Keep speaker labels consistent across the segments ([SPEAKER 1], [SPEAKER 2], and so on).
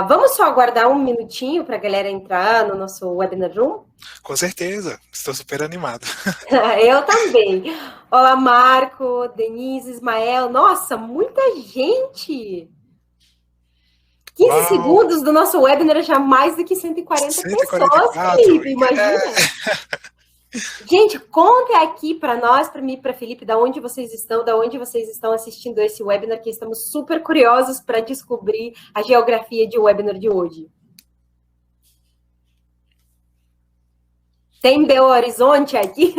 [SPEAKER 1] Vamos só aguardar um minutinho para a galera entrar no nosso Webinar Room?
[SPEAKER 2] Com certeza, estou super animado.
[SPEAKER 1] Eu também. Olá, Marco, Denise, Ismael. Nossa, muita gente! 15 segundos do nosso webinar, já mais do que 140 pessoas, Felipe, imagina! Gente, conta aqui para nós, para mim e para Felipe, da onde vocês estão assistindo esse webinar, que estamos super curiosos para descobrir a geografia de webinar de hoje. Tem Belo Horizonte aqui?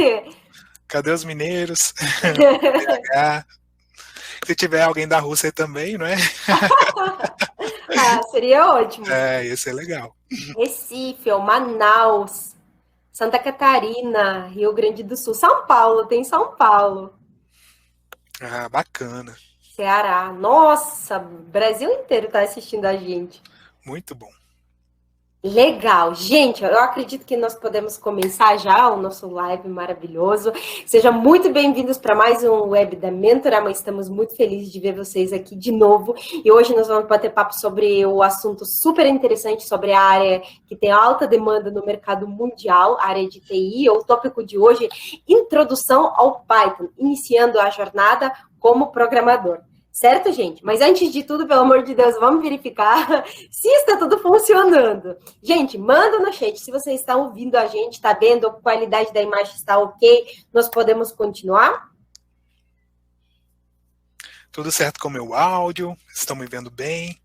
[SPEAKER 2] Cadê os mineiros? Se tiver alguém da Rússia também, não é?
[SPEAKER 1] Seria ótimo.
[SPEAKER 2] Ia ser legal.
[SPEAKER 1] Recife, Manaus, Santa Catarina, Rio Grande do Sul, São Paulo, tem São Paulo.
[SPEAKER 2] Bacana.
[SPEAKER 1] Ceará, nossa, Brasil inteiro está assistindo a gente.
[SPEAKER 2] Muito bom.
[SPEAKER 1] Legal, gente, eu acredito que nós podemos começar já o nosso live maravilhoso. Sejam muito bem-vindos para mais um web da Mentorama. Estamos muito felizes de ver vocês aqui de novo. E hoje nós vamos bater papo sobre o assunto super interessante, sobre a área que tem alta demanda no mercado mundial, a área de TI. O tópico de hoje, introdução ao Python, iniciando a jornada como programador. Certo, gente? Mas antes de tudo, pelo amor de Deus, vamos verificar se está tudo funcionando. Gente, manda no chat se você está ouvindo a gente, está vendo, a qualidade da imagem está ok, nós podemos continuar?
[SPEAKER 2] Tudo certo com o meu áudio, estão me vendo bem?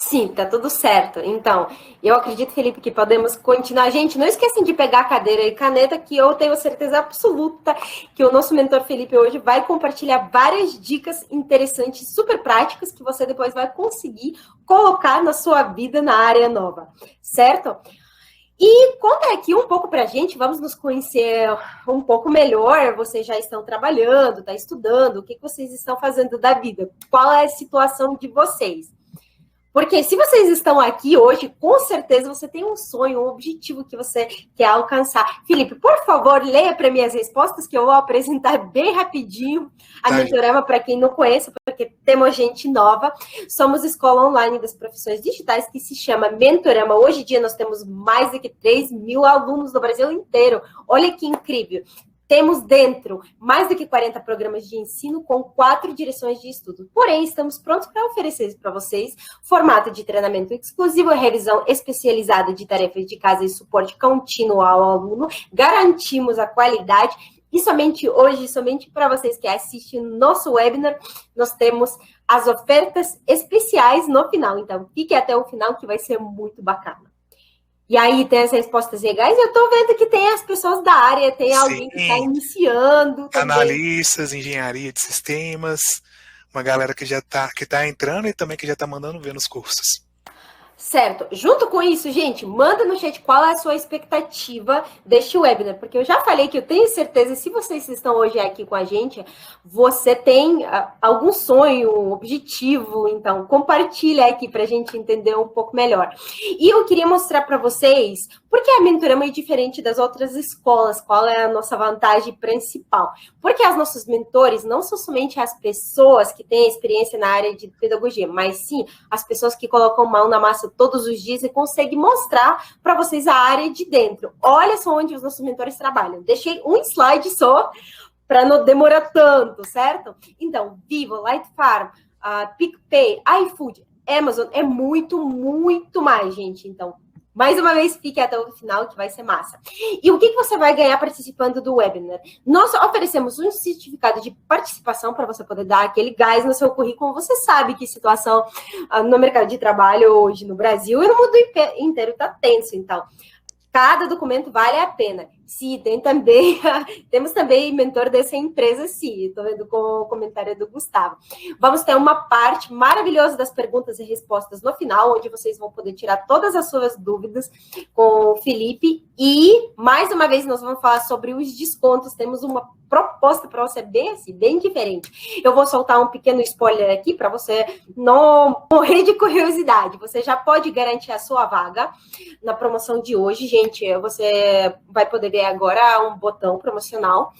[SPEAKER 1] Sim, tá tudo certo. Então, eu acredito, Felipe, que podemos continuar. Gente, não esqueçam de pegar a cadeira e caneta, que eu tenho certeza absoluta que o nosso mentor Felipe hoje vai compartilhar várias dicas interessantes, super práticas, que você depois vai conseguir colocar na sua vida na área nova, certo? E conta aqui um pouco pra gente, vamos nos conhecer um pouco melhor. Vocês já estão trabalhando, tá estudando, o que vocês estão fazendo da vida? Qual é a situação de vocês? Porque se vocês estão aqui hoje, com certeza você tem um sonho, um objetivo que você quer alcançar. Felipe, por favor, leia para mim as respostas que eu vou apresentar bem rapidinho a Mentorama para quem não conhece, porque temos gente nova. Somos escola online das profissões digitais que se chama Mentorama. Hoje em dia nós temos mais de 3 mil alunos do Brasil inteiro. Olha que incrível. Temos dentro mais do que 40 programas de ensino com 4 direções de estudo. Porém, estamos prontos para oferecer para vocês formato de treinamento exclusivo, revisão especializada de tarefas de casa e suporte contínuo ao aluno. Garantimos a qualidade. E somente hoje, somente para vocês que assistem nosso webinar, nós temos as ofertas especiais no final. Então, fique até o final que vai ser muito bacana. E aí tem as respostas legais. Eu estou vendo que tem as pessoas da área, tem alguém que está iniciando.
[SPEAKER 2] Também. Analistas, engenharia de sistemas, uma galera que já está entrando e também que já está mandando ver nos cursos.
[SPEAKER 1] Certo. Junto com isso, gente, manda no chat qual é a sua expectativa deste webinar, porque eu já falei que eu tenho certeza, se vocês estão hoje aqui com a gente, você tem algum sonho, objetivo, então compartilha aqui para a gente entender um pouco melhor. E eu queria mostrar para vocês por que a Mentorama é diferente das outras escolas, qual é a nossa vantagem principal. Porque os nossos mentores não são somente as pessoas que têm experiência na área de pedagogia, mas sim as pessoas que colocam mão na massa todos os dias e conseguem mostrar para vocês a área de dentro. Olha só onde os nossos mentores trabalham. Deixei um slide só para não demorar tanto, certo? Então, Vivo, Light Farm, PicPay, iFood, Amazon, é muito, muito mais, gente. Então, mais uma vez, fique até o final, que vai ser massa. E o que você vai ganhar participando do webinar? Nós oferecemos um certificado de participação para você poder dar aquele gás no seu currículo. Você sabe que situação no mercado de trabalho hoje no Brasil e no mundo inteiro está tenso, então. Cada documento vale a pena. Sim, temos também mentor dessa empresa, sim. Estou vendo com o comentário do Gustavo. Vamos ter uma parte maravilhosa das perguntas e respostas no final, onde vocês vão poder tirar todas as suas dúvidas com o Felipe E, mais uma vez, nós vamos falar sobre os descontos. Temos uma proposta para você bem diferente. Eu vou soltar um pequeno spoiler aqui para você não morrer de curiosidade. Você já pode garantir a sua vaga na promoção de hoje, gente. Você vai poder ver agora um botão promocional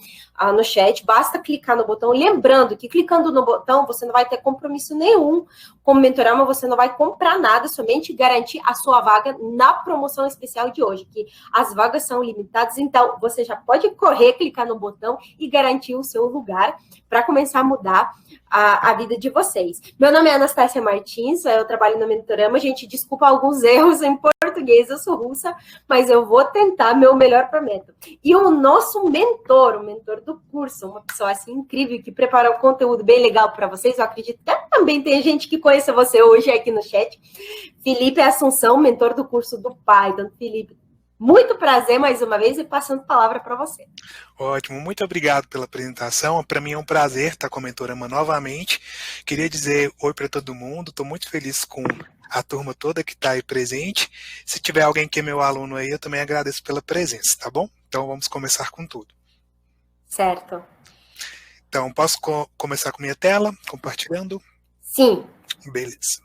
[SPEAKER 1] no chat. Basta clicar no botão. Lembrando que clicando no botão, você não vai ter compromisso nenhum com o Mentorama, você não vai comprar nada, somente garantir a sua vaga na promoção especial de hoje, que as vagas são limitadas, então você já pode correr, clicar no botão e garantir o seu lugar para começar a mudar a vida de vocês. Meu nome é Anastácia Martins, eu trabalho no Mentorama. Gente, desculpa alguns erros em português, eu sou russa, mas eu vou tentar meu melhor, prometo. E o nosso mentor, o mentor do curso, uma pessoa assim incrível, que prepara um conteúdo bem legal para vocês, eu acredito que também tem gente que conhece você hoje aqui no chat, Felipe Assunção, mentor do curso do Python. Felipe, muito prazer mais uma vez e passando a palavra para você.
[SPEAKER 2] Ótimo, muito obrigado pela apresentação. Para mim é um prazer estar com a Mentorama novamente. Queria dizer oi para todo mundo, estou muito feliz com a turma toda que está aí presente. Se tiver alguém que é meu aluno aí, eu também agradeço pela presença, tá bom? Então vamos começar com tudo.
[SPEAKER 1] Certo.
[SPEAKER 2] Então, posso começar com minha tela, compartilhando?
[SPEAKER 1] Sim.
[SPEAKER 2] Beleza.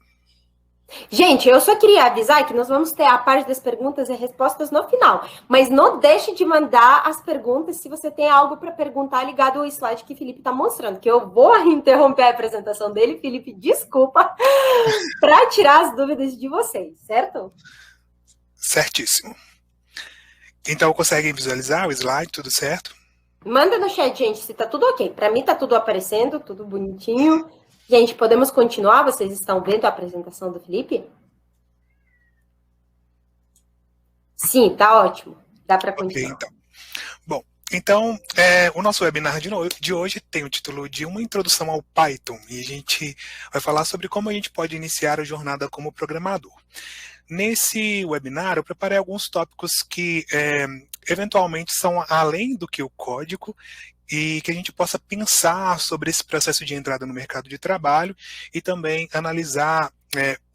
[SPEAKER 1] Gente, eu só queria avisar que nós vamos ter a parte das perguntas e respostas no final, mas não deixe de mandar as perguntas se você tem algo para perguntar ligado ao slide que o Felipe está mostrando, que eu vou interromper a apresentação dele, Felipe, desculpa, para tirar as dúvidas de vocês, certo?
[SPEAKER 2] Certíssimo. Então, conseguem visualizar o slide, tudo certo?
[SPEAKER 1] Manda no chat, gente, se tá tudo ok. Para mim tá tudo aparecendo, tudo bonitinho. Gente, podemos continuar? Vocês estão vendo a apresentação do Felipe? Sim, tá ótimo. Dá para continuar.
[SPEAKER 2] Okay, então. Bom, então, o nosso webinar de hoje tem o título de Uma Introdução ao Python, e a gente vai falar sobre como a gente pode iniciar a jornada como programador. Nesse webinar, eu preparei alguns tópicos que, eventualmente, são além do que o código, e que a gente possa pensar sobre esse processo de entrada no mercado de trabalho e também analisar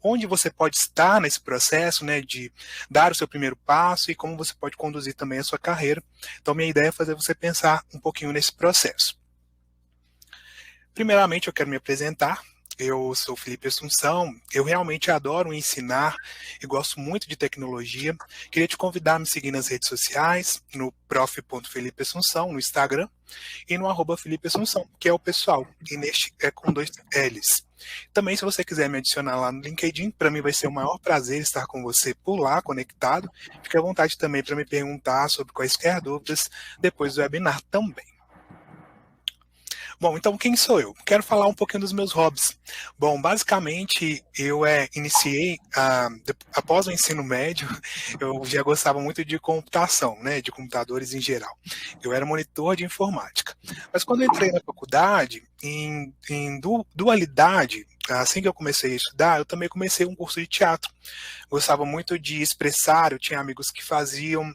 [SPEAKER 2] onde você pode estar nesse processo, né, de dar o seu primeiro passo e como você pode conduzir também a sua carreira. Então, minha ideia é fazer você pensar um pouquinho nesse processo. Primeiramente, eu quero me apresentar. Eu sou Felipe Assunção, eu realmente adoro ensinar e gosto muito de tecnologia. Queria te convidar a me seguir nas redes sociais, no prof.Felipe Assunção, no Instagram, e no @Felipe Assunção, que é o pessoal, e neste é com 2 L's. Também, se você quiser me adicionar lá no LinkedIn, para mim vai ser o maior prazer estar com você por lá, conectado. Fique à vontade também para me perguntar sobre quaisquer dúvidas depois do webinar também. Bom, então quem sou eu? Quero falar um pouquinho dos meus hobbies. Bom, basicamente eu iniciei, após o ensino médio, eu já gostava muito de computação, né, de computadores em geral. Eu era monitor de informática. Mas quando eu entrei na faculdade, em dualidade, assim que eu comecei a estudar, eu também comecei um curso de teatro. Gostava muito de expressar, eu tinha amigos que faziam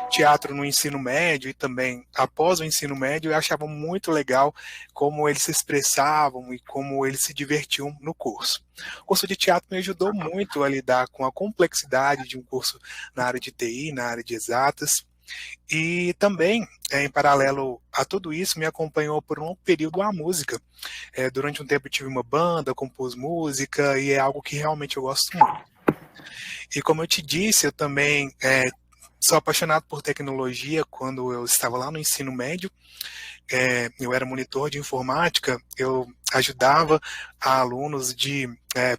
[SPEAKER 2] teatro no ensino médio e também após o ensino médio, eu achava muito legal como eles se expressavam e como eles se divertiam no curso. O curso de teatro me ajudou muito a lidar com a complexidade de um curso na área de TI, na área de exatas. E também, em paralelo a tudo isso, me acompanhou por um período a música. Durante um tempo eu tive uma banda, compus música, e é algo que realmente eu gosto muito. E como eu te disse, eu também sou apaixonado por tecnologia. Quando eu estava lá no ensino médio, eu era monitor de informática, eu ajudava a alunos de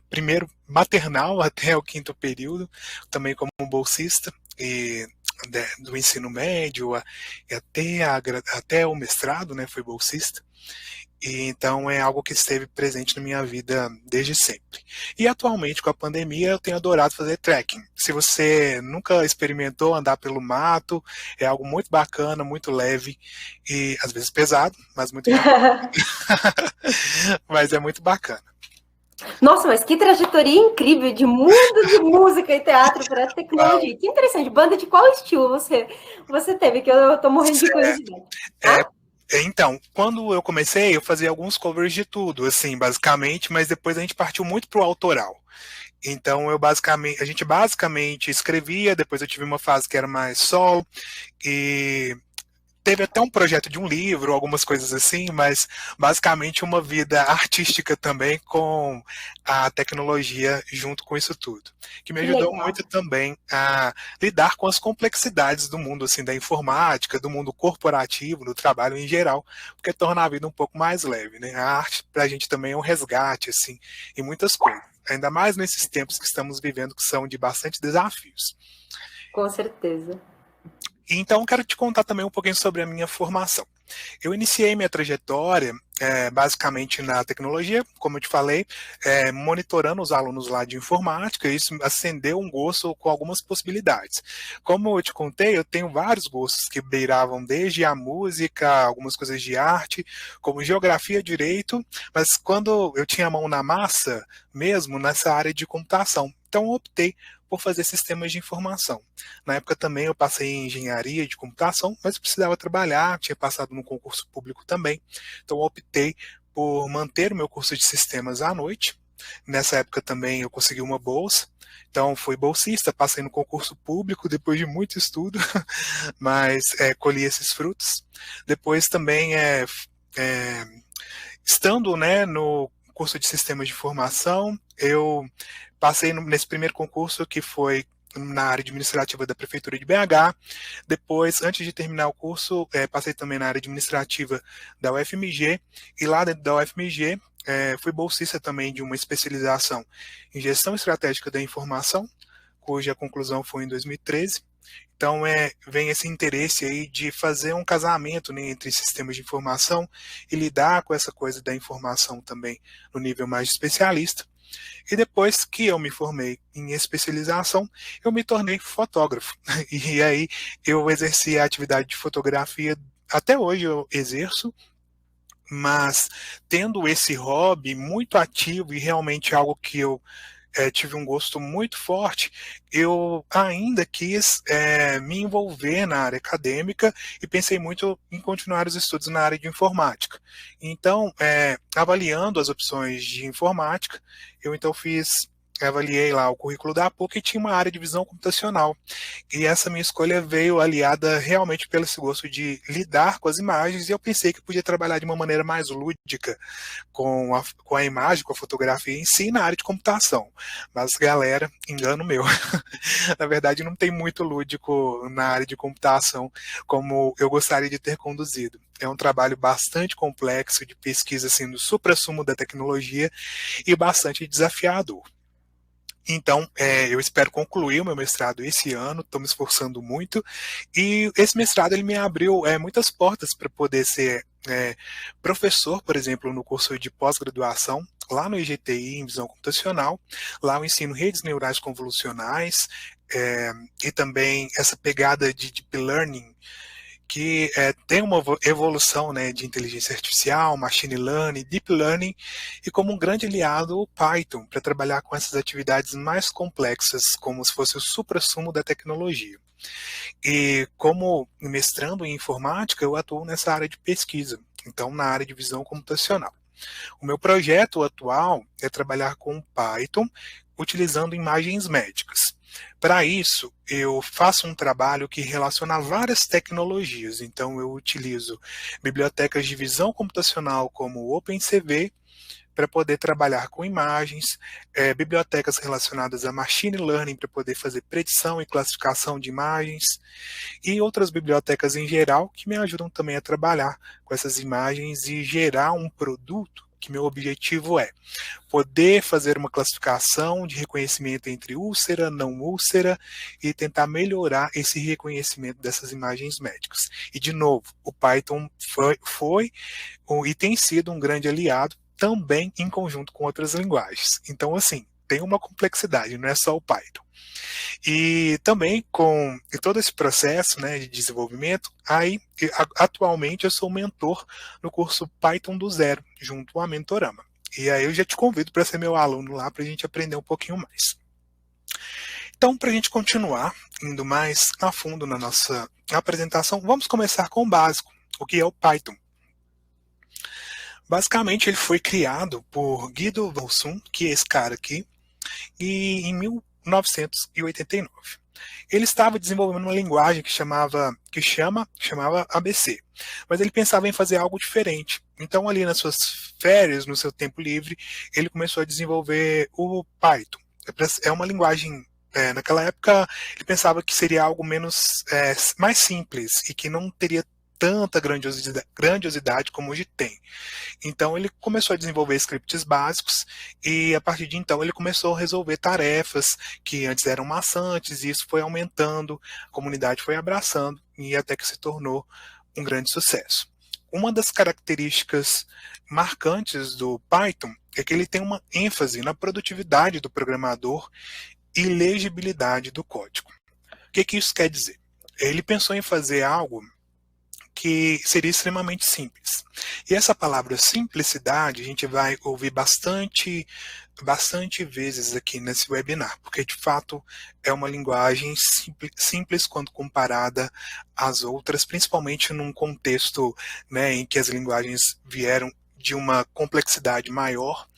[SPEAKER 2] primeiro maternal até o 5º período, também como bolsista, e do ensino médio até o mestrado, né, fui bolsista. E então é algo que esteve presente na minha vida desde sempre. E atualmente, com a pandemia, eu tenho adorado fazer trekking. Se você nunca experimentou andar pelo mato, é algo muito bacana, muito leve e às vezes pesado, mas muito mas é muito bacana.
[SPEAKER 1] Nossa, mas que trajetória incrível de mundo de música e teatro para tecnologia. Que interessante. Banda de qual estilo você teve? Que eu tô morrendo de curiosidade.
[SPEAKER 2] Então, quando eu comecei, eu fazia alguns covers de tudo, assim, basicamente, mas depois a gente partiu muito pro autoral. Então a gente basicamente escrevia, depois eu tive uma fase que era mais solo, e teve até um projeto de um livro, algumas coisas assim, mas basicamente uma vida artística também com a tecnologia junto com isso tudo, que me
[SPEAKER 1] Que
[SPEAKER 2] ajudou
[SPEAKER 1] legal.
[SPEAKER 2] muito também a lidar com as complexidades do mundo assim da informática, do mundo corporativo, do trabalho em geral, porque torna a vida um pouco mais leve, né? A arte para a gente também é um resgate assim em muitas coisas, ainda mais nesses tempos que estamos vivendo que são de bastante desafios.
[SPEAKER 1] Com certeza.
[SPEAKER 2] Então, quero te contar também um pouquinho sobre a minha formação. Eu iniciei minha trajetória basicamente na tecnologia, como eu te falei, monitorando os alunos lá de informática, e isso acendeu um gosto com algumas possibilidades. Como eu te contei, eu tenho vários gostos que beiravam desde a música, algumas coisas de arte, como geografia, direito, mas quando eu tinha a mão na massa, mesmo nessa área de computação, então eu optei por fazer sistemas de informação. Na época também eu passei em engenharia de computação, mas eu precisava trabalhar, tinha passado no concurso público também, então eu optei por manter o meu curso de sistemas à noite. Nessa época também eu consegui uma bolsa, então fui bolsista, passei no concurso público depois de muito estudo, mas colhi esses frutos. Depois também é, estando, né, no curso de sistemas de informação, eu passei nesse primeiro concurso que foi na área administrativa da Prefeitura de BH. Depois, antes de terminar o curso, passei também na área administrativa da UFMG. E lá dentro da UFMG, fui bolsista também de uma especialização em gestão estratégica da informação, cuja conclusão foi em 2013. Então, vem esse interesse aí de fazer um casamento, né, entre sistemas de informação e lidar com essa coisa da informação também no nível mais especialista. E depois que eu me formei em especialização, eu me tornei fotógrafo. E aí eu exerci a atividade de fotografia, até hoje eu exerço, mas tendo esse hobby muito ativo e realmente algo que eu tive um gosto muito forte, eu ainda quis me envolver na área acadêmica e pensei muito em continuar os estudos na área de informática. Então, avaliando as opções de informática, eu então avaliei lá o currículo da PUC e tinha uma área de visão computacional. E essa minha escolha veio aliada realmente pelo esse gosto de lidar com as imagens, e eu pensei que podia trabalhar de uma maneira mais lúdica com a imagem, com a fotografia em si, na área de computação. Mas, galera, engano meu. Na verdade, não tem muito lúdico na área de computação como eu gostaria de ter conduzido. É um trabalho bastante complexo de pesquisa assim, do suprassumo da tecnologia e bastante desafiador. Então, eu espero concluir o meu mestrado esse ano, estou me esforçando muito, e esse mestrado ele me abriu muitas portas para poder ser professor, por exemplo, no curso de pós-graduação, lá no IGTI, em Visão Computacional. Lá eu ensino redes neurais convolucionais, e também essa pegada de Deep Learning, que tem uma evolução, né, de inteligência artificial, machine learning, deep learning, e como um grande aliado o Python, para trabalhar com essas atividades mais complexas, como se fosse o suprassumo da tecnologia. E como mestrando em informática, eu atuo nessa área de pesquisa, então na área de visão computacional. O meu projeto atual é trabalhar com Python, utilizando imagens médicas. Para isso, eu faço um trabalho que relaciona várias tecnologias. Então, eu utilizo bibliotecas de visão computacional como o OpenCV para poder trabalhar com imagens, bibliotecas relacionadas a machine learning para poder fazer predição e classificação de imagens, e outras bibliotecas em geral que me ajudam também a trabalhar com essas imagens e gerar um produto que meu objetivo é poder fazer uma classificação de reconhecimento entre úlcera, não úlcera e tentar melhorar esse reconhecimento dessas imagens médicas. E, de novo, o Python foi e tem sido um grande aliado também em conjunto com outras linguagens. Então, assim, tem uma complexidade, não é só o Python. E também com todo esse processo, né, de desenvolvimento, aí atualmente eu sou mentor no curso Python do Zero, junto à Mentorama. E aí eu já te convido para ser meu aluno lá para a gente aprender um pouquinho mais. Então, para a gente continuar indo mais a fundo na nossa apresentação, vamos começar com o básico, o que é o Python. Basicamente, ele foi criado por Guido Walsum, que é esse cara aqui, e em 1989. Ele estava desenvolvendo uma linguagem chamava ABC, mas ele pensava em fazer algo diferente. Então, ali nas suas férias, no seu tempo livre, ele começou a desenvolver o Python. É uma linguagem, naquela época, ele pensava que seria algo mais simples e que não teria tanta grandiosidade como hoje tem. Então ele começou a desenvolver scripts básicos e a partir de então ele começou a resolver tarefas que antes eram maçantes e isso foi aumentando, a comunidade foi abraçando e até que se tornou um grande sucesso. Uma das características marcantes do Python é que ele tem uma ênfase na produtividade do programador e legibilidade do código. O que isso quer dizer? Ele pensou em fazer algo que seria extremamente simples. E essa palavra simplicidade a gente vai ouvir bastante vezes aqui nesse webinar, porque de fato é uma linguagem simples quando comparada às outras, principalmente num contexto, né, em que as linguagens vieram de uma complexidade maior,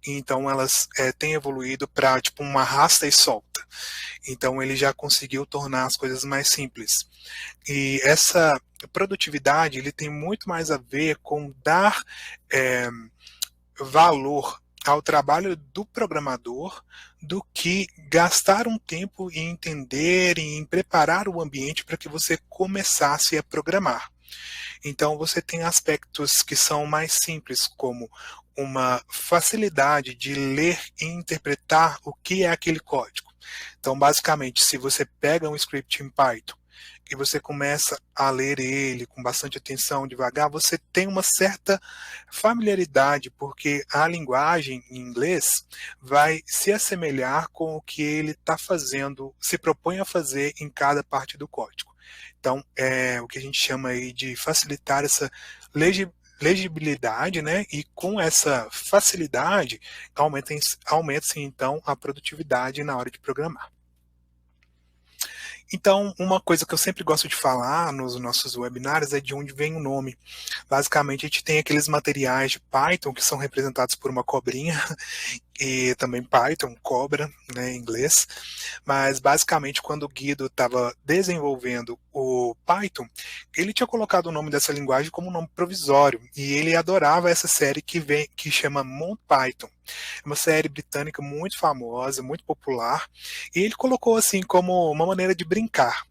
[SPEAKER 2] e então elas têm evoluído para tipo uma arrasta e solta. Então ele já conseguiu tornar as coisas mais simples. E essa produtividade ele tem muito mais a ver com dar valor ao trabalho do programador do que gastar um tempo em entender e em preparar o ambiente para que você começasse a programar. Então você tem aspectos que são mais simples, como uma facilidade de ler e interpretar o que é aquele código. Então, basicamente, se você pega um script em Python e você começa a ler ele com bastante atenção, devagar, você tem uma certa familiaridade, porque a linguagem em inglês vai se assemelhar com o que ele está fazendo, se propõe a fazer em cada parte do código. Então, é o que a gente chama aí de facilitar essa legibilidade, né? E com essa facilidade, aumenta-se então a produtividade na hora de programar. Então, uma coisa que eu sempre gosto de falar nos nossos webinários é de onde vem o nome. Basicamente, a gente tem aqueles materiais de Python que são representados por uma cobrinha, e também Python, cobra, né, em inglês. Mas, basicamente, quando o Guido estava desenvolvendo o Python, ele tinha colocado o nome dessa linguagem como um nome provisório, e ele adorava essa série que chama MonPython. É uma série britânica muito famosa, muito popular, e ele colocou assim como uma maneira de brincar,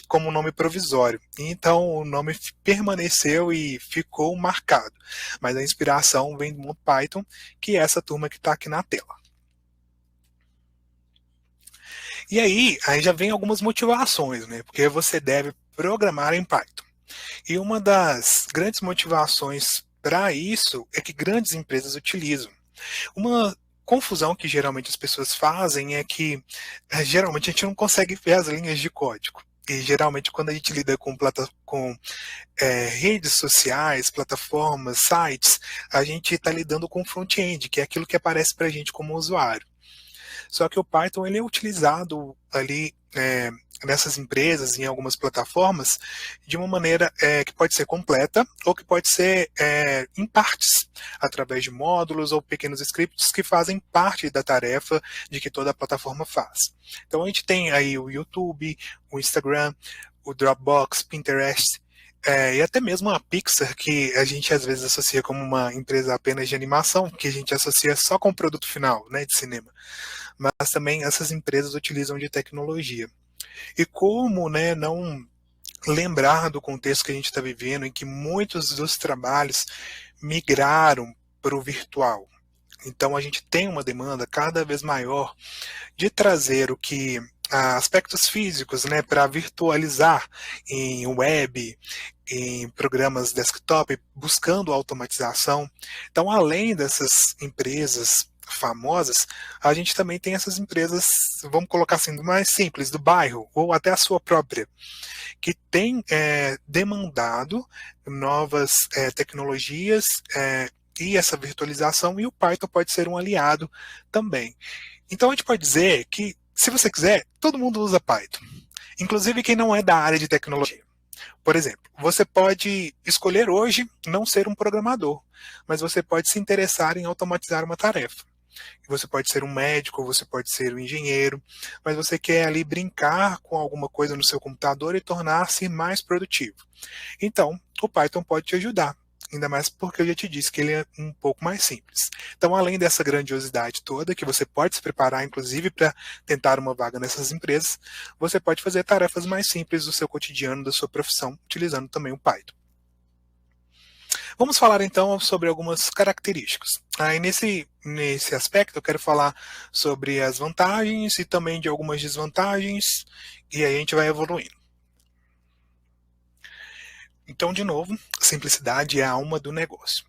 [SPEAKER 2] como um nome provisório. Então o nome permaneceu e ficou marcado. Mas a inspiração vem do MonPython, que é essa turma que está aqui na tela. E aí já vem algumas motivações, né? Porque você deve programar em Python. E uma das grandes motivações para isso é que grandes empresas utilizam. Uma confusão que geralmente as pessoas fazem é que geralmente a gente não consegue ver as linhas de código. E geralmente quando a gente lida com redes sociais, plataformas, sites, a gente está lidando com front-end, que é aquilo que aparece para a gente como usuário. Só que o Python ele é utilizado ali nessas empresas, em algumas plataformas, de uma maneira que pode ser completa ou que pode ser em partes, através de módulos ou pequenos scripts que fazem parte da tarefa de que toda a plataforma faz. Então a gente tem aí o YouTube, o Instagram, o Dropbox, Pinterest, e até mesmo a Pixar, que a gente às vezes associa como uma empresa apenas de animação, que a gente associa só com o produto final, né, de cinema. Mas também essas empresas utilizam de tecnologia. E como, né, não lembrar do contexto que a gente está vivendo, em que muitos dos trabalhos migraram para o virtual. Então a gente tem uma demanda cada vez maior de trazer o que aspectos físicos, né, para virtualizar em web, em programas desktop, buscando automatização. Então, além dessas empresas famosas, a gente também tem essas empresas, vamos colocar assim, mais simples, do bairro, ou até a sua própria, que tem demandado novas tecnologias e essa virtualização, e o Python pode ser um aliado também. Então a gente pode dizer que, se você quiser, todo mundo usa Python, inclusive quem não é da área de tecnologia. Por exemplo, você pode escolher hoje não ser um programador, mas você pode se interessar em automatizar uma tarefa. Você pode ser um médico, você pode ser um engenheiro, mas você quer ali brincar com alguma coisa no seu computador e tornar-se mais produtivo. Então, o Python pode te ajudar. Ainda mais porque eu já te disse que ele é um pouco mais simples. Então, além dessa grandiosidade toda, que você pode se preparar, inclusive, para tentar uma vaga nessas empresas, você pode fazer tarefas mais simples do seu cotidiano, da sua profissão, utilizando também o Python. Vamos falar então sobre algumas características. Aí nesse aspecto eu quero falar sobre as vantagens e também de algumas desvantagens, e aí a gente vai evoluindo. Então, de novo, simplicidade é a alma do negócio.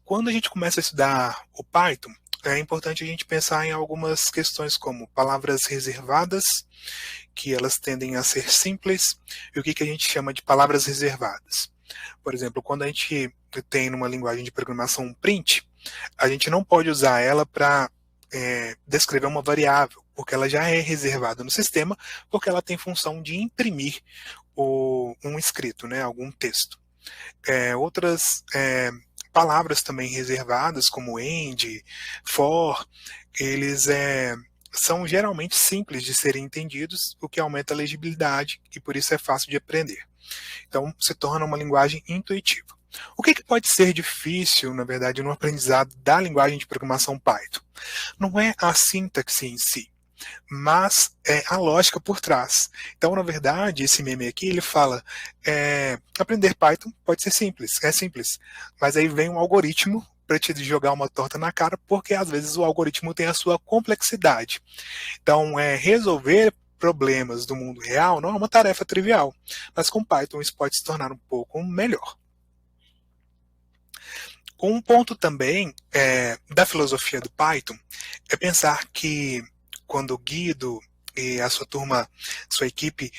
[SPEAKER 2] Quando a gente começa a estudar o Python, é importante a gente pensar em algumas questões como palavras reservadas, que elas tendem a ser simples, e o que a gente chama de palavras reservadas. Por exemplo, quando a gente tem numa linguagem de programação um print, a gente não pode usar ela para descrever uma variável, porque ela já é reservada no sistema, porque ela tem função de imprimir um escrito, né, algum texto. Outras palavras também reservadas, como end, for, eles são geralmente simples de serem entendidos, o que aumenta a legibilidade e por isso é fácil de aprender. Então, se torna uma linguagem intuitiva. O que pode ser difícil, na verdade, no aprendizado da linguagem de programação Python? Não é a sintaxe em si, mas é a lógica por trás. Então, na verdade, esse meme aqui, ele fala, aprender Python pode ser simples, é simples, mas aí vem um algoritmo para te jogar uma torta na cara, porque às vezes o algoritmo tem a sua complexidade. Então, resolver problemas do mundo real não é uma tarefa trivial, mas com Python isso pode se tornar um pouco melhor. Um ponto também da filosofia do Python é pensar que quando o Guido e a sua turma, sua equipe,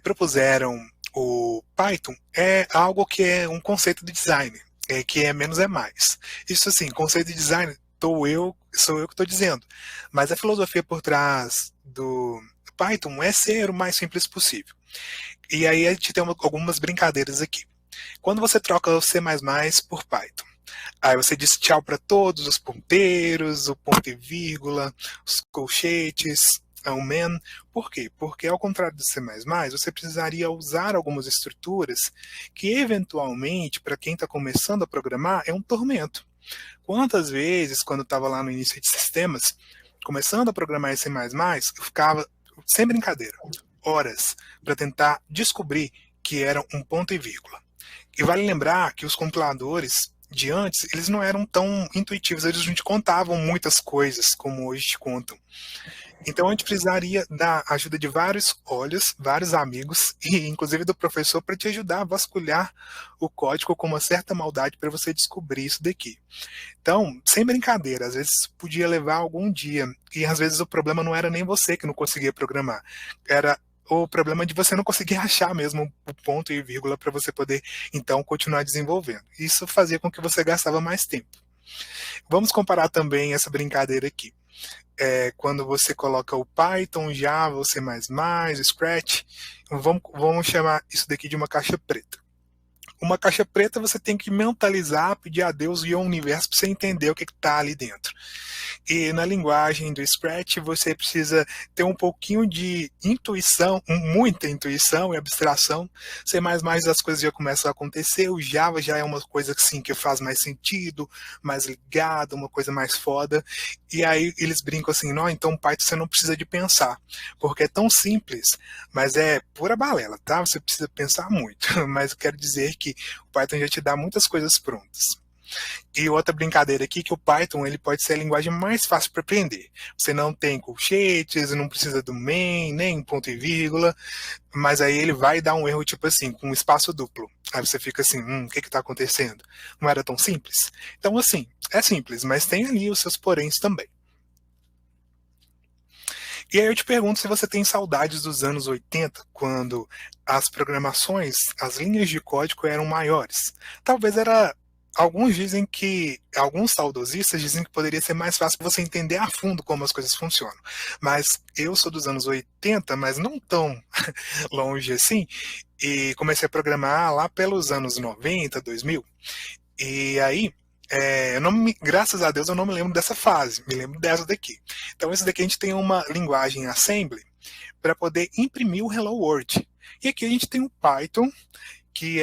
[SPEAKER 2] propuseram o Python, é algo que é um conceito de design, que é menos é mais. Isso assim, conceito de design, sou eu que estou dizendo, mas a filosofia por trás do Python é ser o mais simples possível. E aí a gente tem algumas brincadeiras aqui. Quando você troca o C++ por Python, aí você diz tchau para todos os ponteiros, o ponto e vírgula, os colchetes, o man. Por quê? Porque ao contrário do C++, você precisaria usar algumas estruturas que eventualmente, para quem está começando a programar, é um tormento. Quantas vezes, quando eu estava lá no início de sistemas, começando a programar em C++, eu ficava, sem brincadeira, horas para tentar descobrir que era um ponto e vírgula. E vale lembrar que os compiladores de antes, eles não eram tão intuitivos, eles não te contavam muitas coisas como hoje te contam. Então a gente precisaria da ajuda de vários olhos, vários amigos, e inclusive do professor para te ajudar a vasculhar o código com uma certa maldade para você descobrir isso daqui. Então, sem brincadeira, às vezes podia levar algum dia, e às vezes o problema não era nem você que não conseguia programar, era o problema de você não conseguir achar mesmo o ponto e vírgula para você poder, então, continuar desenvolvendo. Isso fazia com que você gastava mais tempo. Vamos comparar também essa brincadeira aqui. Quando você coloca o Python, Java, o C++, o Scratch, vamos chamar isso daqui de uma caixa preta. Uma caixa preta você tem que mentalizar, pedir a Deus e ao universo para você entender o que está ali dentro. E na linguagem do Scratch você precisa ter um pouquinho de intuição, muita intuição e abstração. C++ as coisas já começam a acontecer, o Java já é uma coisa assim, que faz mais sentido, mais ligado, uma coisa mais foda. E aí eles brincam assim, não, então Python você não precisa de pensar, porque é tão simples, mas é pura balela, tá? Você precisa pensar muito, mas eu quero dizer que o Python já te dá muitas coisas prontas. E outra brincadeira aqui, que o Python ele pode ser a linguagem mais fácil para aprender. Você não tem colchetes, não precisa do main, nem ponto e vírgula, mas aí ele vai dar um erro tipo assim, com um espaço duplo. Aí você fica assim, o que está acontecendo? Não era tão simples? Então assim, é simples, mas tem ali os seus poréns também. E aí eu te pergunto se você tem saudades dos anos 80, quando as programações, as linhas de código eram maiores. Talvez alguns saudosistas dizem que poderia ser mais fácil você entender a fundo como as coisas funcionam. Mas eu sou dos anos 80, mas não tão longe assim, e comecei a programar lá pelos anos 90, 2000. E aí Graças a Deus eu não me lembro dessa fase, me lembro dessa daqui. Então, esse daqui a gente tem uma linguagem assembly para poder imprimir o Hello World. E aqui a gente tem o Python, que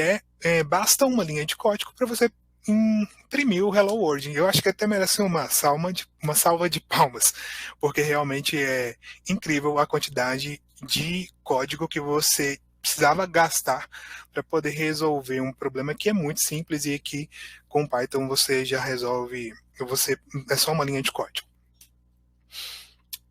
[SPEAKER 2] basta uma linha de código para você imprimir o Hello World. Eu acho que até merece uma salva de palmas, porque realmente é incrível a quantidade de código que você precisava gastar para poder resolver um problema que é muito simples e que com Python você já resolve, é só uma linha de código.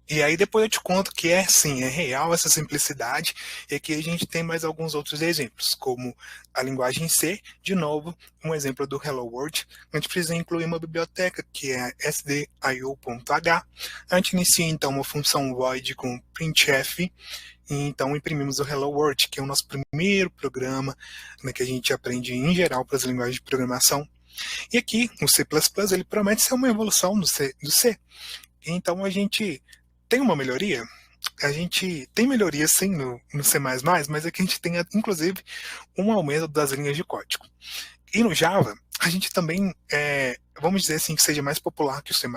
[SPEAKER 2] E aí depois eu te conto que é real essa simplicidade, e aqui a gente tem mais alguns outros exemplos, como a linguagem C, de novo, um exemplo do Hello World. A gente precisa incluir uma biblioteca, que é sdio.h. A gente inicia então uma função void com printf, e então imprimimos o Hello World, que é o nosso primeiro programa, né, que a gente aprende em geral para as linguagens de programação. E aqui, o C++, ele promete ser uma evolução do C. Então a gente tem uma melhoria? A gente tem melhoria sim no C++, mas aqui a gente tem inclusive um aumento das linhas de código. E no Java, a gente também, vamos dizer assim, que seja mais popular que o C++.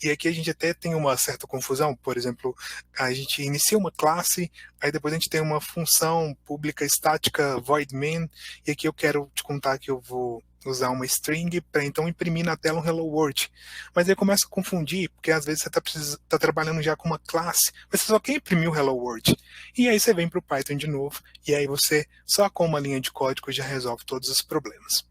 [SPEAKER 2] E aqui a gente até tem uma certa confusão. Por exemplo, a gente inicia uma classe, aí depois a gente tem uma função pública estática void main, e aqui eu quero te contar que eu vou usar uma string para então imprimir na tela um Hello World. Mas aí começa a confundir, porque às vezes você está trabalhando já com uma classe, mas você só quer imprimir o Hello World. E aí você vem para o Python de novo, e aí você, só com uma linha de código, já resolve todos os problemas.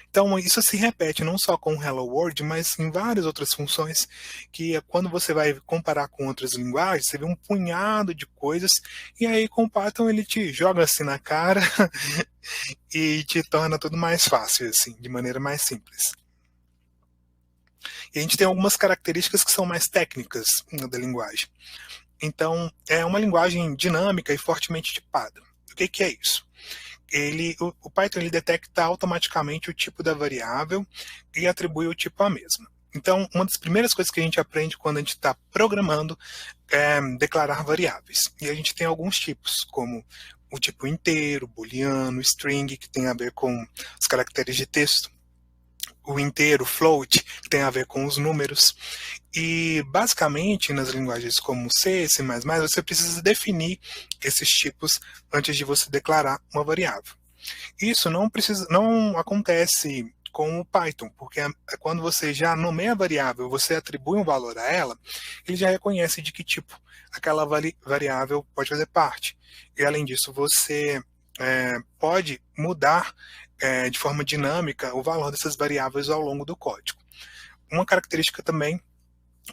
[SPEAKER 2] Então, isso se repete não só com o Hello World, mas em várias outras funções, que quando você vai comparar com outras linguagens, você vê um punhado de coisas, e aí com o Python ele te joga assim na cara e te torna tudo mais fácil, assim, de maneira mais simples. E a gente tem algumas características que são mais técnicas da linguagem. Então, é uma linguagem dinâmica e fortemente tipada. O que é isso? O Python ele detecta automaticamente o tipo da variável e atribui o tipo à mesma. Então, uma das primeiras coisas que a gente aprende quando a gente está programando é declarar variáveis. E a gente tem alguns tipos, como o tipo inteiro, booleano, string, que tem a ver com os caracteres de texto, o inteiro, float, que tem a ver com os números. E, basicamente, nas linguagens como C, C++, você precisa definir esses tipos antes de você declarar uma variável. Isso não acontece com o Python, porque quando você já nomeia a variável, você atribui um valor a ela, ele já reconhece de que tipo aquela variável pode fazer parte. E, além disso, você pode mudar de forma dinâmica o valor dessas variáveis ao longo do código. Uma característica também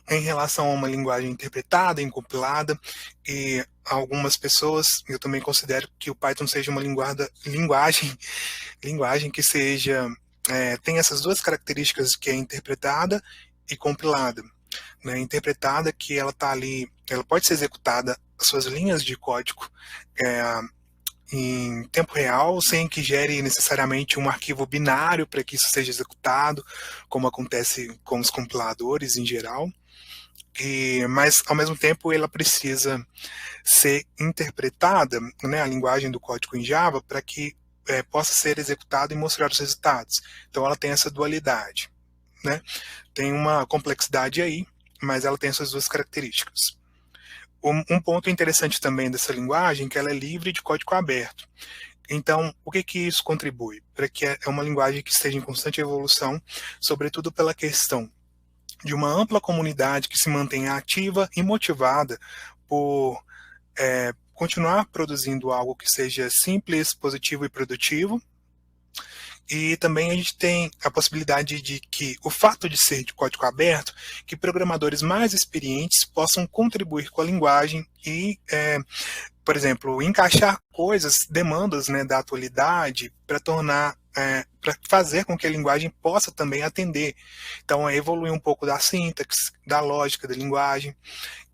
[SPEAKER 2] em relação a uma linguagem interpretada, incompilada, e algumas pessoas, eu também considero que o Python seja uma linguagem que seja, tem essas duas características, que é interpretada e compilada. Né? Interpretada, que ela está ali, ela pode ser executada, as suas linhas de código, em tempo real, sem que gere necessariamente um arquivo binário para que isso seja executado, como acontece com os compiladores em geral. Mas, ao mesmo tempo, ela precisa ser interpretada, né, a linguagem do código em Java, para que possa ser executada e mostrar os resultados. Então, ela tem essa dualidade. Né? Tem uma complexidade aí, mas ela tem essas duas características. Um ponto interessante também dessa linguagem é que ela é livre de código aberto. Então, o que isso contribui? Para que é uma linguagem que esteja em constante evolução, sobretudo pela questão de uma ampla comunidade que se mantenha ativa e motivada por continuar produzindo algo que seja simples, positivo e produtivo. E também a gente tem a possibilidade de que o fato de ser de código aberto, que programadores mais experientes possam contribuir com a linguagem e, por exemplo, encaixar demandas, né, da atualidade para para fazer com que a linguagem possa também atender. Então, evoluir um pouco da sintaxe, da lógica da linguagem.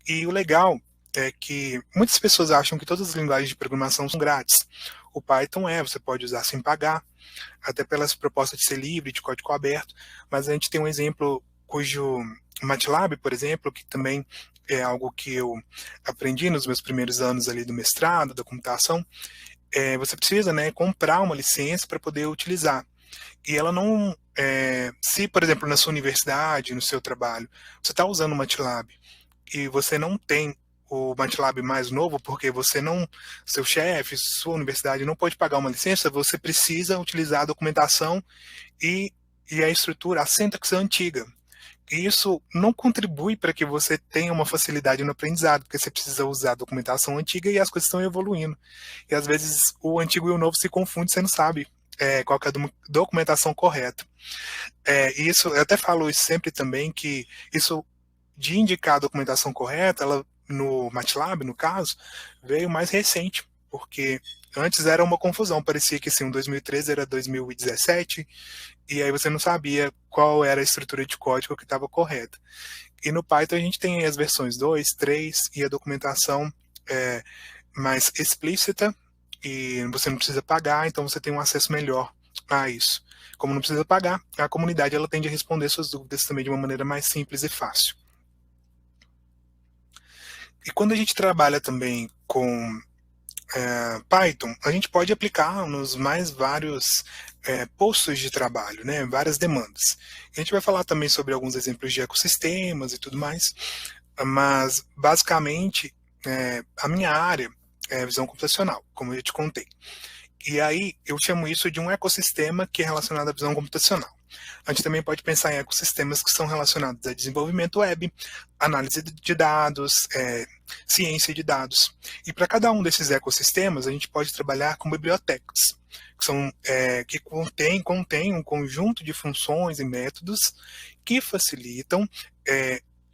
[SPEAKER 2] E o legal é que muitas pessoas acham que todas as linguagens de programação são grátis. O Python você pode usar sem pagar, até pelas propostas de ser livre, de código aberto, mas a gente tem um exemplo cujo MATLAB, por exemplo, que também é algo que eu aprendi nos meus primeiros anos ali do mestrado, da computação, você precisa, né, comprar uma licença para poder utilizar. E ela não, se, por exemplo, na sua universidade, no seu trabalho, você está usando o MATLAB e você não tem o MATLAB mais novo, porque você não, seu chefe, sua universidade não pode pagar uma licença, você precisa utilizar a documentação e, e a estrutura, a sintaxe antiga. E isso não contribui para que você tenha uma facilidade no aprendizado, porque você precisa usar a documentação antiga e as coisas estão evoluindo. E às vezes o antigo e o novo se confundem, você não sabe qual que é a documentação correta. Isso, eu até falo isso sempre também, que isso de indicar a documentação correta, ela no MATLAB, no caso, veio mais recente, porque antes era uma confusão, parecia que assim, 2013 era 2017, e aí você não sabia qual era a estrutura de código que estava correta. E no Python a gente tem as versões 2, 3 e a documentação mais explícita, e você não precisa pagar, então você tem um acesso melhor a isso. Como não precisa pagar, a comunidade ela tende a responder suas dúvidas também de uma maneira mais simples e fácil. E quando a gente trabalha também com Python, a gente pode aplicar nos mais vários postos de trabalho, né, várias demandas. A gente vai falar também sobre alguns exemplos de ecossistemas e tudo mais, mas basicamente a minha área é visão computacional, como eu te contei. E aí eu chamo isso de um ecossistema que é relacionado à visão computacional. A gente também pode pensar em ecossistemas que são relacionados a desenvolvimento web, análise de dados, ciência de dados. E para cada um desses ecossistemas, a gente pode trabalhar com bibliotecas, que contém um conjunto de funções e métodos que facilitam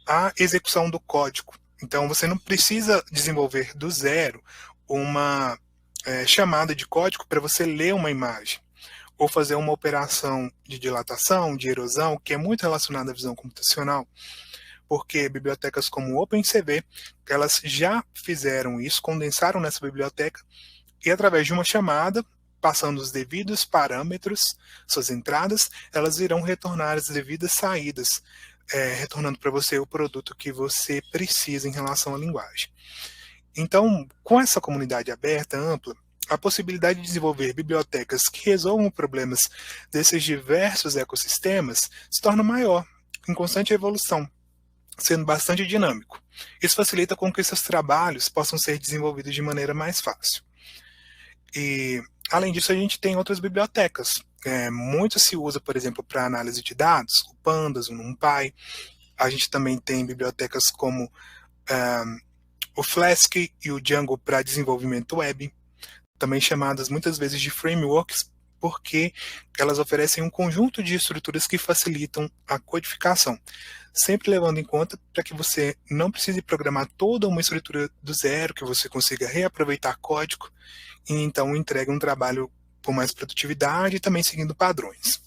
[SPEAKER 2] a execução do código. Então, você não precisa desenvolver do zero uma chamada de código para você ler uma imagem, ou fazer uma operação de dilatação, de erosão, que é muito relacionada à visão computacional, porque bibliotecas como o OpenCV, elas já fizeram isso, condensaram nessa biblioteca, e através de uma chamada, passando os devidos parâmetros, suas entradas, elas irão retornar as devidas saídas, retornando para você o produto que você precisa em relação à linguagem. Então, com essa comunidade aberta, ampla, a possibilidade de desenvolver bibliotecas que resolvam problemas desses diversos ecossistemas se torna maior, em constante evolução, sendo bastante dinâmico. Isso facilita com que seus trabalhos possam ser desenvolvidos de maneira mais fácil. E, além disso, a gente tem outras bibliotecas. Muito se usa, por exemplo, para análise de dados, o Pandas, o NumPy. A gente também tem bibliotecas como o Flask e o Django para desenvolvimento web, também chamadas muitas vezes de frameworks, porque elas oferecem um conjunto de estruturas que facilitam a codificação, sempre levando em conta para que você não precise programar toda uma estrutura do zero, que você consiga reaproveitar código e então entregue um trabalho com mais produtividade e também seguindo padrões.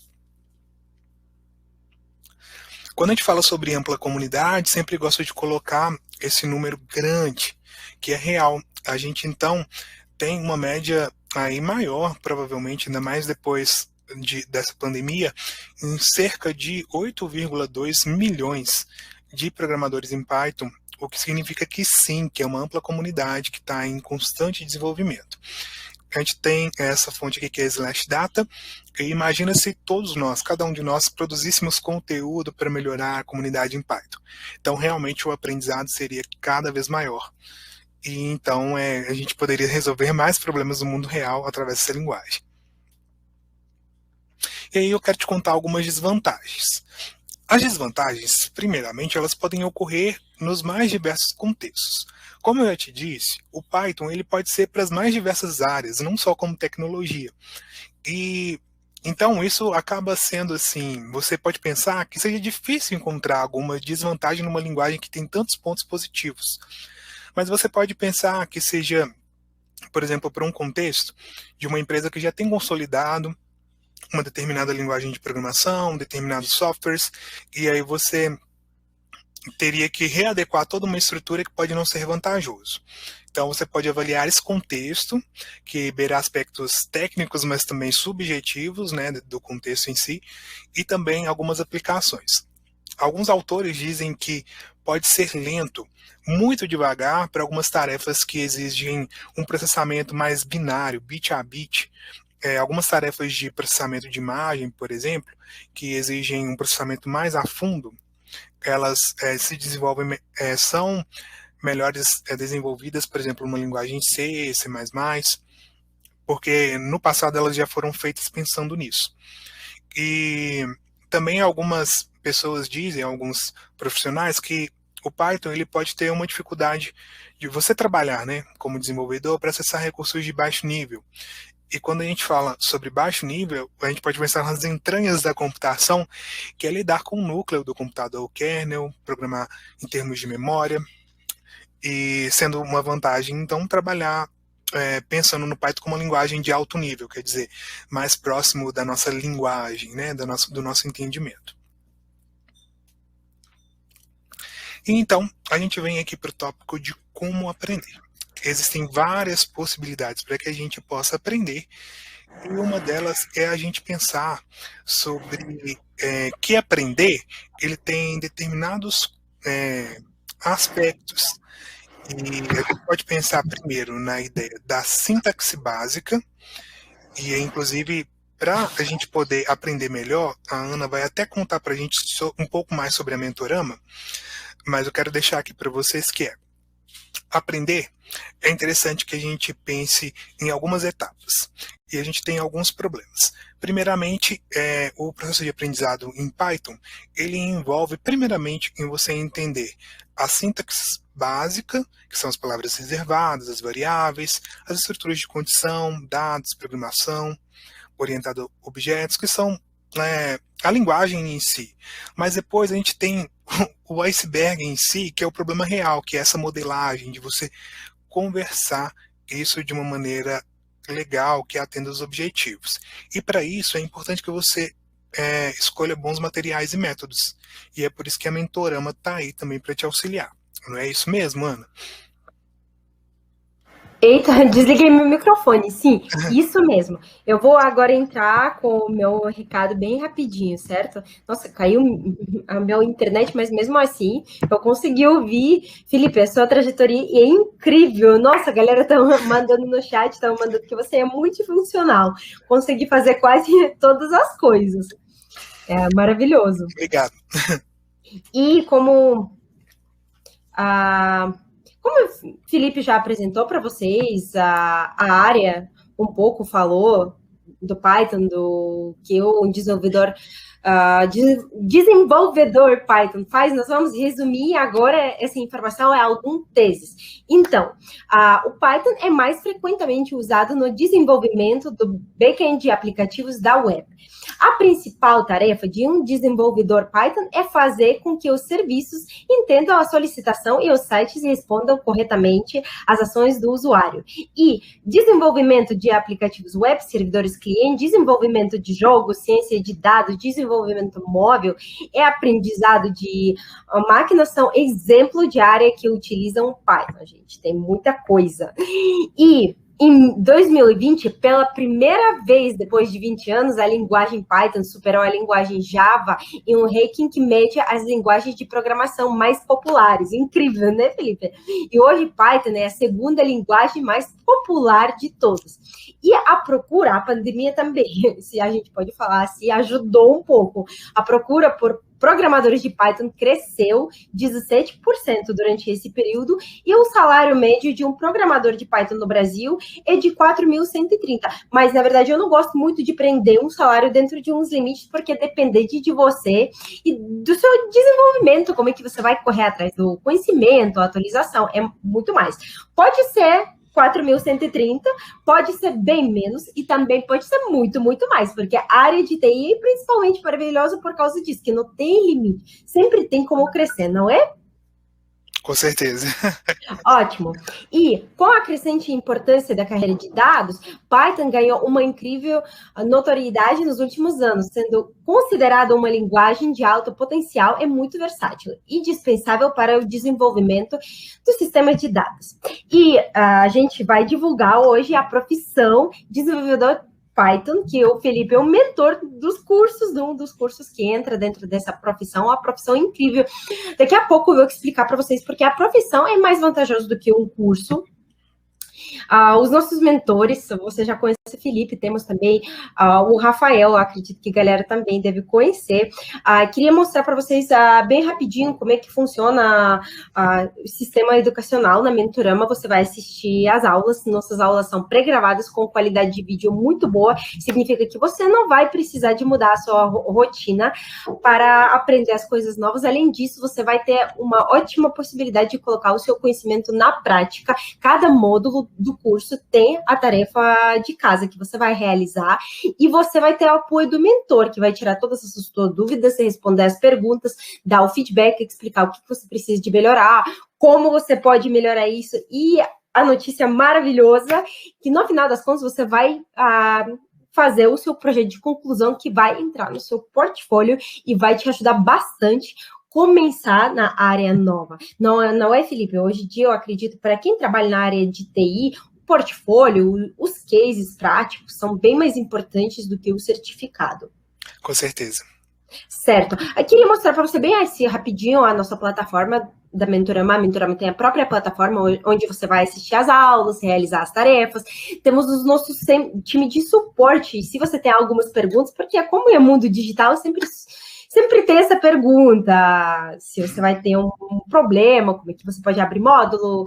[SPEAKER 2] Quando a gente fala sobre ampla comunidade, sempre gosto de colocar esse número grande, que é real. A gente então tem uma média aí maior, provavelmente, ainda mais depois dessa pandemia, em cerca de 8,2 milhões de programadores em Python, o que significa que sim, que é uma ampla comunidade que está em constante desenvolvimento. A gente tem essa fonte aqui que é Slashdata, e imagina se todos nós, cada um de nós, produzíssemos conteúdo para melhorar a comunidade em Python. Então, realmente, o aprendizado seria cada vez maior. E então a gente poderia resolver mais problemas no mundo real através dessa linguagem. E aí eu quero te contar algumas desvantagens. As desvantagens, primeiramente, elas podem ocorrer nos mais diversos contextos. Como eu já te disse, o Python ele pode ser para as mais diversas áreas, não só como tecnologia. E então isso acaba sendo assim, você pode pensar que seja difícil encontrar alguma desvantagem numa linguagem que tem tantos pontos positivos. Mas você pode pensar que seja, por exemplo, para um contexto de uma empresa que já tem consolidado uma determinada linguagem de programação, determinados softwares, e aí você teria que readequar toda uma estrutura que pode não ser vantajoso. Então você pode avaliar esse contexto, que beira aspectos técnicos, mas também subjetivos, né, do contexto em si, e também algumas aplicações. Alguns autores dizem que pode ser lento, muito devagar para algumas tarefas que exigem um processamento mais binário, bit a bit, algumas tarefas de processamento de imagem, por exemplo, que exigem um processamento mais a fundo, elas se desenvolvem, são melhores desenvolvidas, por exemplo, numa linguagem C, C++, porque no passado elas já foram feitas pensando nisso. E também algumas pessoas dizem, alguns profissionais, que o Python ele pode ter uma dificuldade de você trabalhar, né, como desenvolvedor para acessar recursos de baixo nível. E quando a gente fala sobre baixo nível, a gente pode pensar nas entranhas da computação, que é lidar com o núcleo do computador, o kernel, programar em termos de memória, e sendo uma vantagem, então, trabalhar pensando no Python como uma linguagem de alto nível, quer dizer, mais próximo da nossa linguagem, né, do nosso entendimento. E então, a gente vem aqui para o tópico de como aprender. Existem várias possibilidades para que a gente possa aprender, e uma delas é a gente pensar sobre que aprender ele tem determinados aspectos. E a gente pode pensar primeiro na ideia da sintaxe básica, e inclusive para a gente poder aprender melhor, a Ana vai até contar para a gente um pouco mais sobre a Mentorama, mas eu quero deixar aqui para vocês que aprender é interessante que a gente pense em algumas etapas, e a gente tem alguns problemas. Primeiramente, o processo de aprendizado em Python, ele envolve primeiramente em você entender a sintaxe básica, que são as palavras reservadas, as variáveis, as estruturas de condição, dados, programação, orientado a objetos, que são a linguagem em si. Mas depois a gente tem o iceberg em si, que é o problema real, que é essa modelagem, de você conversar isso de uma maneira legal, que atenda os objetivos. E para isso é importante que você escolha bons materiais e métodos. E é por isso que a Mentorama está aí também para te auxiliar. Não é isso mesmo, Ana?
[SPEAKER 1] Eita, desliguei meu microfone. Sim, isso mesmo. Eu vou agora entrar com o meu recado bem rapidinho, certo? Nossa, caiu a minha internet, mas mesmo assim, eu consegui ouvir. Felipe, a sua trajetória é incrível. Nossa, a galera tá mandando no chat, tá mandando que você é multifuncional. Consegui fazer quase todas as coisas. É maravilhoso.
[SPEAKER 2] Obrigado.
[SPEAKER 1] E como o Felipe já apresentou para vocês, a área um pouco falou do Python, do que o desenvolvedor Python faz, nós vamos resumir agora essa informação em alguns teses. Então, o Python é mais frequentemente usado no desenvolvimento do back-end de aplicativos da web. A principal tarefa de um desenvolvedor Python é fazer com que os serviços entendam a solicitação e os sites respondam corretamente às ações do usuário. E desenvolvimento de aplicativos web, servidores cliente, desenvolvimento de jogos, ciência de dados, desenvolvimento móvel e aprendizado de máquinas são exemplo de área que utilizam Python, gente. Tem muita coisa. E em 2020, pela primeira vez depois de 20 anos, a linguagem Python superou a linguagem Java em um ranking que mede as linguagens de programação mais populares. Incrível, né, Felipe? E hoje Python é a segunda linguagem mais popular de todas. E a procura, a pandemia também, se a gente pode falar assim, ajudou um pouco. A procura por programadores de Python cresceu 17% durante esse período e o salário médio de um programador de Python no Brasil é de 4.130. Mas, na verdade, eu não gosto muito de prender um salário dentro de uns limites, porque depende de você e do seu desenvolvimento, como é que você vai correr atrás do conhecimento, atualização, é muito mais. Pode ser 4.130, pode ser bem menos e também pode ser muito, muito mais, porque a área de TI é principalmente maravilhosa por causa disso, que não tem limite, sempre tem como crescer, não é?
[SPEAKER 2] Com certeza.
[SPEAKER 1] Ótimo. E com a crescente importância da carreira de dados, Python ganhou uma incrível notoriedade nos últimos anos, sendo considerada uma linguagem de alto potencial e muito versátil e indispensável para o desenvolvimento do sistema de dados. E a gente vai divulgar hoje a profissão de desenvolvedor Python, que o Felipe é o mentor dos cursos, um dos cursos que entra dentro dessa profissão, uma profissão incrível. Daqui a pouco eu vou explicar para vocês porque a profissão é mais vantajosa do que um curso. Os nossos mentores, você já conhece o Felipe, temos também o Rafael, acredito que a galera também deve conhecer. Queria mostrar para vocês bem rapidinho como é que funciona o sistema educacional na Mentorama. Você vai assistir as aulas, nossas aulas são pré-gravadas com qualidade de vídeo muito boa, significa que você não vai precisar de mudar a sua rotina para aprender as coisas novas. Além disso, você vai ter uma ótima possibilidade de colocar o seu conhecimento na prática. Cada módulo do curso tem a tarefa de casa que você vai realizar e você vai ter o apoio do mentor, que vai tirar todas as suas dúvidas, responder as perguntas, dar o feedback, explicar o que você precisa de melhorar, como você pode melhorar isso, e a notícia maravilhosa, que no final das contas você vai fazer o seu projeto de conclusão, que vai entrar no seu portfólio e vai te ajudar bastante começar na área nova. Não é, Felipe? Hoje em dia, eu acredito, para quem trabalha na área de TI, o portfólio, os cases práticos são bem mais importantes do que o certificado.
[SPEAKER 2] Com certeza.
[SPEAKER 1] Certo. Eu queria mostrar para você bem assim, rapidinho, a nossa plataforma da Mentorama. A Mentorama tem a própria plataforma onde você vai assistir as aulas, realizar as tarefas. Temos os nossos time de suporte. Se você tem algumas perguntas, porque como é mundo digital, sempre tem essa pergunta, se você vai ter um problema, como é que você pode abrir módulo,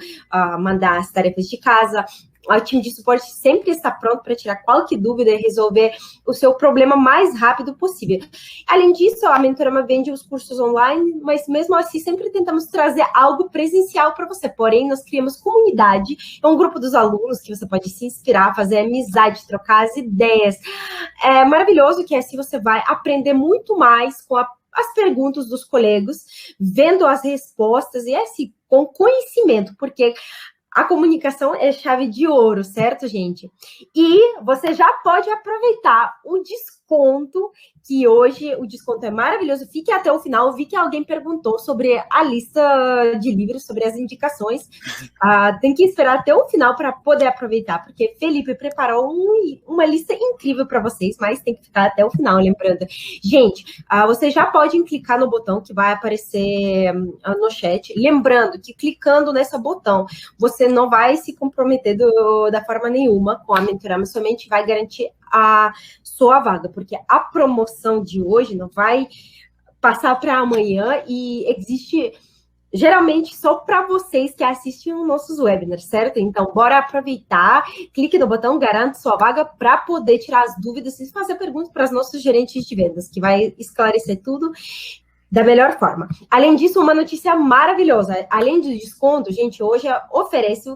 [SPEAKER 1] mandar as tarefas de casa. O time de suporte sempre está pronto para tirar qualquer dúvida e resolver o seu problema mais rápido possível. Além disso, a Mentorama vende os cursos online, mas mesmo assim sempre tentamos trazer algo presencial para você. Porém, nós criamos comunidade, é um grupo dos alunos que você pode se inspirar, fazer amizade, trocar as ideias. É maravilhoso que assim você vai aprender muito mais com as perguntas dos colegas, vendo as respostas e assim, com conhecimento, porque a comunicação é chave de ouro, certo, gente? E você já pode aproveitar o desconto, que hoje o desconto é maravilhoso. Fique até o final. Eu vi que alguém perguntou sobre a lista de livros, sobre as indicações. Tem que esperar até o final para poder aproveitar, porque Felipe preparou uma lista incrível para vocês, mas tem que ficar até o final, lembrando. Gente, você já pode clicar no botão que vai aparecer no chat. Lembrando que clicando nesse botão, você não vai se comprometer da forma nenhuma com a Mentorama, somente vai garantir a sua vaga, porque a promoção de hoje não vai passar para amanhã e existe geralmente só para vocês que assistem os nossos webinars, certo? Então, bora aproveitar, clique no botão, garante sua vaga para poder tirar as dúvidas e fazer perguntas para os nossos gerentes de vendas, que vai esclarecer tudo da melhor forma. Além disso, uma notícia maravilhosa. Além do desconto, gente, hoje eu ofereço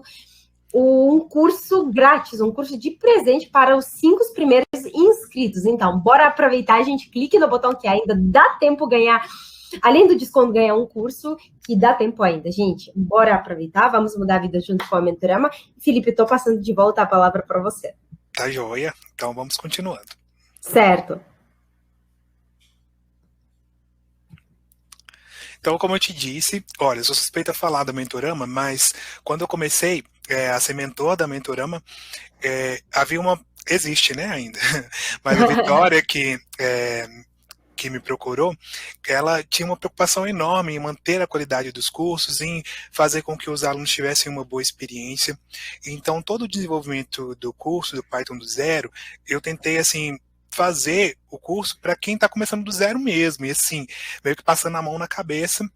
[SPEAKER 1] um curso grátis, um curso de presente para os 5 primeiros inscritos. Então, bora aproveitar, gente. Clique no botão que ainda dá tempo ganhar. Além do desconto, ganhar um curso que dá tempo ainda, gente. Bora aproveitar, vamos mudar a vida junto com a Mentorama. Felipe, estou passando de volta a palavra para você.
[SPEAKER 2] Tá joia, então vamos continuando.
[SPEAKER 1] Certo.
[SPEAKER 2] Então, como eu te disse, olha, eu sou suspeita a falar da Mentorama, mas quando eu comecei a ser mentor da Mentorama, havia existe, né, ainda, mas a Vitória que me procurou, ela tinha uma preocupação enorme em manter a qualidade dos cursos, em fazer com que os alunos tivessem uma boa experiência. Então, todo o desenvolvimento do curso, do Python do zero, eu tentei, assim, fazer o curso para quem está começando do zero mesmo, e assim, meio que passando a mão na cabeça,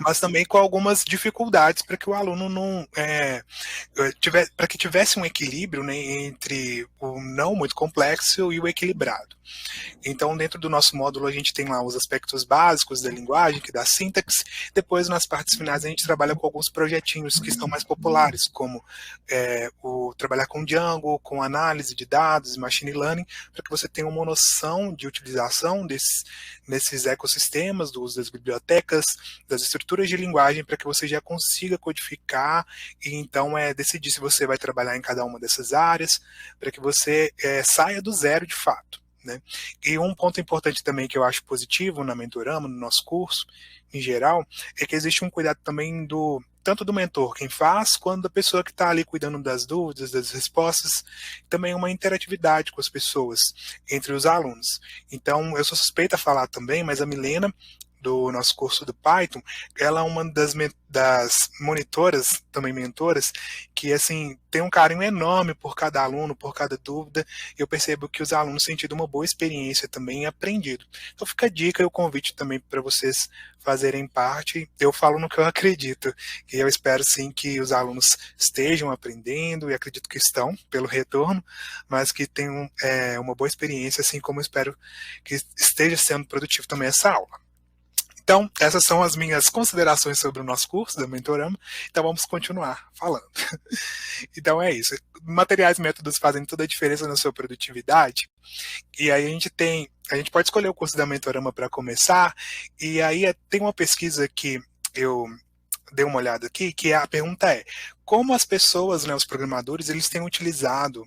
[SPEAKER 2] mas também com algumas dificuldades para que o aluno não para que tivesse um equilíbrio, né, entre o não muito complexo e o equilibrado. Então, dentro do nosso módulo, a gente tem lá os aspectos básicos da linguagem, que dá sintaxe. Depois, nas partes finais, a gente trabalha com alguns projetinhos que estão mais populares, como o trabalhar com Django, com análise de dados, machine learning, para que você tenha uma noção de utilização nesses ecossistemas, do uso das bibliotecas, das estruturas de linguagem, para que você já consiga codificar e, então, decidir se você vai trabalhar em cada uma dessas áreas, para que você saia do zero de fato. Né? E um ponto importante também que eu acho positivo na Mentorama, no nosso curso, em geral, é que existe um cuidado também tanto do mentor, quem faz, quanto da pessoa que está ali cuidando das dúvidas, das respostas, também uma interatividade com as pessoas, entre os alunos. Então, eu sou suspeita a falar também, mas a Milena, do nosso curso do Python, ela é uma das monitoras, também mentoras, que assim tem um carinho enorme por cada aluno, por cada dúvida, e eu percebo que os alunos têm tido uma boa experiência também e aprendido. Então fica a dica e o convite também para vocês fazerem parte. Eu falo no que eu acredito, e eu espero sim que os alunos estejam aprendendo, e acredito que estão, pelo retorno, mas que tenham uma boa experiência, assim como eu espero que esteja sendo produtivo também essa aula. Então, essas são as minhas considerações sobre o nosso curso da Mentorama. Então, vamos continuar falando. Então, é isso. Materiais e métodos fazem toda a diferença na sua produtividade. E aí a gente pode escolher o curso da Mentorama para começar. E aí tem uma pesquisa que eu dei uma olhada aqui, que a pergunta é: como as pessoas, né, os programadores, eles têm utilizado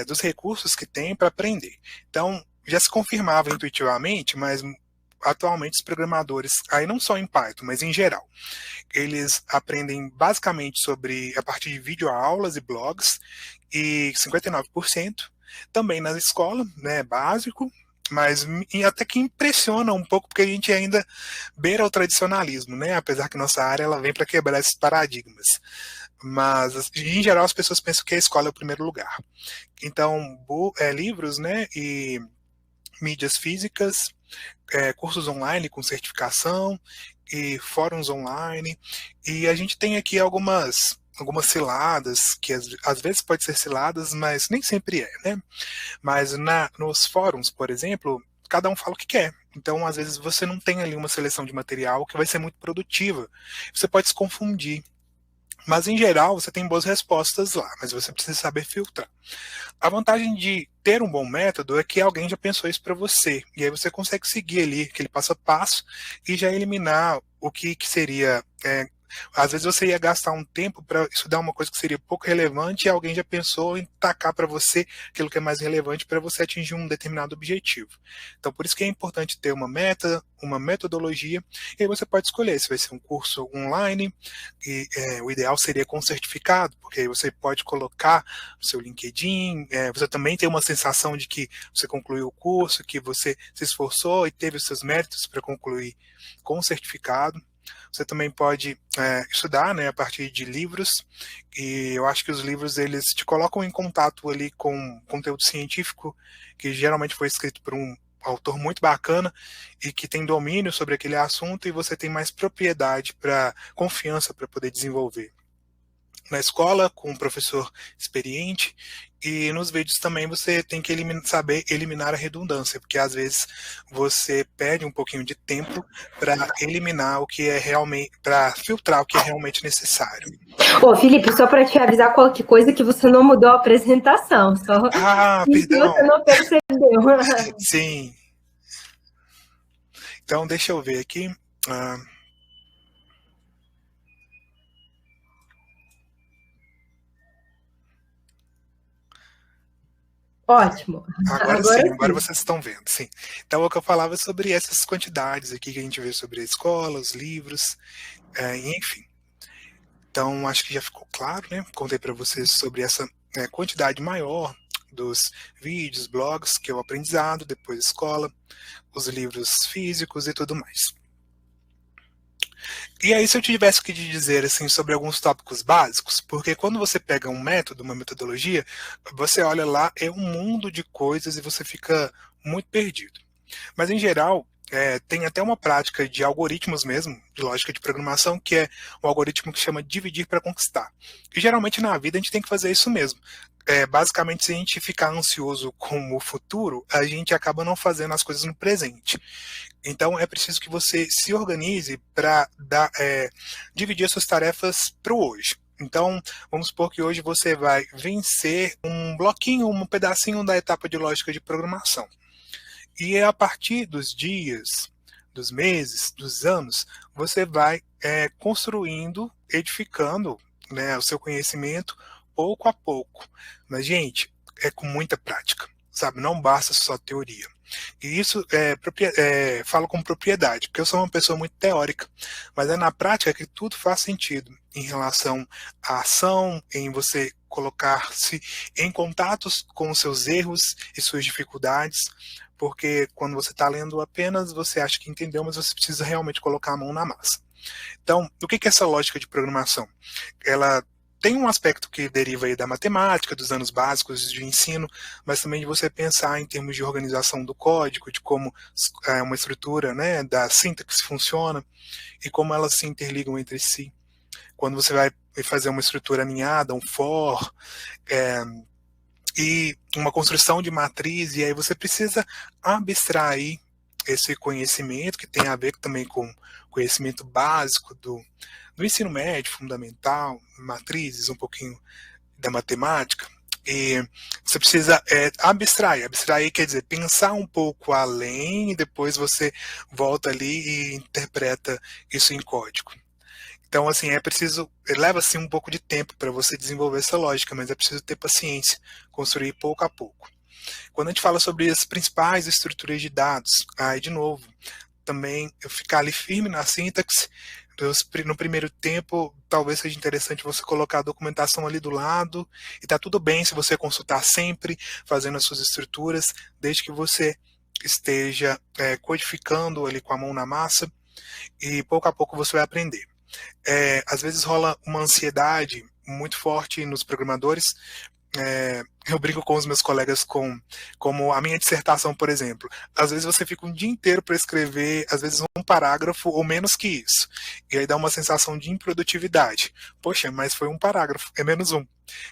[SPEAKER 2] dos recursos que têm para aprender? Então, já se confirmava intuitivamente, mas atualmente os programadores, aí não só em Python, mas em geral, eles aprendem basicamente a partir de videoaulas e blogs, e 59%, também na escola, né, básico, mas até que impressiona um pouco, porque a gente ainda beira o tradicionalismo, né, apesar que nossa área ela vem para quebrar esses paradigmas. Mas, em geral, as pessoas pensam que a escola é o primeiro lugar. Então, livros, né, e mídias físicas, cursos online com certificação e fóruns online. E a gente tem aqui algumas ciladas, que às vezes pode ser ciladas, mas nem sempre é, né? Mas nos fóruns, por exemplo, cada um fala o que quer. Então, às vezes, você não tem ali uma seleção de material que vai ser muito produtiva. Você pode se confundir. Mas, em geral, você tem boas respostas lá, mas você precisa saber filtrar. A vantagem de ter um bom método é que alguém já pensou isso para você, e aí você consegue seguir ali aquele passo a passo e já eliminar o que seria. Às vezes você ia gastar um tempo para estudar uma coisa que seria pouco relevante e alguém já pensou em tacar para você aquilo que é mais relevante para você atingir um determinado objetivo. Então, por isso que é importante ter uma meta, uma metodologia, e aí você pode escolher se vai ser um curso online, e o ideal seria com certificado, porque aí você pode colocar no seu LinkedIn, você também tem uma sensação de que você concluiu o curso, que você se esforçou e teve os seus méritos para concluir com certificado. Você também pode estudar, né, a partir de livros, e eu acho que os livros eles te colocam em contato ali com conteúdo científico que geralmente foi escrito por um autor muito bacana e que tem domínio sobre aquele assunto, e você tem mais propriedade confiança para poder desenvolver. Na escola, com um professor experiente, e nos vídeos também você tem que saber eliminar a redundância, porque às vezes você perde um pouquinho de tempo para eliminar o que é realmente, para filtrar o que é realmente necessário.
[SPEAKER 1] Ô, Felipe, só para te avisar qualquer coisa que você não mudou a apresentação, só
[SPEAKER 2] perdão.
[SPEAKER 1] Você não percebeu.
[SPEAKER 2] Sim. Então, deixa eu ver aqui.
[SPEAKER 1] Ótimo.
[SPEAKER 2] Agora sim, agora vocês estão vendo, sim. Então, o que eu falava sobre essas quantidades aqui que a gente vê sobre a escola, os livros, enfim. Então, acho que já ficou claro, né? Contei para vocês sobre essa quantidade maior dos vídeos, blogs, que é o aprendizado, depois a escola, os livros físicos e tudo mais. E aí, se eu tivesse que te dizer assim, sobre alguns tópicos básicos, porque quando você pega um método, uma metodologia, você olha lá, é um mundo de coisas e você fica muito perdido. Mas, em geral, tem até uma prática de algoritmos mesmo, de lógica de programação, que é um algoritmo que chama dividir para conquistar. E geralmente na vida a gente tem que fazer isso mesmo. Basicamente, se a gente ficar ansioso com o futuro, a gente acaba não fazendo as coisas no presente. Então, é preciso que você se organize para dividir as suas tarefas para o hoje. Então, vamos supor que hoje você vai vencer um bloquinho, um pedacinho da etapa de lógica de programação. E a partir dos dias, dos meses, dos anos, você vai construindo, edificando, né, o seu conhecimento pouco a pouco. Mas, gente, é com muita prática, sabe? Não basta só teoria. E isso falo com propriedade, porque eu sou uma pessoa muito teórica, mas é na prática que tudo faz sentido em relação à ação, em você colocar-se em contatos com os seus erros e suas dificuldades, porque quando você está lendo apenas, você acha que entendeu, mas você precisa realmente colocar a mão na massa. Então, o que é essa lógica de programação? Ela tem um aspecto que deriva aí da matemática, dos anos básicos de ensino, mas também de você pensar em termos de organização do código, de como uma estrutura, né, da sintaxe funciona e como elas se interligam entre si. Quando você vai fazer uma estrutura aninhada, um for, e uma construção de matriz, e aí você precisa abstrair esse conhecimento, que tem a ver também com conhecimento básico do ensino médio, fundamental, matrizes, um pouquinho da matemática, e você precisa abstrair. Abstrair quer dizer pensar um pouco além, e depois você volta ali e interpreta isso em código. Então, assim, leva-se um pouco de tempo para você desenvolver essa lógica, mas é preciso ter paciência, construir pouco a pouco. Quando a gente fala sobre as principais estruturas de dados, aí, de novo, também ficar ali firme na sintaxe. No primeiro tempo, talvez seja interessante você colocar a documentação ali do lado, e tá tudo bem se você consultar sempre, fazendo as suas estruturas, desde que você esteja codificando ali com a mão na massa, e pouco a pouco você vai aprender. Às vezes rola uma ansiedade muito forte nos programadores. Eu brinco com os meus colegas como a minha dissertação, por exemplo. Às vezes você fica um dia inteiro para escrever, às vezes um parágrafo ou menos que isso. E aí dá uma sensação de improdutividade. Poxa, mas foi um parágrafo, é menos um.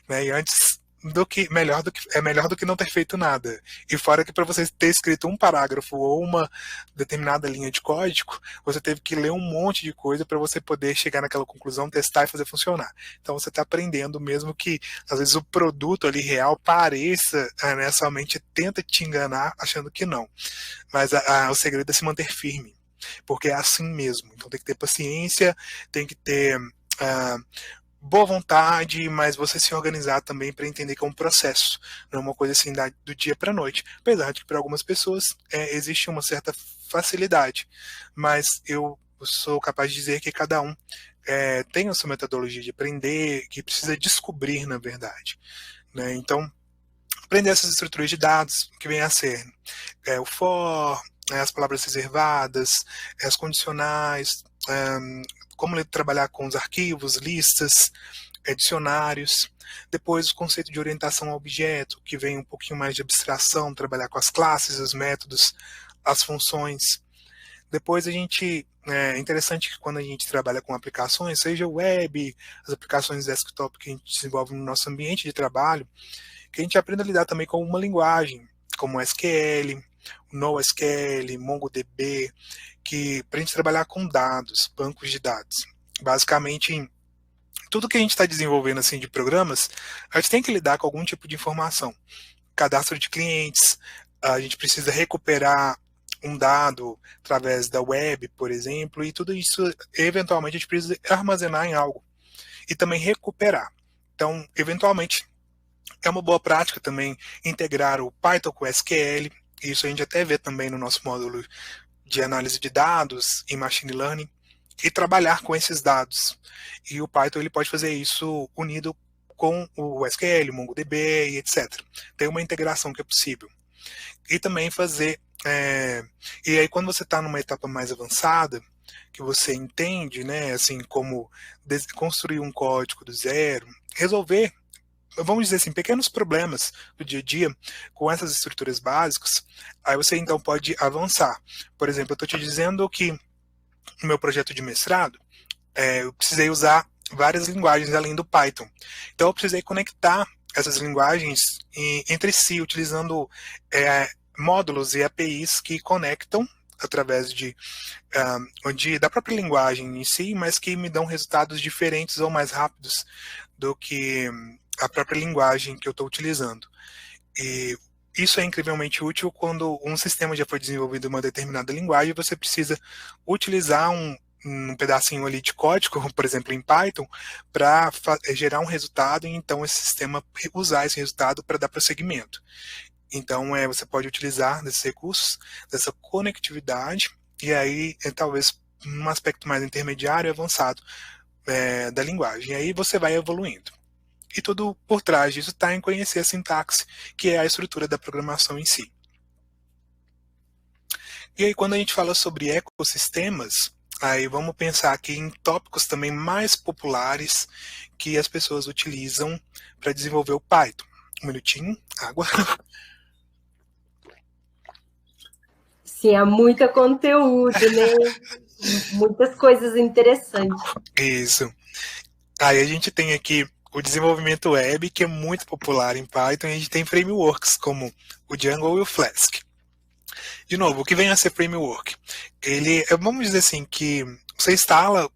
[SPEAKER 2] Né? E antes é melhor do que não ter feito nada. E fora que para você ter escrito um parágrafo ou uma determinada linha de código, você teve que ler um monte de coisa para você poder chegar naquela conclusão, testar e fazer funcionar. Então você está aprendendo, mesmo que às vezes o produto ali real pareça, né, sua mente tenta te enganar achando que não. Mas o segredo é se manter firme, porque é assim mesmo. Então tem que ter paciência, tem que ter boa vontade, mas você se organizar também para entender que é um processo, não é uma coisa assim do dia para a noite. Apesar de que para algumas pessoas existe uma certa facilidade, mas eu sou capaz de dizer que cada um tem a sua metodologia de aprender, que precisa descobrir, na verdade. Né? Então, aprender essas estruturas de dados, que vem a ser o for, as palavras reservadas, as condicionais, como trabalhar com os arquivos, listas, dicionários. Depois o conceito de orientação ao objeto, que vem um pouquinho mais de abstração, trabalhar com as classes, os métodos, as funções. Depois é interessante que quando a gente trabalha com aplicações, seja web, as aplicações desktop que a gente desenvolve no nosso ambiente de trabalho, que a gente aprenda a lidar também com uma linguagem, como SQL, NoSQL, MongoDB, para a gente trabalhar com dados, bancos de dados. Basicamente, tudo que a gente está desenvolvendo assim de programas, a gente tem que lidar com algum tipo de informação. Cadastro de clientes, a gente precisa recuperar um dado através da web, por exemplo, e tudo isso, eventualmente, a gente precisa armazenar em algo e também recuperar. Então, eventualmente, é uma boa prática também integrar o Python com o SQL. Isso a gente até vê também no nosso módulo de análise de dados e machine learning, e trabalhar com esses dados. E o Python ele pode fazer isso unido com o SQL, o MongoDB e etc. Tem uma integração que é possível. E também fazer... e aí quando você está numa etapa mais avançada, que você entende, né, assim, como construir um código do zero, resolver, vamos dizer assim, pequenos problemas do dia a dia com essas estruturas básicas, aí você então pode avançar. Por exemplo, eu estou te dizendo que no meu projeto de mestrado, eu precisei usar várias linguagens além do Python. Então eu precisei conectar essas linguagens entre si, utilizando módulos e APIs que conectam através da própria linguagem em si, mas que me dão resultados diferentes ou mais rápidos do que a própria linguagem que eu estou utilizando. E isso é incrivelmente útil quando um sistema já foi desenvolvido em uma determinada linguagem e você precisa utilizar um pedacinho ali de código, por exemplo, em Python, para gerar um resultado e então esse sistema usar esse resultado para dar prosseguimento. Então, você pode utilizar desses recursos, dessa conectividade, e aí talvez um aspecto mais intermediário e avançado da linguagem. E aí você vai evoluindo. E tudo por trás disso está em conhecer a sintaxe, que é a estrutura da programação em si. E aí, quando a gente fala sobre ecossistemas, aí vamos pensar aqui em tópicos também mais populares que as pessoas utilizam para desenvolver o Python. Um minutinho, água.
[SPEAKER 1] Sim, há muito conteúdo, né? Muitas coisas interessantes.
[SPEAKER 2] Isso. Aí a gente tem aqui o desenvolvimento web, que é muito popular em Python, e a gente tem frameworks como o Django e o Flask. De novo, o que vem a ser framework? Ele, vamos dizer assim, que você instala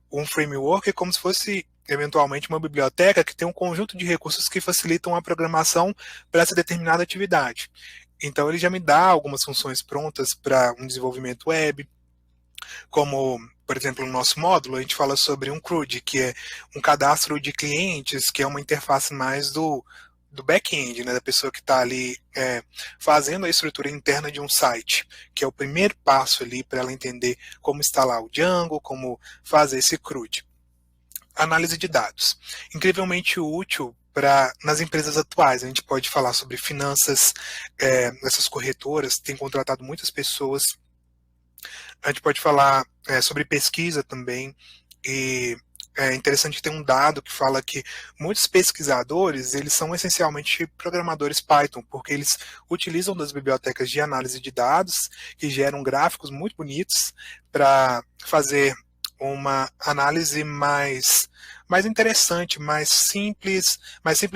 [SPEAKER 2] um framework como se fosse eventualmente uma biblioteca que tem um conjunto de recursos que facilitam a programação para essa determinada atividade. Então ele já me dá algumas funções prontas para um desenvolvimento web, como, por exemplo, no nosso módulo, a gente fala sobre um CRUD, que é um cadastro de clientes, que é uma interface mais do back-end, né, da pessoa que está ali fazendo a estrutura interna de um site, que é o primeiro passo ali para ela entender como instalar o Django, como fazer esse CRUD. Análise de dados. Incrivelmente útil nas empresas atuais. A gente pode falar sobre finanças, essas corretoras têm contratado muitas pessoas. A gente pode falar sobre pesquisa também, e é interessante ter um dado que fala que muitos pesquisadores, eles são essencialmente programadores Python, porque eles utilizam das bibliotecas de análise de dados, que geram gráficos muito bonitos, para fazer uma análise mais interessante, mais simples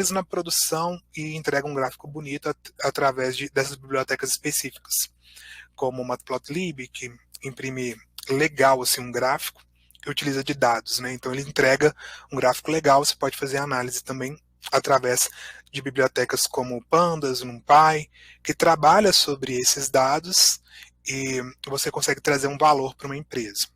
[SPEAKER 2] na produção, e entrega um gráfico bonito através dessas bibliotecas específicas, como o Matplotlib, que imprime legal assim, um gráfico, que utiliza de dados, né? Então ele entrega um gráfico legal, você pode fazer análise também através de bibliotecas como Pandas, NumPy, que trabalha sobre esses dados e você consegue trazer um valor para uma empresa.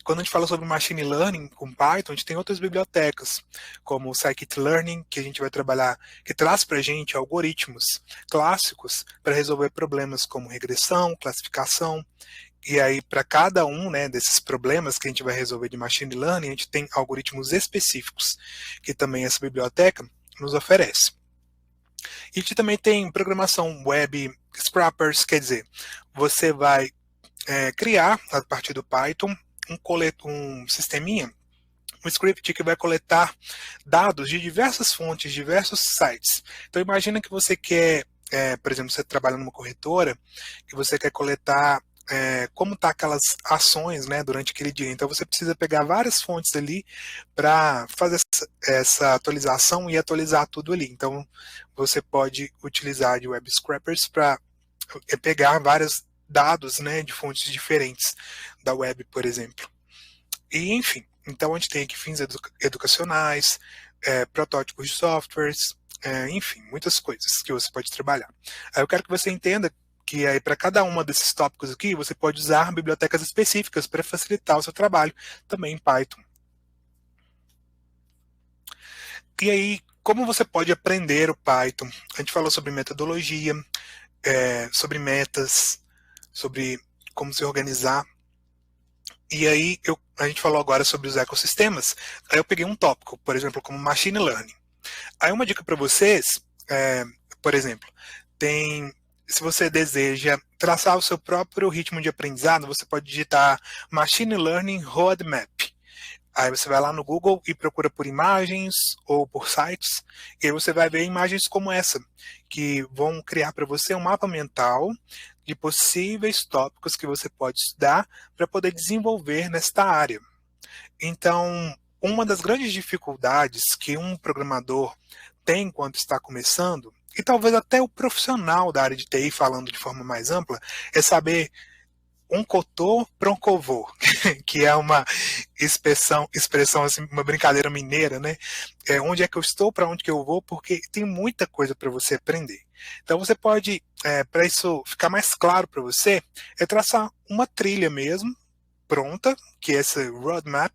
[SPEAKER 2] Quando a gente fala sobre Machine Learning com Python, a gente tem outras bibliotecas, como o Scikit-Learning, que a gente vai trabalhar, que traz para a gente algoritmos clássicos para resolver problemas como regressão, classificação. E aí, para cada um, né, desses problemas que a gente vai resolver de Machine Learning, a gente tem algoritmos específicos, que também essa biblioteca nos oferece. E a gente também tem programação web, scrappers, quer dizer, você vai criar, a partir do Python, um sisteminha, um script que vai coletar dados de diversas fontes, diversos sites. Então imagina que você quer, por exemplo, você trabalha numa corretora, que você quer coletar como tá aquelas ações, né, durante aquele dia. Então você precisa pegar várias fontes ali para fazer essa atualização e atualizar tudo ali. Então você pode utilizar de web scrappers para pegar vários dados, né, de fontes diferentes da web, por exemplo. E enfim, então a gente tem aqui fins educacionais, protótipos de softwares, enfim, muitas coisas que você pode trabalhar. Aí eu quero que você entenda que aí para cada uma desses tópicos aqui, você pode usar bibliotecas específicas para facilitar o seu trabalho, também em Python. E aí, como você pode aprender o Python? A gente falou sobre metodologia, sobre metas, sobre como se organizar. E aí, a gente falou agora sobre os ecossistemas, aí eu peguei um tópico, por exemplo, como Machine Learning. Aí uma dica para vocês, por exemplo, se você deseja traçar o seu próprio ritmo de aprendizado, você pode digitar Machine Learning Roadmap. Aí você vai lá no Google e procura por imagens ou por sites, e aí você vai ver imagens como essa, que vão criar para você um mapa mental de possíveis tópicos que você pode estudar para poder desenvolver nesta área. Então, uma das grandes dificuldades que um programador tem enquanto está começando, e talvez até o profissional da área de TI falando de forma mais ampla, é saber um cotô para um covô, que é uma expressão assim, uma brincadeira mineira, né? Onde é que eu estou, para onde que eu vou, porque tem muita coisa para você aprender. Então você pode, para isso ficar mais claro para você, traçar uma trilha mesmo, pronta, que é esse roadmap,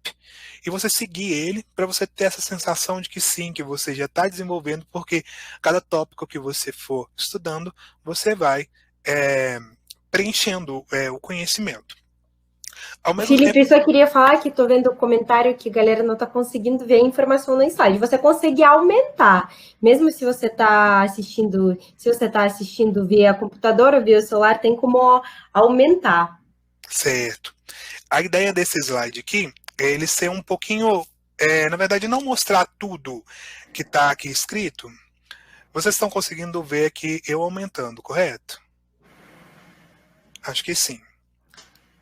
[SPEAKER 2] e você seguir ele para você ter essa sensação de que sim, que você já está desenvolvendo, porque cada tópico que você for estudando, você vai preenchendo o conhecimento. Ao mesmo
[SPEAKER 1] Felipe,
[SPEAKER 2] tempo,
[SPEAKER 1] eu só queria falar que estou vendo o comentário que a galera não está conseguindo ver a informação no slide. Você consegue aumentar, mesmo se você está assistindo, via computador ou via celular, tem como aumentar.
[SPEAKER 2] certo. A ideia desse slide aqui é ele ser um pouquinho, na verdade, não mostrar tudo que está aqui escrito. Vocês estão conseguindo ver aqui eu aumentando, correto? Acho que sim.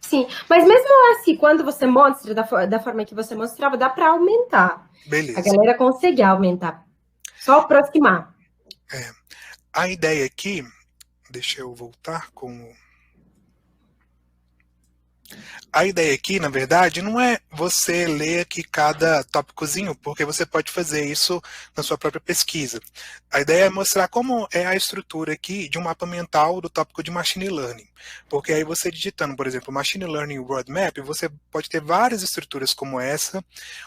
[SPEAKER 1] Sim, mas mesmo assim, quando você mostra da forma que você mostrava, dá para aumentar. A
[SPEAKER 2] Beleza.
[SPEAKER 1] galera consegue aumentar. Só aproximar.
[SPEAKER 2] A ideia aqui, deixa eu voltar com a ideia aqui, na verdade, não é você ler aqui cada tópicozinho, porque você pode fazer isso na sua própria pesquisa. A ideia é mostrar como é a estrutura aqui de um mapa mental do tópico de Machine Learning. Porque aí você digitando, por exemplo, Machine Learning Roadmap, você pode ter várias estruturas como essa,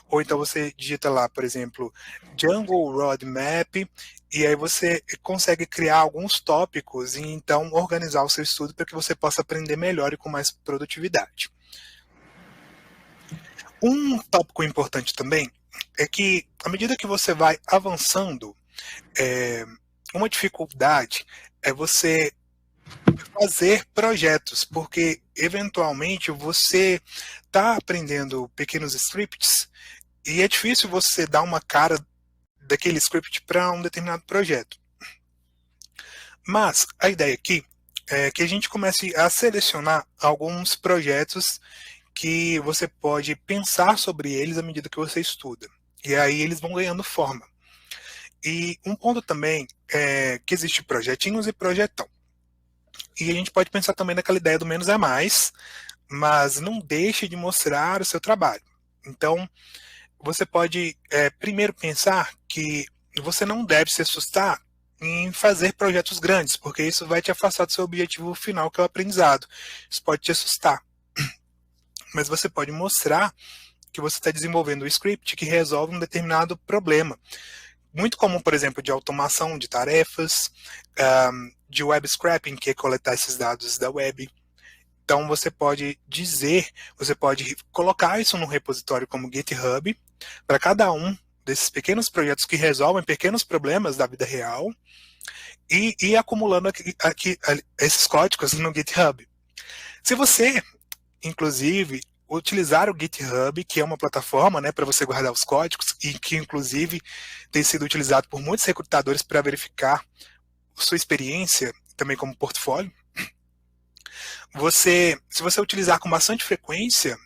[SPEAKER 2] ou então você digita lá, por exemplo, Django Roadmap, e aí você consegue criar alguns tópicos e então organizar o seu estudo para que você possa aprender melhor e com mais produtividade. Um tópico importante também é que, à medida que você vai avançando, uma dificuldade é você fazer projetos, porque eventualmente você está aprendendo pequenos scripts e é difícil você dar uma cara daquele script para um determinado projeto. Mas a ideia aqui é que a gente comece a selecionar alguns projetos que você pode pensar sobre eles à medida que você estuda. E aí eles vão ganhando forma. E um ponto também é que existe projetinhos e projetão. E a gente pode pensar também naquela ideia do menos é mais, mas não deixe de mostrar o seu trabalho. Então, você pode primeiro pensar que você não deve se assustar em fazer projetos grandes, porque isso vai te afastar do seu objetivo final, que é o aprendizado. Isso pode te assustar. Mas você pode mostrar que você está desenvolvendo um script que resolve um determinado problema. Muito comum, por exemplo, de automação de tarefas, de web scraping, que é coletar esses dados da web. Então você pode você pode colocar isso num repositório como GitHub, para cada um desses pequenos projetos que resolvem pequenos problemas da vida real, e ir acumulando aqui esses códigos no GitHub. Se você inclusive, utilizar o GitHub, que é uma plataforma, né, para você guardar os códigos e que, inclusive, tem sido utilizado por muitos recrutadores para verificar sua experiência, também como portfólio. Se você utilizar com bastante frequência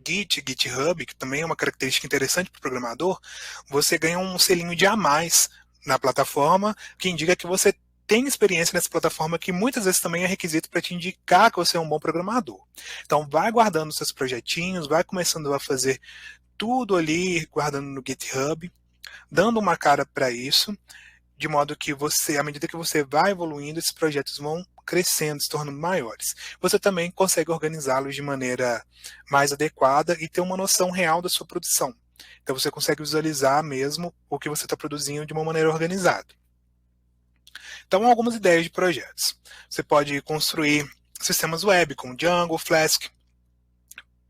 [SPEAKER 2] GitHub, que também é uma característica interessante para o programador, você ganha um selinho de a mais na plataforma, que indica que você tem experiência nessa plataforma, que muitas vezes também é requisito para te indicar que você é um bom programador. Então, vai guardando seus projetinhos, vai começando a fazer tudo ali, guardando no GitHub, dando uma cara para isso, de modo que você, à medida que você vai evoluindo, esses projetos vão crescendo, se tornando maiores. Você também consegue organizá-los de maneira mais adequada e ter uma noção real da sua produção. Então, você consegue visualizar mesmo o que você está produzindo de uma maneira organizada. Então, algumas ideias de projetos. Você pode construir sistemas web com Django, Flask,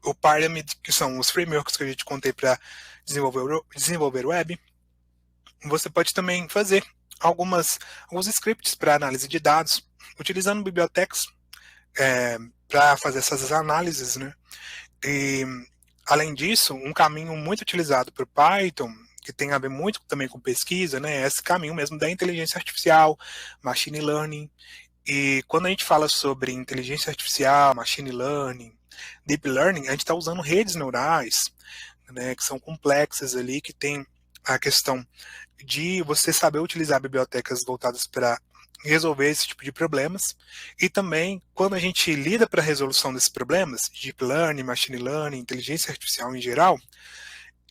[SPEAKER 2] o Pyramid, que são os frameworks que a gente contei para desenvolver web. Você pode também fazer alguns scripts para análise de dados, utilizando bibliotecas para fazer essas análises, né? E, além disso, um caminho muito utilizado para o Python, que tem a ver muito também com pesquisa, né? É esse caminho mesmo da inteligência artificial, machine learning. E quando a gente fala sobre inteligência artificial, machine learning, deep learning, a gente está usando redes neurais, né, que são complexas ali, que tem a questão de você saber utilizar bibliotecas voltadas para resolver esse tipo de problemas. E também, quando a gente lida para a resolução desses problemas, deep learning, machine learning, inteligência artificial em geral,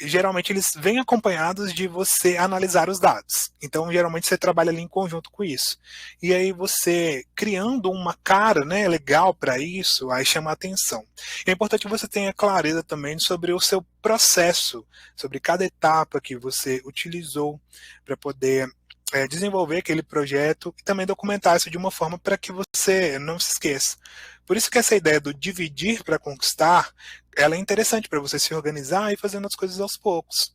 [SPEAKER 2] geralmente eles vêm acompanhados de você analisar os dados. Então, geralmente você trabalha ali em conjunto com isso. E aí você, criando uma cara, né, legal para isso, aí chama a atenção. É importante que você tenha clareza também sobre o seu processo, sobre cada etapa que você utilizou para poder desenvolver aquele projeto e também documentar isso de uma forma para que você não se esqueça. Por isso que essa ideia do dividir para conquistar, ela é interessante para você se organizar e fazendo as coisas aos poucos.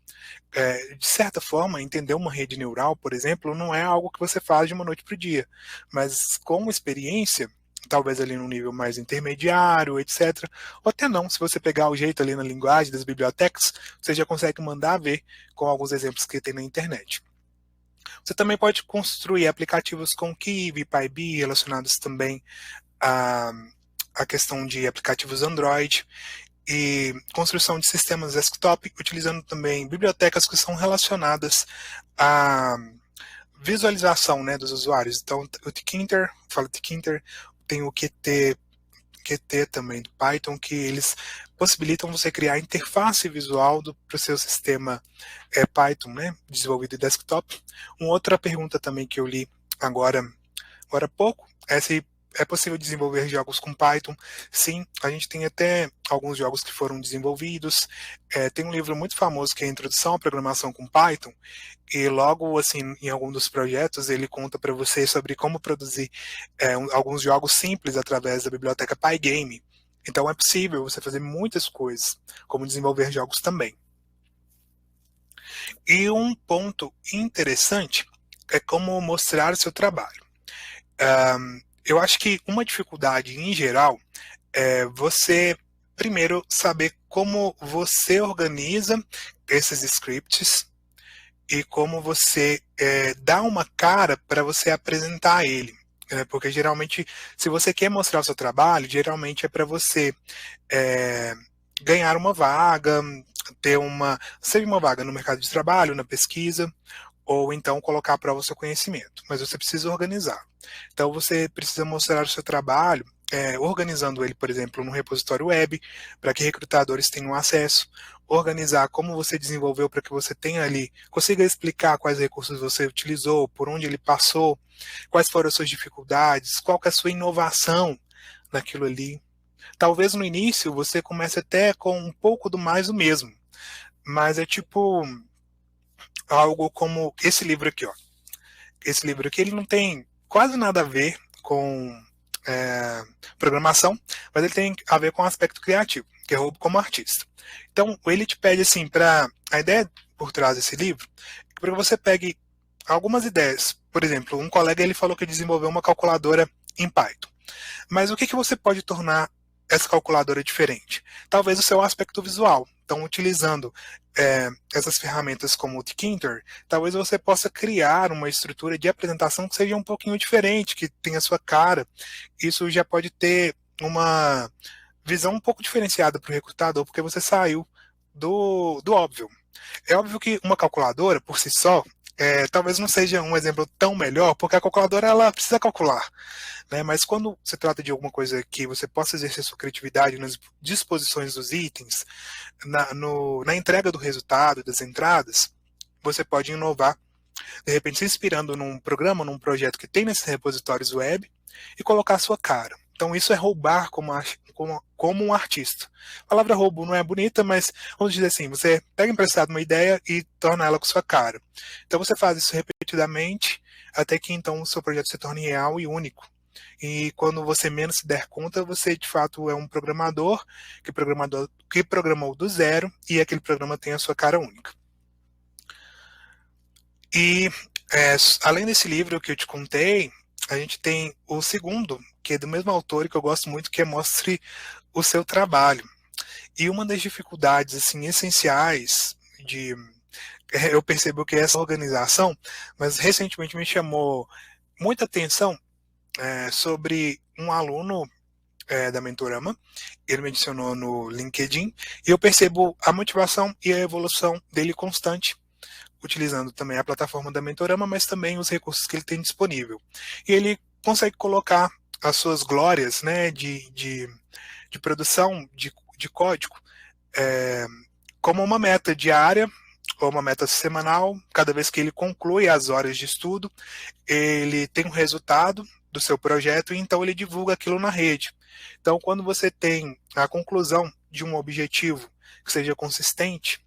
[SPEAKER 2] De certa forma, entender uma rede neural, por exemplo, não é algo que você faz de uma noite para o dia, mas com experiência, talvez ali num nível mais intermediário, etc. Ou até não, se você pegar o jeito ali na linguagem das bibliotecas, você já consegue mandar ver com alguns exemplos que tem na internet. Você também pode construir aplicativos com Kiwi, PyBee, relacionados também à questão de aplicativos Android, e construção de sistemas desktop, utilizando também bibliotecas que são relacionadas à visualização, né, dos usuários. Então, o Tkinter, tem o Qt também do Python, que eles possibilitam você criar a interface visual para o seu sistema Python, né, desenvolvido em desktop. Uma outra pergunta também que eu li agora há pouco é se é possível desenvolver jogos com Python. Sim, a gente tem até alguns jogos que foram desenvolvidos. Tem um livro muito famoso que é a Introdução à Programação com Python, e logo assim, em algum dos projetos, ele conta para você sobre como produzir alguns jogos simples através da biblioteca Pygame. Então é possível você fazer muitas coisas, como desenvolver jogos também. E um ponto interessante é como mostrar seu trabalho. Eu acho que uma dificuldade em geral é você primeiro saber como você organiza esses scripts e como você dá uma cara para você apresentar ele. Porque geralmente, se você quer mostrar o seu trabalho, geralmente é para você ganhar uma vaga, seja uma vaga no mercado de trabalho, na pesquisa, ou então colocar à prova o seu conhecimento. Mas você precisa organizar. Então você precisa mostrar o seu trabalho, organizando ele, por exemplo, num repositório web, para que recrutadores tenham acesso, organizar como você desenvolveu para que você tenha ali, consiga explicar quais recursos você utilizou, por onde ele passou, quais foram as suas dificuldades, qual que é a sua inovação naquilo ali. Talvez no início você comece até com um pouco do mais do mesmo, mas é tipo algo como esse livro aqui, ó. Esse livro aqui, ele não tem quase nada a ver com programação, mas ele tem a ver com o aspecto criativo, que é roubo como artista. Então, ele te pede assim, a ideia por trás desse livro, é para que você pegue algumas ideias. Por exemplo, um colega ele falou que desenvolveu uma calculadora em Python. Mas o que você pode tornar essa calculadora diferente? Talvez o seu aspecto visual. Então, utilizando essas ferramentas como o Tkinter, talvez você possa criar uma estrutura de apresentação que seja um pouquinho diferente, que tenha a sua cara. Isso já pode ter uma visão um pouco diferenciada para o recrutador, porque você saiu do óbvio. É óbvio que uma calculadora, por si só, talvez não seja um exemplo tão melhor, porque a calculadora ela precisa calcular, né? Mas quando se trata de alguma coisa que você possa exercer sua criatividade nas disposições dos itens, na entrega do resultado, das entradas, você pode inovar, de repente se inspirando num programa, num projeto que tem nesses repositórios web e colocar a sua cara. Então isso é roubar como um artista. A palavra roubo não é bonita, mas vamos dizer assim, você pega emprestado uma ideia e torna ela com sua cara. Então você faz isso repetidamente até que então o seu projeto se torne real e único. E quando você menos se der conta, você de fato é um programador que programou do zero e aquele programa tem a sua cara única. E além desse livro que eu te contei, a gente tem o segundo, que é do mesmo autor e que eu gosto muito, que é Mostre o Seu Trabalho. E uma das dificuldades assim, essenciais eu percebo que é essa organização, mas recentemente me chamou muita atenção sobre um aluno da Mentorama. Ele me adicionou no LinkedIn e eu percebo a motivação e a evolução dele constante, utilizando também a plataforma da Mentorama, mas também os recursos que ele tem disponível. E ele consegue colocar as suas glórias, né, de produção de código como uma meta diária ou uma meta semanal. Cada vez que ele conclui as horas de estudo, ele tem um resultado do seu projeto e então ele divulga aquilo na rede. Então, quando você tem a conclusão de um objetivo que seja consistente,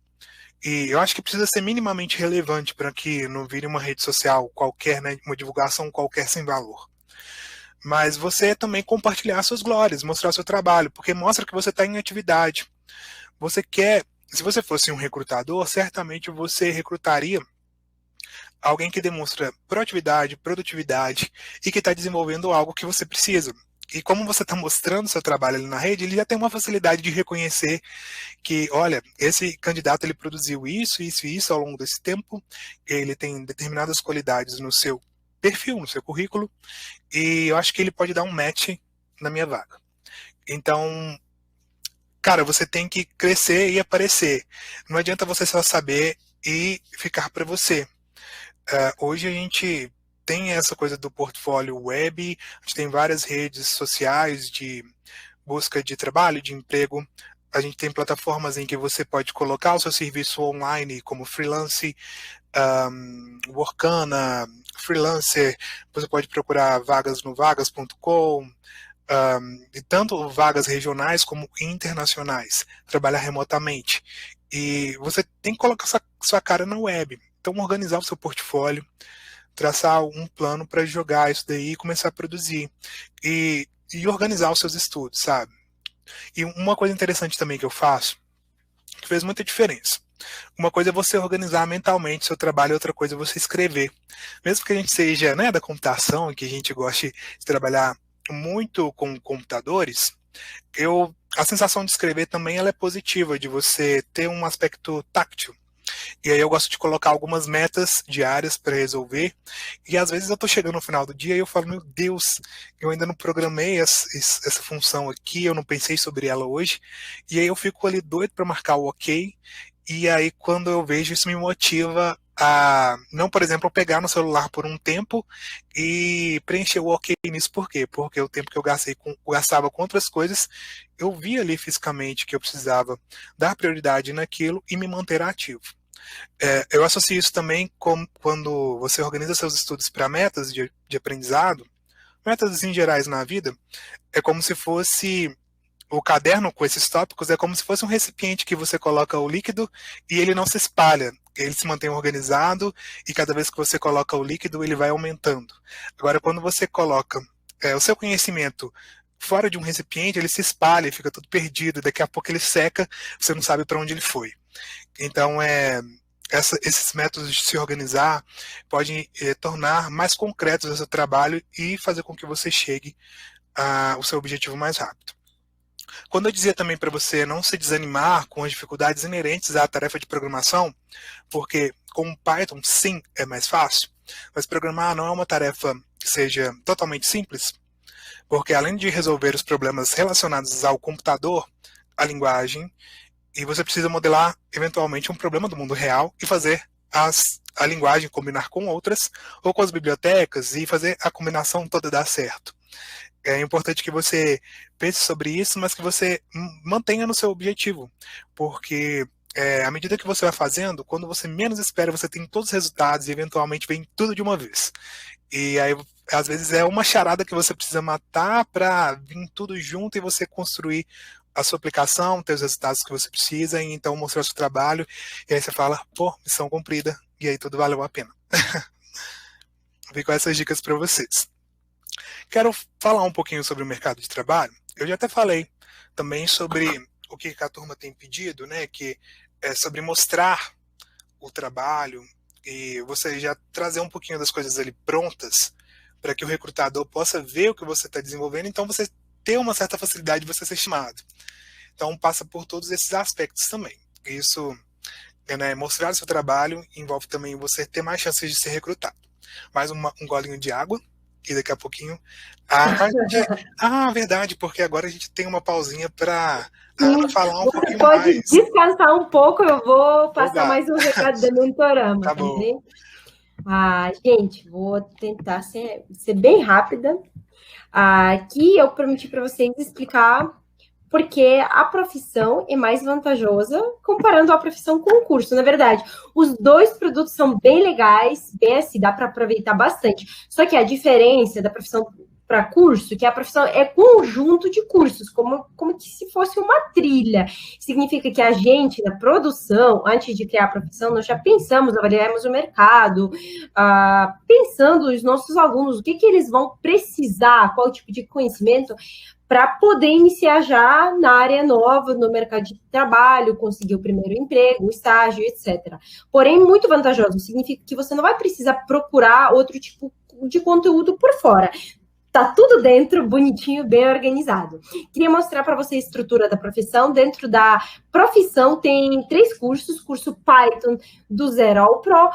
[SPEAKER 2] E eu acho que precisa ser minimamente relevante para que não vire uma rede social qualquer, né, uma divulgação qualquer sem valor. Mas você também compartilhar suas glórias, mostrar seu trabalho, porque mostra que você está em atividade. Você quer, se você fosse um recrutador, certamente você recrutaria alguém que demonstra proatividade, produtividade e que está desenvolvendo algo que você precisa. E como você está mostrando seu trabalho ali na rede, ele já tem uma facilidade de reconhecer que, olha, esse candidato ele produziu isso, isso e isso ao longo desse tempo, ele tem determinadas qualidades no seu perfil, no seu currículo, e eu acho que ele pode dar um match na minha vaga. Então, cara, você tem que crescer e aparecer. Não adianta você só saber e ficar para você. Hoje a gente tem essa coisa do portfólio web, a gente tem várias redes sociais de busca de trabalho, de emprego. A gente tem plataformas em que você pode colocar o seu serviço online, como freelance, Workana, freelancer, você pode procurar vagas no vagas.com, e tanto vagas regionais como internacionais, trabalhar remotamente. E você tem que colocar sua cara na web. Então, organizar o seu portfólio, traçar um plano para jogar isso daí e começar a produzir. E organizar os seus estudos, sabe? E uma coisa interessante também que eu faço, que fez muita diferença. Uma coisa é você organizar mentalmente seu trabalho, outra coisa é você escrever. Mesmo que a gente seja, né, da computação e que a gente goste de trabalhar muito com computadores, a sensação de escrever também ela é positiva, de você ter um aspecto táctil. E aí eu gosto de colocar algumas metas diárias para resolver. E às vezes eu estou chegando no final do dia e eu falo, meu Deus, eu ainda não programei essa função aqui, eu não pensei sobre ela hoje. E aí eu fico ali doido para marcar o ok. E aí quando eu vejo isso me motiva a não, por exemplo, pegar no celular por um tempo e preencher o ok nisso. Por quê? Porque o tempo que eu gastava com outras coisas, eu vi ali fisicamente que eu precisava dar prioridade naquilo e me manter ativo. Eu associo isso também com quando você organiza seus estudos para metas de aprendizado, metas em gerais na vida, é como se fosse o caderno com esses tópicos, é como se fosse um recipiente que você coloca o líquido e ele não se espalha, ele se mantém organizado e cada vez que você coloca o líquido ele vai aumentando. Agora, quando você coloca o seu conhecimento fora de um recipiente, ele se espalha e fica tudo perdido, daqui a pouco ele seca, você não sabe para onde ele foi. Então, esses métodos de se organizar podem tornar mais concretos o seu trabalho e fazer com que você chegue ao seu objetivo mais rápido. Quando eu dizia também para você não se desanimar com as dificuldades inerentes à tarefa de programação, porque com Python, sim, é mais fácil, mas programar não é uma tarefa que seja totalmente simples, porque além de resolver os problemas relacionados ao computador, a linguagem, e você precisa modelar, eventualmente, um problema do mundo real e fazer a linguagem combinar com outras, ou com as bibliotecas, e fazer a combinação toda dar certo. É importante que você pense sobre isso, mas que você mantenha no seu objetivo, porque à medida que você vai fazendo, quando você menos espera, você tem todos os resultados e eventualmente vem tudo de uma vez. E aí, às vezes, é uma charada que você precisa matar para vir tudo junto e você construir a sua aplicação, ter os resultados que você precisa, e então mostrar o seu trabalho, e aí você fala, pô, missão cumprida, e aí tudo valeu a pena. Vim com essas dicas para vocês. Quero falar um pouquinho sobre o mercado de trabalho. Eu já até falei também sobre o que a turma tem pedido, né, que é sobre mostrar o trabalho e você já trazer um pouquinho das coisas ali prontas para que o recrutador possa ver o que você está desenvolvendo, então você ter uma certa facilidade de você ser estimado. Então passa por todos esses aspectos também. Isso, né, mostrar o seu trabalho envolve também você ter mais chances de ser recrutado. Mais um golinho de água e daqui a pouquinho verdade, porque agora a gente tem uma pausinha para falar um pouquinho mais.
[SPEAKER 1] Você pode descansar um pouco, eu vou passar mais um recado da Mentorama.
[SPEAKER 2] Tá bom.
[SPEAKER 1] Gente, vou tentar ser bem rápida. Aqui eu prometi para vocês explicar porque a profissão é mais vantajosa comparando a profissão concurso. Na verdade, os dois produtos são bem legais, bem assim, dá para aproveitar bastante. Só que a diferença da profissão para curso, que a profissão é conjunto de cursos, como que se fosse uma trilha. Significa que a gente, na produção, antes de criar a profissão, nós já pensamos, avaliamos o mercado, pensando os nossos alunos, o que eles vão precisar, qual tipo de conhecimento, para poder iniciar já na área nova, no mercado de trabalho, conseguir o primeiro emprego, o estágio, etc. Porém, muito vantajoso, significa que você não vai precisar procurar outro tipo de conteúdo por fora. Tá tudo dentro, bonitinho, bem organizado. Queria mostrar para você a estrutura da profissão. Dentro da profissão tem 3 cursos: curso Python do zero ao Pro,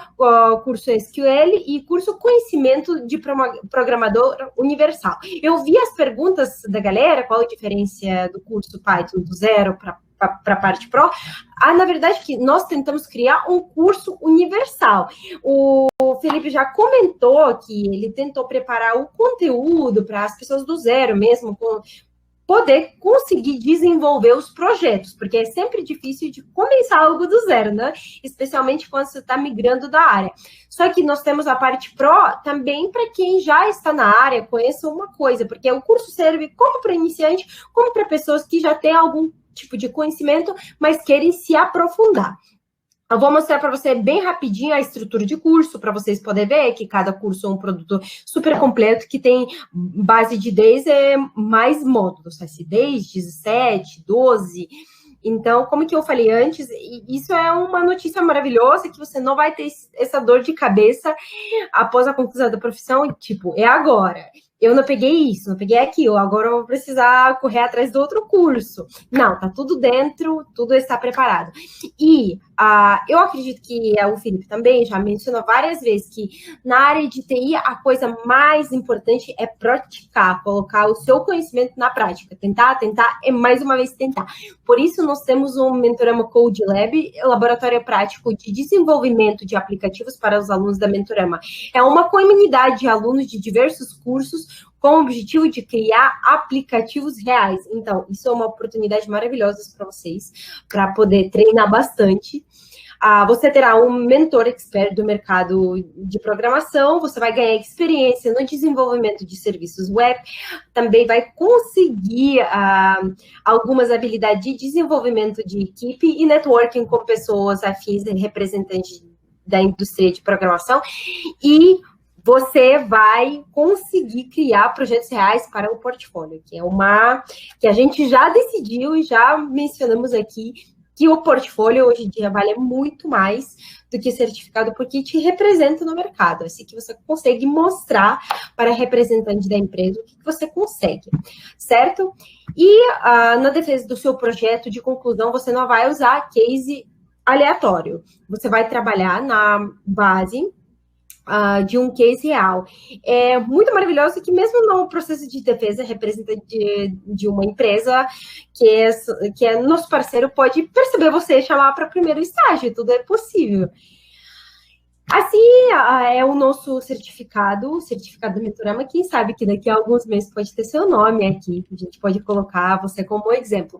[SPEAKER 1] curso SQL e curso Conhecimento de Programador Universal. Eu vi as perguntas da galera, qual a diferença do curso Python do zero para a parte Pro. Na verdade, que nós tentamos criar um curso universal. O Felipe já comentou que ele tentou preparar o conteúdo para as pessoas do zero mesmo, poder conseguir desenvolver os projetos, porque é sempre difícil de começar algo do zero, né? Especialmente quando você está migrando da área. Só que nós temos a parte Pro também para quem já está na área, conheça uma coisa, porque o curso serve como para iniciante, como para pessoas que já têm algum tipo de conhecimento, mas querem se aprofundar. Eu vou mostrar para você bem rapidinho a estrutura de curso, para vocês poderem ver que cada curso é um produto super completo, que tem base de 10 mais módulos, 10, 17, 12. Então, como que eu falei antes, isso é uma notícia maravilhosa, que você não vai ter essa dor de cabeça após a conclusão da profissão, tipo, é agora. Eu não peguei isso, não peguei aquilo, agora eu vou precisar correr atrás do outro curso. Não, tá tudo dentro, tudo está preparado. E eu acredito que o Felipe também já mencionou várias vezes que na área de TI a coisa mais importante é praticar, colocar o seu conhecimento na prática. Tentar e mais uma vez tentar. Por isso nós temos um Mentorama Code Lab, laboratório prático de desenvolvimento de aplicativos para os alunos da Mentorama. É uma comunidade de alunos de diversos cursos com o objetivo de criar aplicativos reais. Então, isso é uma oportunidade maravilhosa para vocês, para poder treinar bastante. Você terá um mentor expert do mercado de programação, você vai ganhar experiência no desenvolvimento de serviços web, também vai conseguir algumas habilidades de desenvolvimento de equipe e networking com pessoas afins e representantes da indústria de programação, e você vai conseguir criar projetos reais para o portfólio, que a gente já decidiu e já mencionamos aqui, que o portfólio hoje em dia vale muito mais do que certificado, porque te representa no mercado. Assim que você consegue mostrar para representante da empresa o que você consegue, certo? E na defesa do seu projeto de conclusão, você não vai usar case aleatório. Você vai trabalhar na base de um case real. É muito maravilhoso que mesmo no processo de defesa representante de uma empresa que é nosso parceiro, pode perceber você e chamar para o primeiro estágio, tudo é possível. Assim, é o nosso certificado do Mentorama. Quem sabe que daqui a alguns meses pode ter seu nome aqui, a gente pode colocar você como exemplo.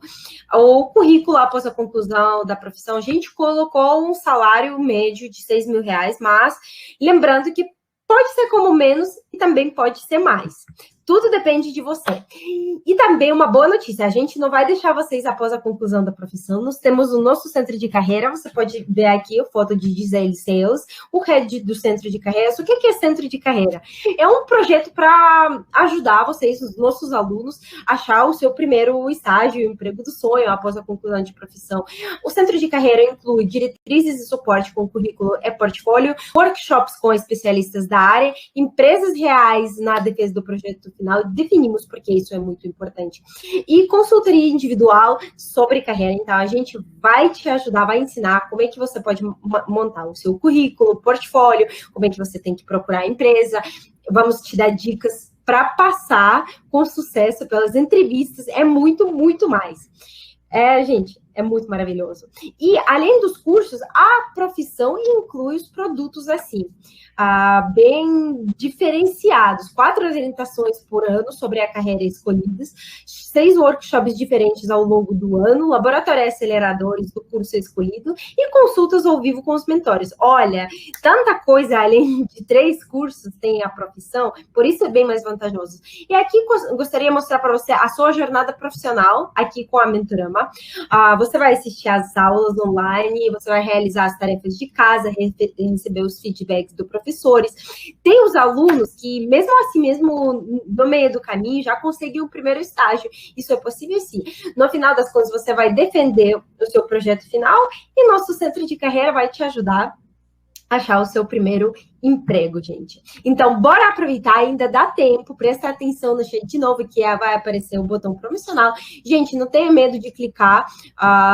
[SPEAKER 1] O currículo, após a conclusão da profissão, a gente colocou um salário médio de R$6.000, mas lembrando que pode ser como menos e também pode ser mais. Tudo depende de você. E também uma boa notícia, a gente não vai deixar vocês após a conclusão da profissão. Nós temos o nosso centro de carreira, você pode ver aqui a foto de Gisele Sales, o head do centro de carreira. O que é centro de carreira? É um projeto para ajudar vocês, os nossos alunos, a achar o seu primeiro estágio, o emprego do sonho após a conclusão de profissão. O centro de carreira inclui diretrizes e suporte com currículo e portfólio, workshops com especialistas da área, empresas reais na defesa do projeto final, definimos porque isso é muito importante. E consultoria individual sobre carreira. Então, a gente vai te ajudar, vai ensinar como é que você pode montar o seu currículo, portfólio, como é que você tem que procurar a empresa. Vamos te dar dicas para passar com sucesso pelas entrevistas. É muito, muito mais. Gente, É muito maravilhoso. E, além dos cursos, a profissão inclui os produtos assim, bem diferenciados. 4 orientações por ano sobre a carreira escolhidas, 6 workshops diferentes ao longo do ano, laboratórios aceleradores do curso escolhido e consultas ao vivo com os mentores. Olha, tanta coisa, além de 3 cursos, tem a profissão, por isso é bem mais vantajoso. E aqui gostaria de mostrar para você a sua jornada profissional, aqui com a Mentorama. Você vai assistir às aulas online, você vai realizar as tarefas de casa, receber os feedbacks dos professores. Tem os alunos que, mesmo assim, mesmo no meio do caminho, já conseguiu o primeiro estágio. Isso é possível, sim. No final das contas, você vai defender o seu projeto final e nosso centro de carreira vai te ajudar a achar o seu primeiro emprego, gente. Então, bora aproveitar, ainda dá tempo, presta atenção no chat de novo, que vai aparecer o botão promocional. Gente, não tenha medo de clicar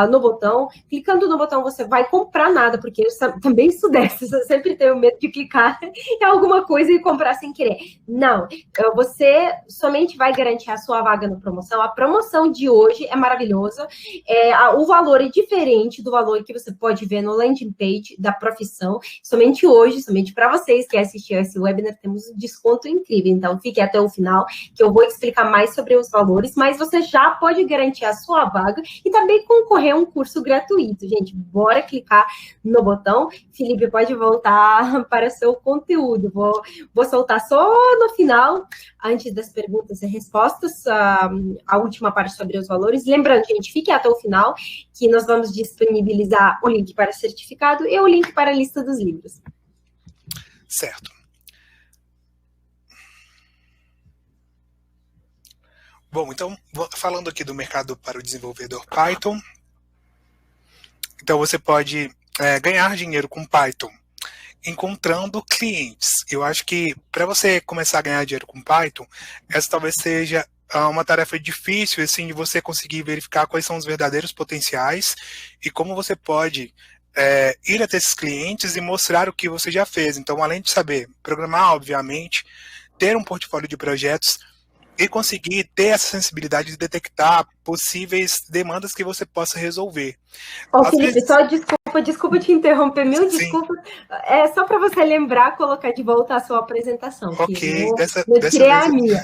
[SPEAKER 1] no botão. Clicando no botão, você vai comprar nada, porque eu também sou dessas, eu sempre tenho medo de clicar em alguma coisa e comprar sem querer. Não, você somente vai garantir a sua vaga na promoção. A promoção de hoje é maravilhosa. O valor é diferente do valor que você pode ver no landing page da profissão. Somente hoje, somente para vocês que assistiram esse webinar, temos um desconto incrível. Então, fique até o final, que eu vou explicar mais sobre os valores, mas você já pode garantir a sua vaga e também concorrer a um curso gratuito. Gente, bora clicar no botão. Felipe, pode voltar para o seu conteúdo. Vou soltar só no final, antes das perguntas e respostas, a última parte sobre os valores. Lembrando, gente, fique até o final, que nós vamos disponibilizar o link para certificado e o link para a lista dos livros.
[SPEAKER 2] Certo. Bom, então, falando aqui do mercado para o desenvolvedor Python, então você pode ganhar dinheiro com Python encontrando clientes. Eu acho que para você começar a ganhar dinheiro com Python, essa talvez seja uma tarefa difícil, assim, de você conseguir verificar quais são os verdadeiros potenciais e como você pode ir até esses clientes e mostrar o que você já fez. Então, além de saber programar, obviamente, ter um portfólio de projetos e conseguir ter essa sensibilidade de detectar possíveis demandas que você possa resolver.
[SPEAKER 1] Felipe, só desculpa te interromper, mil desculpas. É só para você lembrar, colocar de volta a sua apresentação.
[SPEAKER 2] Ok,
[SPEAKER 1] eu tirei a minha,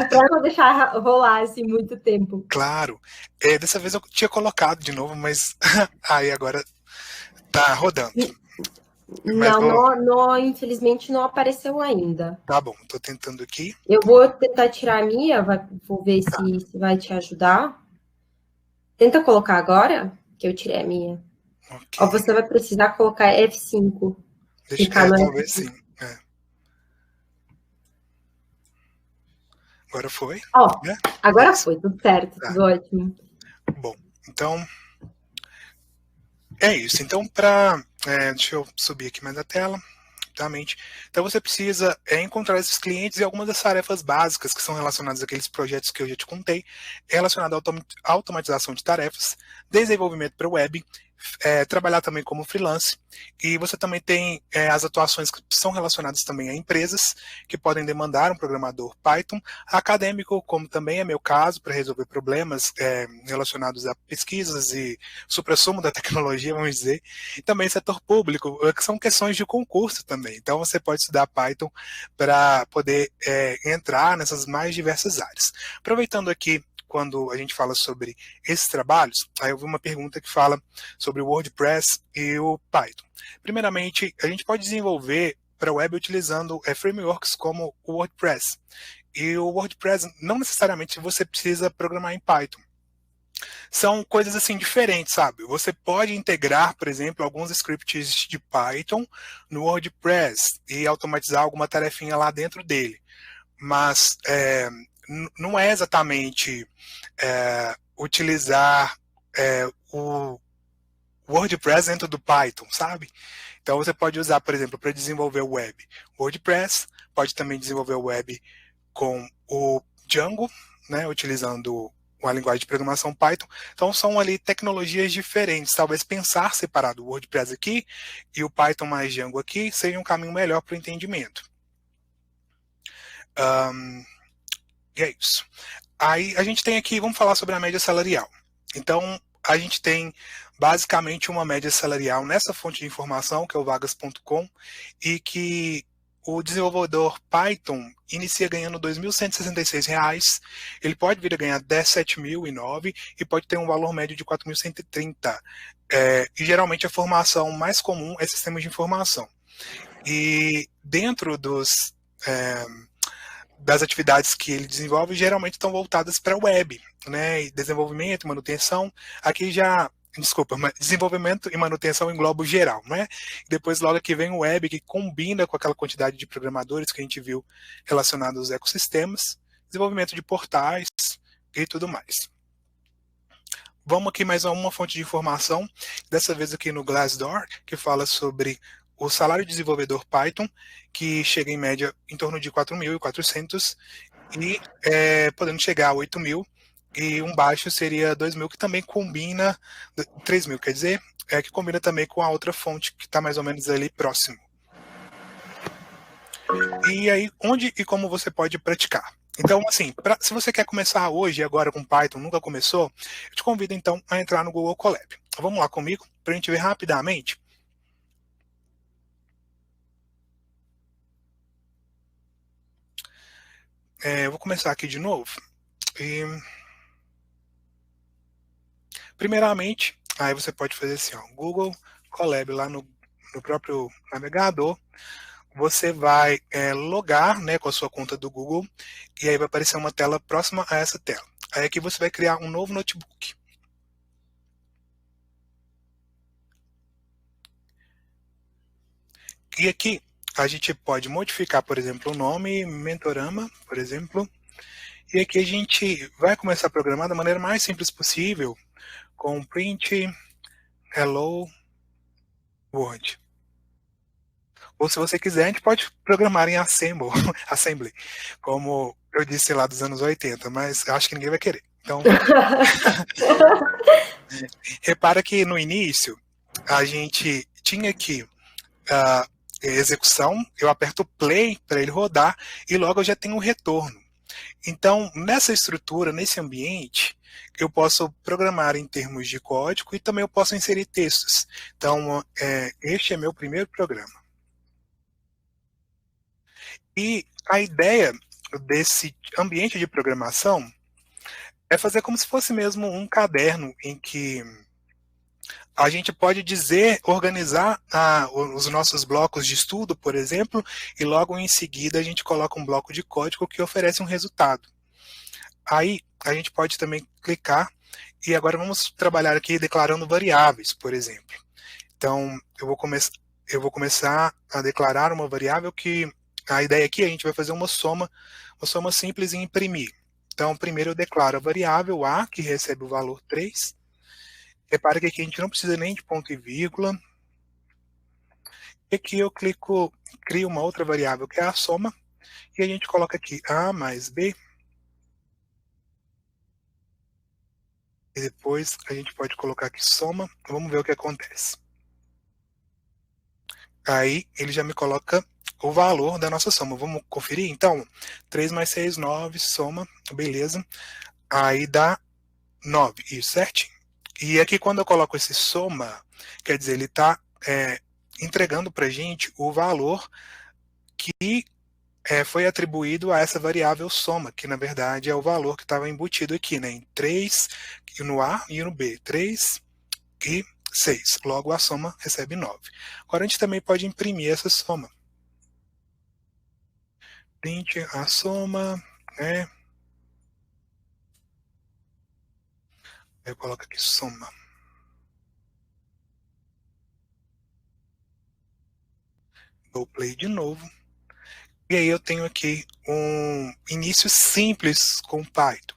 [SPEAKER 1] para não deixar rolar assim muito tempo.
[SPEAKER 2] Claro, dessa vez eu tinha colocado de novo, mas aí agora tá rodando.
[SPEAKER 1] Não, infelizmente não apareceu ainda.
[SPEAKER 2] Tá bom, tô tentando aqui.
[SPEAKER 1] Eu vou tentar tirar a minha, vou ver se vai te ajudar. Tenta colocar agora, que eu tirei a minha. Okay. Ou você vai precisar colocar F5.
[SPEAKER 2] Talvez sim. Agora foi.
[SPEAKER 1] Né? Agora foi, tudo certo, tudo ótimo.
[SPEAKER 2] Bom, então... É isso. Então, deixa eu subir aqui mais a tela, rapidamente. Então, você precisa encontrar esses clientes e algumas das tarefas básicas que são relacionadas àqueles projetos que eu já te contei, relacionado à automatização de tarefas, desenvolvimento para web, trabalhar também como freelance, e você também tem as atuações que são relacionadas também a empresas que podem demandar um programador Python, acadêmico, como também é meu caso, para resolver problemas relacionados a pesquisas e suprassumo da tecnologia, vamos dizer, e também setor público, que são questões de concurso também. Então você pode estudar Python para poder entrar nessas mais diversas áreas. Aproveitando aqui, quando a gente fala sobre esses trabalhos, aí eu vi uma pergunta que fala sobre o WordPress e o Python. Primeiramente, a gente pode desenvolver para a web utilizando frameworks como o WordPress. E o WordPress, não necessariamente você precisa programar em Python. São coisas assim diferentes, sabe? Você pode integrar, por exemplo, alguns scripts de Python no WordPress e automatizar alguma tarefinha lá dentro dele. Mas não é exatamente utilizar o WordPress dentro do Python, sabe? Então você pode usar, por exemplo, para desenvolver o web WordPress, pode também desenvolver o web com o Django, né, utilizando a linguagem de programação Python. Então são ali tecnologias diferentes. Talvez pensar separado o WordPress aqui e o Python mais Django aqui seja um caminho melhor para o entendimento. E é isso. Aí a gente tem aqui, vamos falar sobre a média salarial. Então, a gente tem basicamente uma média salarial nessa fonte de informação, que é o vagas.com, e que o desenvolvedor Python inicia ganhando R$ 2.166, ele pode vir a ganhar 17.009 e pode ter um valor médio de 4.130. E geralmente a formação mais comum é sistemas de informação. E dentro das atividades que ele desenvolve, geralmente estão voltadas para web, né? Desenvolvimento, manutenção. Aqui já, desculpa, mas desenvolvimento e manutenção engloba o geral, né? Depois logo aqui vem o web, que combina com aquela quantidade de programadores que a gente viu relacionados aos ecossistemas, desenvolvimento de portais e tudo mais. Vamos aqui mais a uma fonte de informação, dessa vez aqui no Glassdoor, que fala sobre o salário de desenvolvedor Python, que chega em média em torno de 4.400 e podendo chegar a 8.000, e um baixo seria 2.000, que também combina, 3.000, quer dizer, que combina também com a outra fonte, que está mais ou menos ali próximo. E aí, onde e como você pode praticar? Então, assim, se você quer começar hoje, agora com Python, nunca começou, eu te convido então a entrar no Google Colab. Vamos lá comigo, para a gente ver rapidamente. Eu vou começar aqui de novo. E, primeiramente, aí você pode fazer assim, ó, Google Colab lá no próprio navegador. Você vai logar, né, com a sua conta do Google, e aí vai aparecer uma tela próxima a essa tela. Aí aqui você vai criar um novo notebook. E aqui a gente pode modificar, por exemplo, o nome, Mentorama, por exemplo. E aqui a gente vai começar a programar da maneira mais simples possível, com print hello world. Ou se você quiser, a gente pode programar em Assembly, como eu disse lá dos anos 80, mas acho que ninguém vai querer. Então, repara que no início a gente tinha aqui execução, eu aperto play para ele rodar e logo eu já tenho o retorno. Então, nessa estrutura, nesse ambiente, eu posso programar em termos de código e também eu posso inserir textos. Então, este é meu primeiro programa. E a ideia desse ambiente de programação é fazer como se fosse mesmo um caderno em que a gente pode organizar os nossos blocos de estudo, por exemplo, e logo em seguida a gente coloca um bloco de código que oferece um resultado. Aí a gente pode também clicar e agora vamos trabalhar aqui declarando variáveis, por exemplo. Então eu vou começar a declarar uma variável que a ideia aqui é a gente vai fazer uma soma simples e imprimir. Então primeiro eu declaro a variável A, que recebe o valor 3. Repara que aqui a gente não precisa nem de ponto e vírgula. E aqui eu crio uma outra variável que é a soma, e a gente coloca aqui A mais B. E depois a gente pode colocar aqui soma. Vamos ver o que acontece. Aí ele já me coloca o valor da nossa soma. Vamos conferir? Então, 3 mais 6, 9, soma, beleza. Aí dá 9, isso, certinho. E aqui quando eu coloco esse soma, quer dizer, ele está entregando para a gente o valor que foi atribuído a essa variável soma, que na verdade é o valor que estava embutido aqui, né, em 3 no A e no B, 3 e 6. Logo a soma recebe 9. Agora a gente também pode imprimir essa soma. Print a soma, né? Eu coloco aqui soma. Dou play de novo. E aí eu tenho aqui um início simples com Python.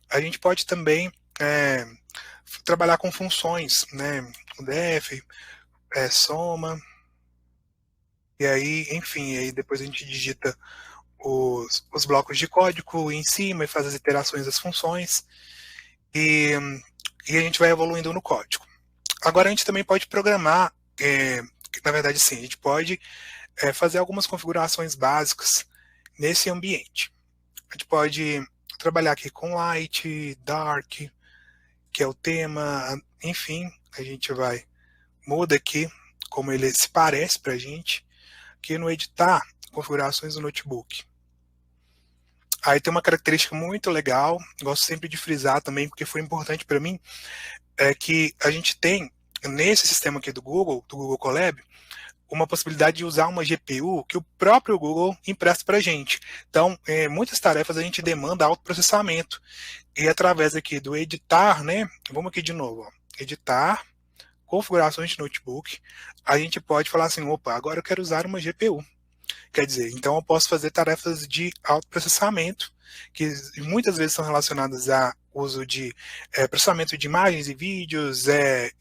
[SPEAKER 2] A gente pode também trabalhar com funções, né? O def, soma. E aí, enfim, aí depois a gente digita os blocos de código em cima e faz as iterações das funções. E a gente vai evoluindo no código. Agora a gente também pode programar, na verdade sim, a gente pode fazer algumas configurações básicas nesse ambiente. A gente pode trabalhar aqui com light, dark, que é o tema, enfim, a gente muda aqui como ele se parece para a gente, aqui no editar configurações do notebook. Aí tem uma característica muito legal, gosto sempre de frisar também, porque foi importante para mim, é que a gente tem, nesse sistema aqui do Google Colab, uma possibilidade de usar uma GPU que o próprio Google empresta para a gente. Então, muitas tarefas a gente demanda autoprocessamento. E através aqui do editar, né? Vamos aqui de novo, ó, editar, configurações de notebook, a gente pode falar assim, opa, agora eu quero usar uma GPU. Quer dizer, então eu posso fazer tarefas de autoprocessamento, que muitas vezes são relacionadas a uso de processamento de imagens e vídeos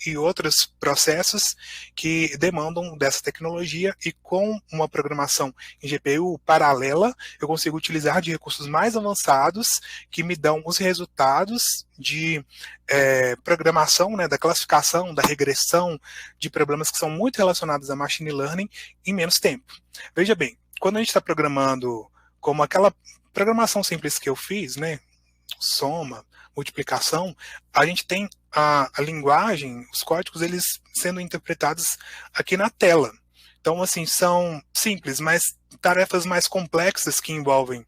[SPEAKER 2] e outros processos que demandam dessa tecnologia, e com uma programação em GPU paralela, eu consigo utilizar de recursos mais avançados que me dão os resultados de programação, né, da classificação, da regressão de problemas que são muito relacionados a machine learning em menos tempo. Veja bem, quando a gente está programando como aquela programação simples que eu fiz, né, soma, multiplicação, a gente tem a linguagem, os códigos, eles sendo interpretados aqui na tela. Então, assim, são simples, mas tarefas mais complexas que envolvem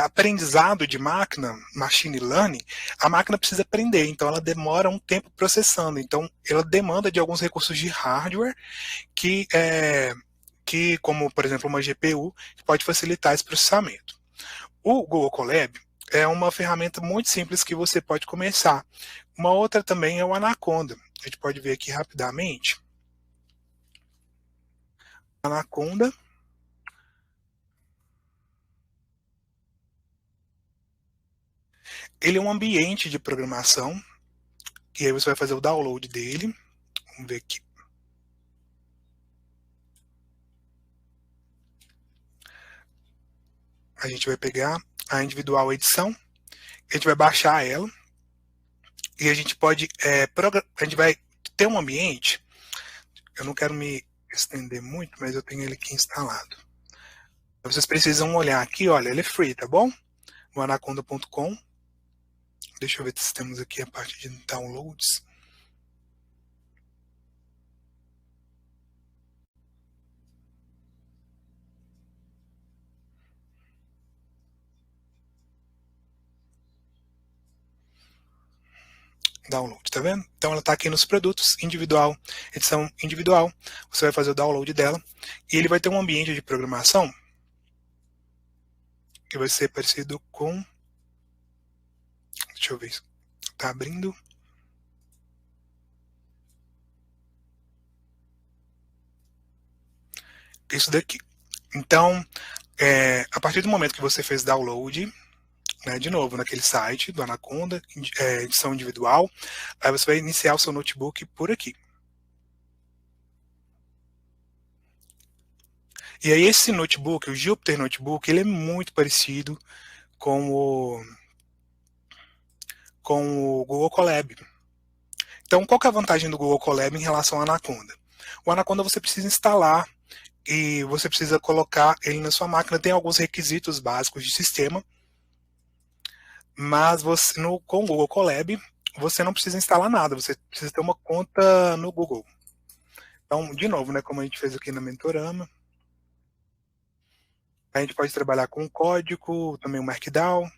[SPEAKER 2] aprendizado de máquina, machine learning, a máquina precisa aprender, então ela demora um tempo processando, então ela demanda de alguns recursos de hardware que como, por exemplo, uma GPU, que pode facilitar esse processamento. O Google Colab é uma ferramenta muito simples que você pode começar. Uma outra também é o Anaconda. A gente pode ver aqui rapidamente. Anaconda. Ele é um ambiente de programação, e aí você vai fazer o download dele. Vamos ver aqui. A gente vai pegar a individual edição, a gente vai baixar ela, e a gente pode, a gente vai ter um ambiente, eu não quero me estender muito, mas eu tenho ele aqui instalado. Vocês precisam olhar aqui, olha, ele é free, tá bom? O anaconda.com. Deixa eu ver se temos aqui a parte de downloads. Download, tá vendo? Então ela está aqui nos produtos, individual, edição individual. Você vai fazer o download dela e ele vai ter um ambiente de programação que vai ser parecido com, deixa eu ver, está abrindo. Isso daqui. Então, a partir do momento que você fez download, né, de novo, naquele site do Anaconda, edição individual, aí você vai iniciar o seu notebook por aqui. E aí esse notebook, o Jupyter Notebook, ele é muito parecido com o Google Colab. Então, qual que é a vantagem do Google Colab em relação ao Anaconda? O Anaconda você precisa instalar e você precisa colocar ele na sua máquina. Tem alguns requisitos básicos de sistema, mas com o Google Colab você não precisa instalar nada, você precisa ter uma conta no Google. Então, de novo, né, como a gente fez aqui na Mentorama, a gente pode trabalhar com código, também o Markdown,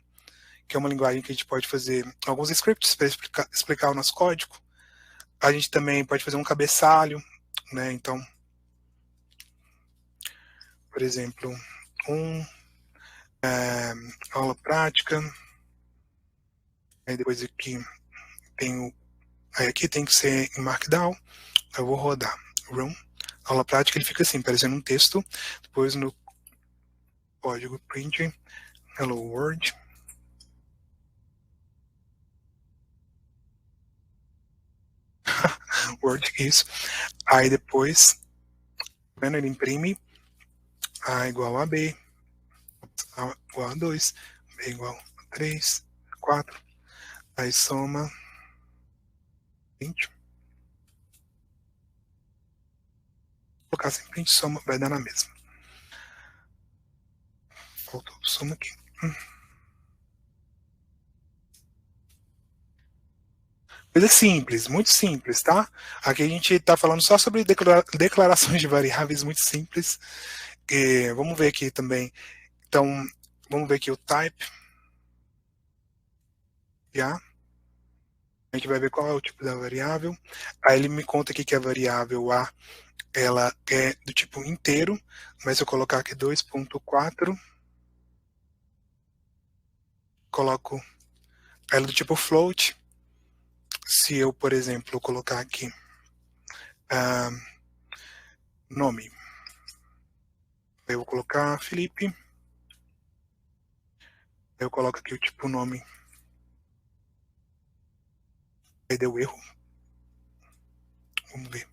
[SPEAKER 2] que é uma linguagem que a gente pode fazer alguns scripts para explicar o nosso código. A gente também pode fazer um cabeçalho, né? Então, por exemplo, aula prática. Aí depois aqui aí aqui tem que ser em Markdown. Eu vou rodar Run. Aula prática, ele fica assim, parecendo um texto. Depois no código print, Hello World. Word, isso. Aí depois, vendo, ele imprime A igual a B, A igual a 2, B igual a 3, 4. Aí soma 20. Colocar sem print, soma, vai dar na mesma. Faltou soma aqui. Coisa simples, muito simples, tá? Aqui a gente está falando só sobre declarações de variáveis muito simples. E vamos ver aqui também. Então, vamos ver aqui o type. Já. A gente vai ver qual é o tipo da variável. Aí ele me conta aqui que a variável A, ela é do tipo inteiro, mas se eu colocar aqui 2.4, coloco ela do tipo float. Se eu, por exemplo, colocar aqui nome, eu vou colocar Felipe, eu coloco aqui o tipo nome, aí deu erro, vamos ver.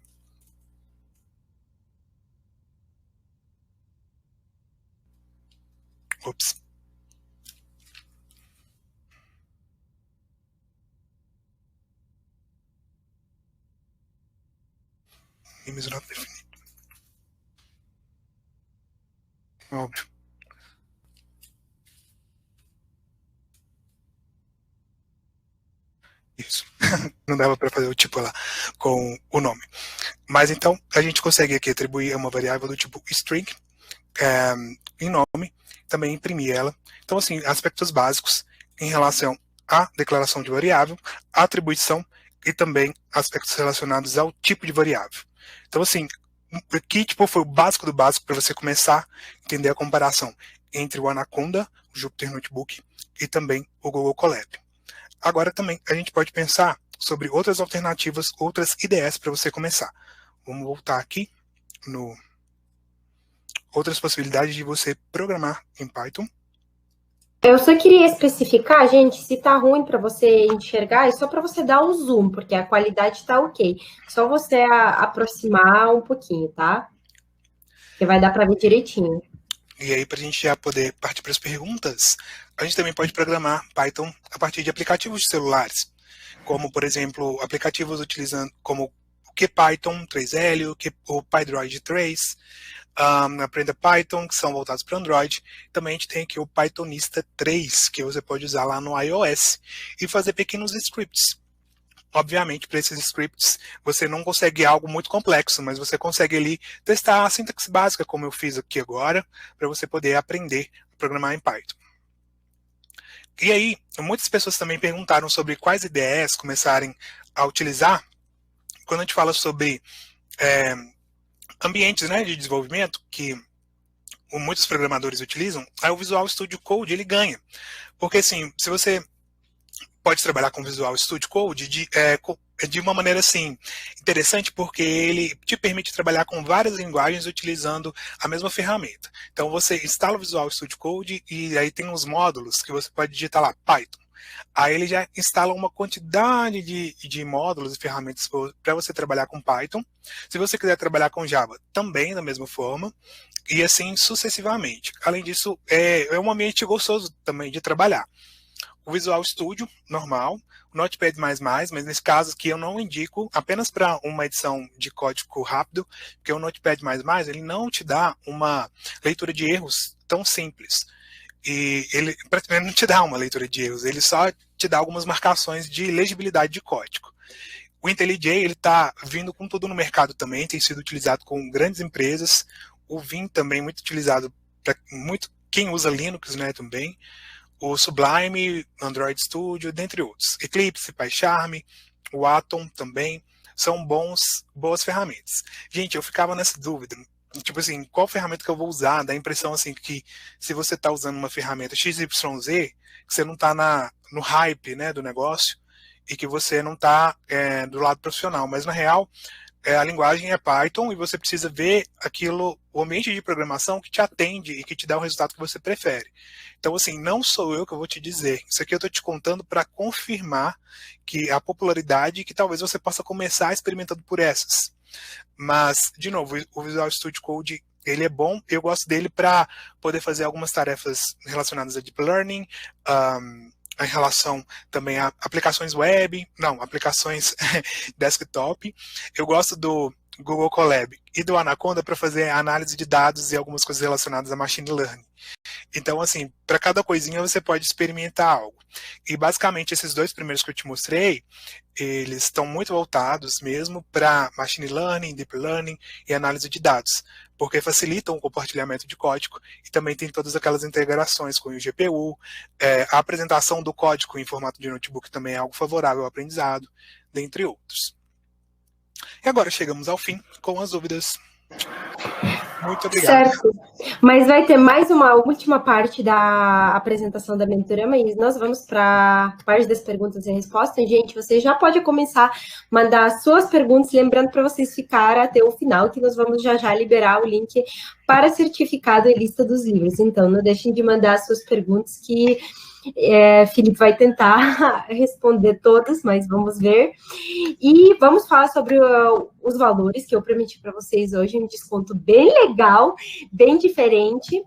[SPEAKER 2] Ops. Name is not defined. Óbvio. Isso. Não dava para fazer o tipo lá com o nome. Mas então, a gente consegue aqui atribuir uma variável do tipo string em nome, também imprimir ela. Então, assim, aspectos básicos em relação à declaração de variável, atribuição e também aspectos relacionados ao tipo de variável. Então, assim, aqui tipo, foi o básico do básico para você começar a entender a comparação entre o Anaconda, o Jupyter Notebook e também o Google Colab. Agora também a gente pode pensar sobre outras alternativas, outras ideias para você começar. Vamos voltar aqui no outras possibilidades de você programar em Python.
[SPEAKER 1] Eu só queria especificar, gente, se tá ruim para você enxergar, é só para você dar um zoom, porque a qualidade tá ok. Só você aproximar um pouquinho, tá? Que vai dar para ver direitinho.
[SPEAKER 2] E aí, para a gente já poder partir para as perguntas, a gente também pode programar Python a partir de aplicativos de celulares, como, por exemplo, aplicativos utilizando como o QPython 3L, o PyDroid 3, Aprenda Python, que são voltados para Android. Também a gente tem aqui o Pythonista 3, que você pode usar lá no iOS e fazer pequenos scripts. Obviamente, para esses scripts, você não consegue algo muito complexo, mas você consegue ali testar a sintaxe básica, como eu fiz aqui agora, para você poder aprender a programar em Python. E aí, muitas pessoas também perguntaram sobre quais IDEs começarem a utilizar. Quando a gente fala sobre ambientes, né, de desenvolvimento que muitos programadores utilizam, aí o Visual Studio Code ele ganha. Porque assim, se você pode trabalhar com Visual Studio Code de uma maneira assim interessante, porque ele te permite trabalhar com várias linguagens utilizando a mesma ferramenta. Então você instala o Visual Studio Code e aí tem uns módulos que você pode digitar lá Python. Aí ele já instala uma quantidade de módulos e ferramentas para você trabalhar com Python. Se você quiser trabalhar com Java, também da mesma forma, e assim sucessivamente. Além disso, é um ambiente gostoso também de trabalhar. O Visual Studio, normal, o Notepad++, mas nesse caso que eu não indico apenas para uma edição de código rápido, porque o Notepad++ ele não te dá uma leitura de erros tão simples. E ele praticamente não te dá uma leitura de erros, ele só te dá algumas marcações de legibilidade de código. O IntelliJ ele está vindo com tudo no mercado também, tem sido utilizado com grandes empresas. O Vim também muito utilizado para quem usa Linux, né, também. O Sublime, Android Studio, dentre outros. Eclipse, PyCharm, o Atom também são boas ferramentas. Gente, eu ficava nessa dúvida, tipo assim, qual ferramenta que eu vou usar? Dá a impressão assim que se você está usando uma ferramenta XYZ, que você não está no hype, né, do negócio e que você não está do lado profissional, mas na real a linguagem é Python e você precisa ver aquilo, o ambiente de programação que te atende e que te dá o resultado que você prefere. Então, assim, não sou eu que vou te dizer. Isso aqui eu estou te contando para confirmar que a popularidade que talvez você possa começar experimentando por essas. Mas, de novo, o Visual Studio Code ele é bom, eu gosto dele para poder fazer algumas tarefas relacionadas a Deep Learning, em relação também a aplicações web, não, aplicações desktop. Eu gosto do Google Colab e do Anaconda para fazer análise de dados e algumas coisas relacionadas a machine learning. Então, assim, para cada coisinha você pode experimentar algo. E basicamente esses dois primeiros que eu te mostrei, eles estão muito voltados mesmo para machine learning, deep learning e análise de dados, porque facilitam o compartilhamento de código e também tem todas aquelas integrações com o GPU, a apresentação do código em formato de notebook também é algo favorável ao aprendizado, dentre outros. E agora chegamos ao fim com as dúvidas. Muito obrigado.
[SPEAKER 1] Certo. Mas vai ter mais uma última parte da apresentação da Mentorama e nós vamos para a parte das perguntas e respostas. Gente, você já pode começar a mandar suas perguntas, lembrando para vocês ficarem até o final, que nós vamos já liberar o link para certificado e lista dos livros. Então, não deixem de mandar suas perguntas que Felipe vai tentar responder todas, mas vamos ver. E vamos falar sobre os valores que eu prometi para vocês hoje, um desconto bem legal, bem diferente.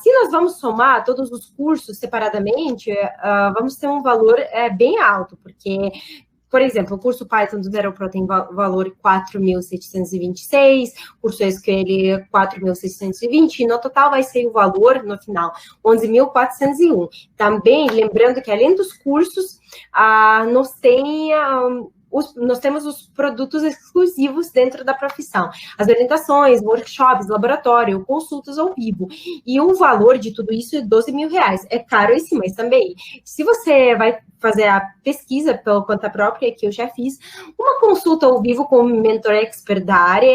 [SPEAKER 1] Se nós vamos somar todos os cursos separadamente, vamos ter um valor bem alto, porque... Por exemplo, o curso Python do Zero Pro tem valor 4.726, o curso SQL 4.620, e no total vai ser o valor, no final, 11.401. Também, lembrando que além dos cursos, nós temos os produtos exclusivos dentro da profissão. As orientações, workshops, laboratório, consultas ao vivo. E o valor de tudo isso é R$12.000. É caro esse, mas também, se você vai fazer a pesquisa pela conta própria, que eu já fiz, uma consulta ao vivo com um mentor expert da área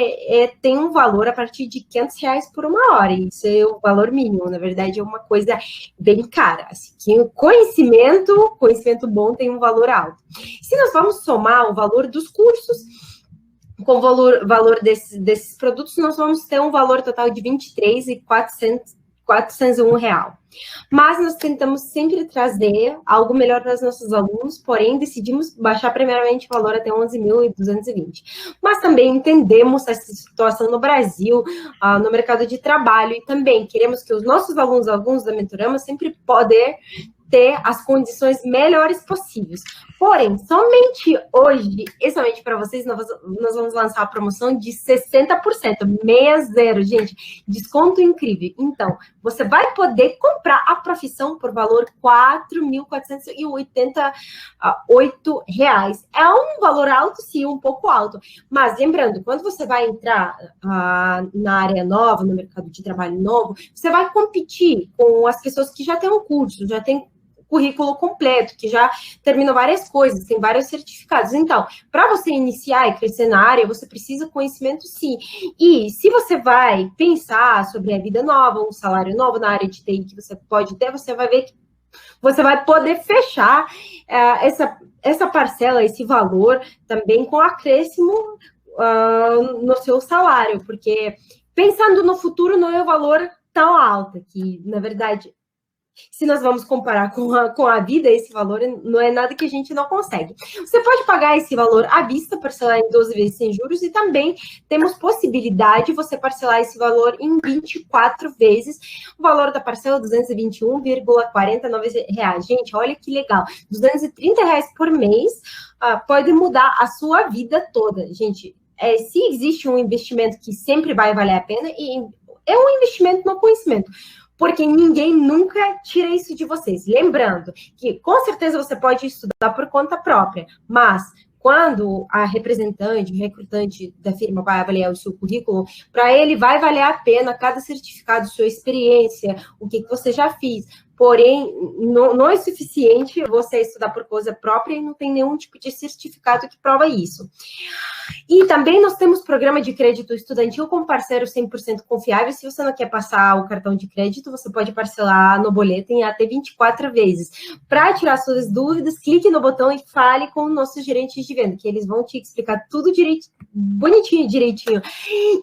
[SPEAKER 1] tem um valor a partir de R$500 por uma hora. Isso é o valor mínimo, na verdade, é uma coisa bem cara. Assim, que o conhecimento bom tem um valor alto. Se nós vamos somar o valor dos cursos com o valor desses produtos, nós vamos ter um valor total de R$23.401. Mas nós tentamos sempre trazer algo melhor para os nossos alunos, porém decidimos baixar primeiramente o valor até 11.220. Mas também entendemos essa situação no Brasil, no mercado de trabalho, e também queremos que os nossos alunos da Mentorama sempre poder ter as condições melhores possíveis. Porém, somente hoje, somente para vocês, nós vamos lançar a promoção de 60%, 60, gente, desconto incrível. Então, você vai poder comprar a profissão por valor R$4.488. É um valor alto, sim, um pouco alto. Mas, lembrando, quando você vai entrar na área nova, no mercado de trabalho novo, você vai competir com as pessoas que já têm um curso, já têm currículo completo, que já terminou várias coisas, tem vários certificados. Então, para você iniciar e crescer na área, você precisa de conhecimento, sim. E se você vai pensar sobre a vida nova, um salário novo na área de TI que você pode ter, você vai ver que você vai poder fechar essa parcela, esse valor, também com acréscimo no seu salário, porque pensando no futuro não é um valor tão alto, que, na verdade... Se nós vamos comparar com a vida, esse valor não é nada que a gente não consegue. Você pode pagar esse valor à vista, parcelar em 12 vezes sem juros, e também temos possibilidade de você parcelar esse valor em 24 vezes. O valor da parcela é R$221,49. Gente, olha que legal. R$230 por mês pode mudar a sua vida toda. Gente, se existe um investimento que sempre vai valer a pena, e é um investimento no conhecimento. Porque ninguém nunca tira isso de vocês. Lembrando que, com certeza, você pode estudar por conta própria, mas quando a representante, o recrutante da firma vai avaliar o seu currículo, para ele vai valer a pena cada certificado, sua experiência, o que você já fez. Porém, não é suficiente você estudar por coisa própria e não tem nenhum tipo de certificado que prova isso. E também nós temos programa de crédito estudantil com parceiro 100% confiável. Se você não quer passar o cartão de crédito, você pode parcelar no boleto em até 24 vezes. Para tirar suas dúvidas, clique no botão e fale com nossos gerentes de venda, que eles vão te explicar tudo bonitinho, direitinho.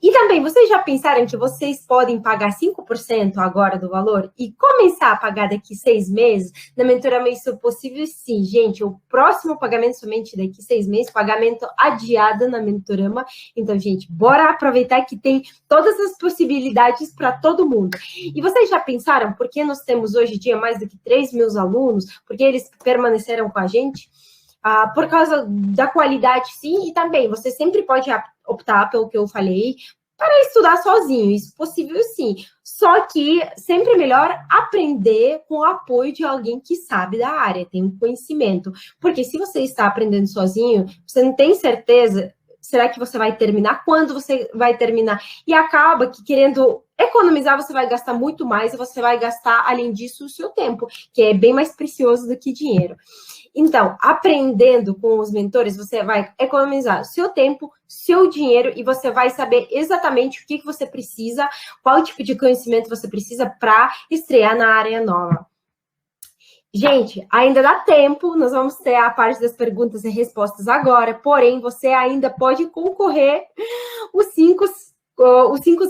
[SPEAKER 1] E também, vocês já pensaram que vocês podem pagar 5% agora do valor e começar a pagar daqui 6 meses? Na Mentorama isso é possível, sim, gente. O próximo pagamento somente daqui 6 meses, pagamento adiado na Mentorama. Então, gente, bora aproveitar que tem todas as possibilidades para todo mundo. E vocês já pensaram por que nós temos hoje em dia mais do que 3.000 alunos? Porque eles permaneceram com a gente? Por causa da qualidade, sim, e também você sempre pode optar pelo que eu falei, para estudar sozinho, isso é possível sim. Só que sempre é melhor aprender com o apoio de alguém que sabe da área, tem um conhecimento. Porque se você está aprendendo sozinho, você não tem certeza, será que você vai terminar? Quando você vai terminar? E acaba que querendo economizar, você vai gastar muito mais e você vai gastar, além disso, o seu tempo, que é bem mais precioso do que dinheiro. Então, aprendendo com os mentores, você vai economizar seu tempo, seu dinheiro e você vai saber exatamente o que você precisa, qual tipo de conhecimento você precisa para estrear na área nova. Gente, ainda dá tempo, nós vamos ter a parte das perguntas e respostas agora, porém, você ainda pode concorrer os cinco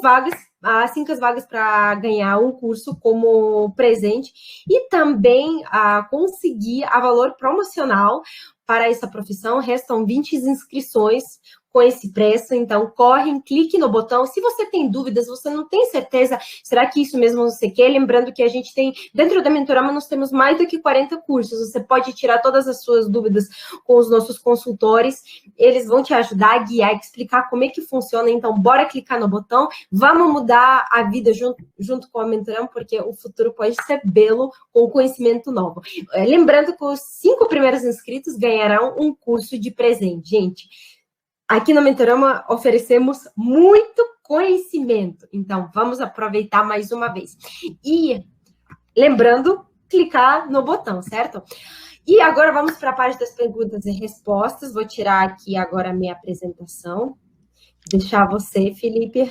[SPEAKER 1] vagas, as 5 vagas para ganhar um curso como presente e também conseguir a valor promocional para essa profissão. Restam 20 inscrições com esse preço, então correm, clique no botão. Se você tem dúvidas, você não tem certeza, será que isso mesmo você quer? Lembrando que a gente tem, dentro da Mentorama, nós temos mais do que 40 cursos, você pode tirar todas as suas dúvidas com os nossos consultores, eles vão te ajudar, guiar, explicar como é que funciona, então bora clicar no botão, vamos mudar a vida junto com a Mentorama, porque o futuro pode ser belo com conhecimento novo. Lembrando que os 5 primeiros inscritos ganharão um curso de presente, gente. Aqui no Mentorama oferecemos muito conhecimento, então vamos aproveitar mais uma vez. E lembrando, clicar no botão, certo? E agora vamos para a parte das perguntas e respostas. Vou tirar aqui agora a minha apresentação. Deixar você, Felipe,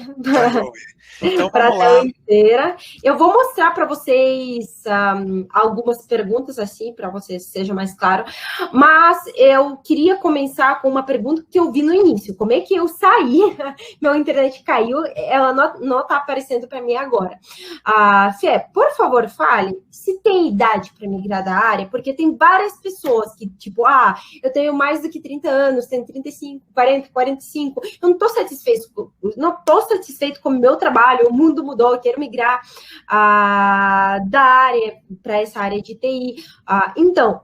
[SPEAKER 2] então,
[SPEAKER 1] para a
[SPEAKER 2] vamos lá.
[SPEAKER 1] tela inteira. Eu vou mostrar para vocês algumas perguntas, assim, para vocês seja mais claro. Mas eu queria começar com uma pergunta que eu vi no início. Como é que eu saí? Meu internet caiu, ela não está aparecendo para mim agora. Fê, por favor, fale se tem idade para migrar da área, porque tem várias pessoas que, tipo, eu tenho mais do que 30 anos, tenho 35, 40, 45, eu não estou satisfeito com o meu trabalho, o mundo mudou, eu quero migrar da área para essa área de TI. Então,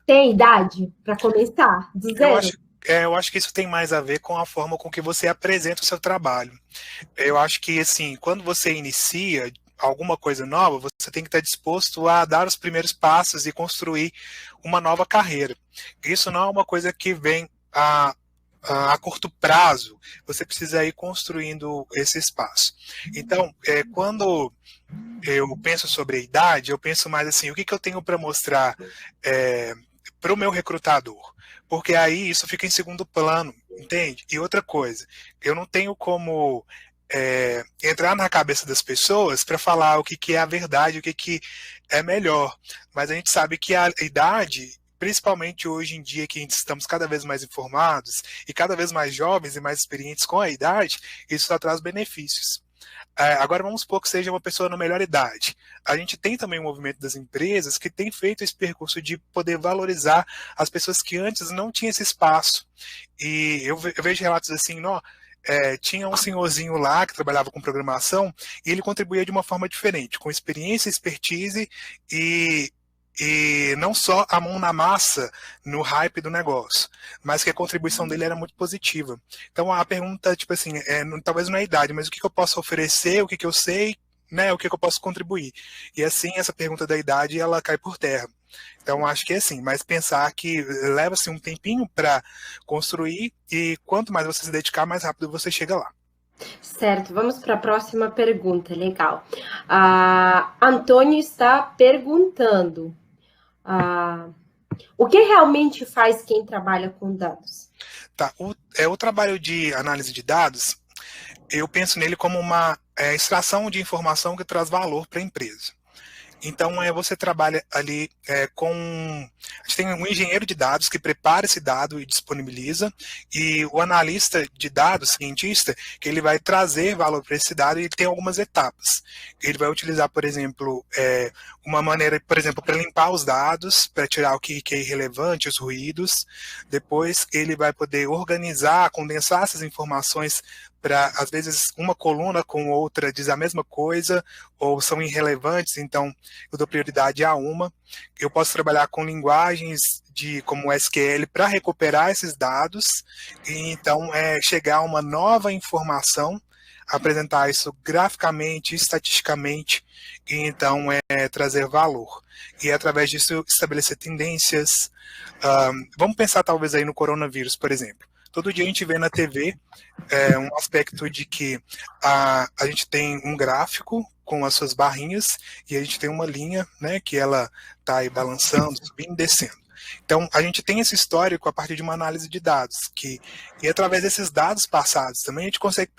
[SPEAKER 1] tem idade para começar do zero?
[SPEAKER 2] Eu acho que isso tem mais a ver com a forma com que você apresenta o seu trabalho. Eu acho que, assim, quando você inicia alguma coisa nova, você tem que estar disposto a dar os primeiros passos e construir uma nova carreira. Isso não é uma coisa que vem a curto prazo, você precisa ir construindo esse espaço. Então, quando eu penso sobre a idade, eu penso mais assim, o que eu tenho para mostrar para o meu recrutador? Porque aí isso fica em segundo plano, entende? E outra coisa, eu não tenho como entrar na cabeça das pessoas para falar o que é a verdade, o que é melhor. Mas a gente sabe que a idade, principalmente hoje em dia que estamos cada vez mais informados e cada vez mais jovens e mais experientes com a idade, isso só traz benefícios. Agora vamos supor que seja uma pessoa na melhor idade. A gente tem também um movimento das empresas que tem feito esse percurso de poder valorizar as pessoas que antes não tinham esse espaço. E eu vejo relatos assim, tinha um senhorzinho lá que trabalhava com programação e ele contribuía de uma forma diferente, com experiência, expertise e não só a mão na massa no hype do negócio, mas que a contribuição dele era muito positiva. Então a pergunta, tipo assim, talvez não é a idade, mas o que eu posso oferecer, o que eu sei, né, o que eu posso contribuir. E assim, essa pergunta da idade, ela cai por terra. Então acho que é assim, mas pensar que leva-se um tempinho para construir e quanto mais você se dedicar, mais rápido você chega lá.
[SPEAKER 1] Certo, vamos para a próxima pergunta, legal. Antônio está perguntando, o que realmente faz quem trabalha com dados?
[SPEAKER 2] Tá, o trabalho de análise de dados, eu penso nele como uma extração de informação que traz valor para a empresa. Então, você trabalha ali a gente tem um engenheiro de dados que prepara esse dado e disponibiliza, e o analista de dados, cientista, que ele vai trazer valor para esse dado e tem algumas etapas. Ele vai utilizar, por exemplo, uma maneira, por exemplo, para limpar os dados, para tirar o que é irrelevante, os ruídos. Depois, ele vai poder organizar, condensar essas informações para, às vezes, uma coluna com outra diz a mesma coisa, ou são irrelevantes, então eu dou prioridade a uma. Eu posso trabalhar com linguagens como SQL para recuperar esses dados, e então chegar a uma nova informação, apresentar isso graficamente, estatisticamente, e então trazer valor. E através disso estabelecer tendências. Vamos pensar talvez aí no coronavírus, por exemplo. Todo dia a gente vê na TV um aspecto de que a gente tem um gráfico com as suas barrinhas e a gente tem uma linha, né, que ela está aí balançando, subindo e descendo. Então, a gente tem esse histórico a partir de uma análise de dados, e através desses dados passados também a gente consegue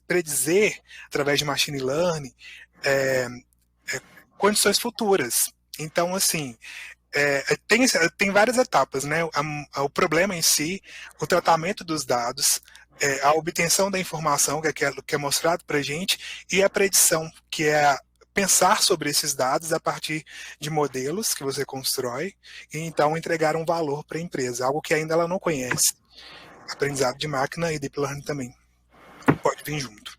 [SPEAKER 2] predizer, através de machine learning, condições futuras. Então, assim, tem várias etapas, né? O problema em si, o tratamento dos dados, a obtenção da informação, que é mostrado para a gente, e a predição, que é pensar sobre esses dados a partir de modelos que você constrói, e então entregar um valor para a empresa, algo que ainda ela não conhece. Aprendizado de máquina e deep learning também pode vir junto.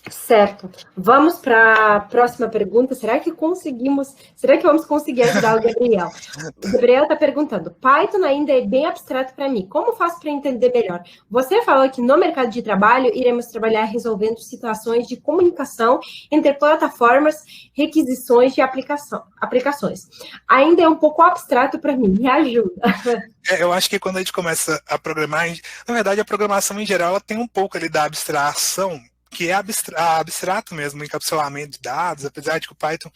[SPEAKER 1] Certo. Vamos para a próxima pergunta. Será que vamos conseguir ajudar o Gabriel? O Gabriel está perguntando: Python ainda é bem abstrato para mim. Como faço para entender melhor? Você falou que no mercado de trabalho iremos trabalhar resolvendo situações de comunicação entre plataformas, requisições de aplicações. Ainda é um pouco abstrato para mim. Me ajuda.
[SPEAKER 2] Eu acho que quando a gente começa a programar, na verdade a programação em geral ela tem um pouco ali da abstração, que é abstrato mesmo, encapsulamento de dados, apesar de que o Python,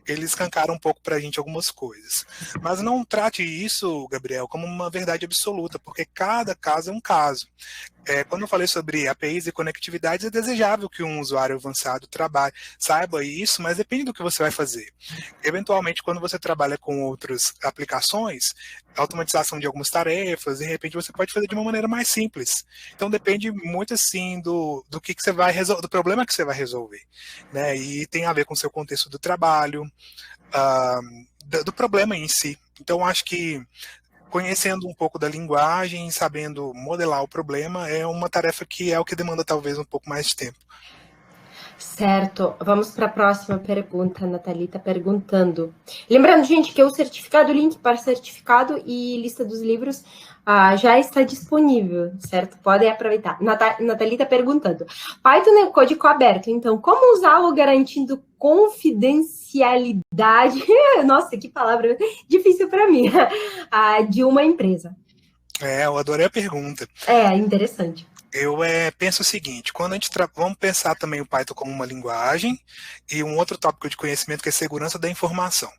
[SPEAKER 2] ele escancara um pouco para a gente algumas coisas. Mas não trate isso, Gabriel, como uma verdade absoluta, porque cada caso é um caso. Quando eu falei sobre APIs e conectividades, é desejável que um usuário avançado saiba isso, mas depende do que você vai fazer. Eventualmente, quando você trabalha com outras aplicações, automatização de algumas tarefas, de repente você pode fazer de uma maneira mais simples. Então depende muito assim do que você vai resolver, do problema que você vai resolver, né? E tem a ver com o seu contexto do trabalho, do problema em si. Então acho que conhecendo um pouco da linguagem, sabendo modelar o problema, é uma tarefa que é o que demanda talvez um pouco mais de tempo.
[SPEAKER 1] Certo. Vamos para a próxima pergunta. A Nathalie está perguntando. Lembrando, gente, que o certificado, o link para certificado e lista dos livros já está disponível, certo? Podem aproveitar. Nathalie está perguntando. Python é código aberto, então como usá-lo garantindo confidencialidade? Nossa, que palavra difícil para mim. De uma empresa.
[SPEAKER 2] Eu adorei a pergunta.
[SPEAKER 1] Interessante.
[SPEAKER 2] Eu penso o seguinte, quando a gente vamos pensar também o Python como uma linguagem e um outro tópico de conhecimento que é segurança da informação.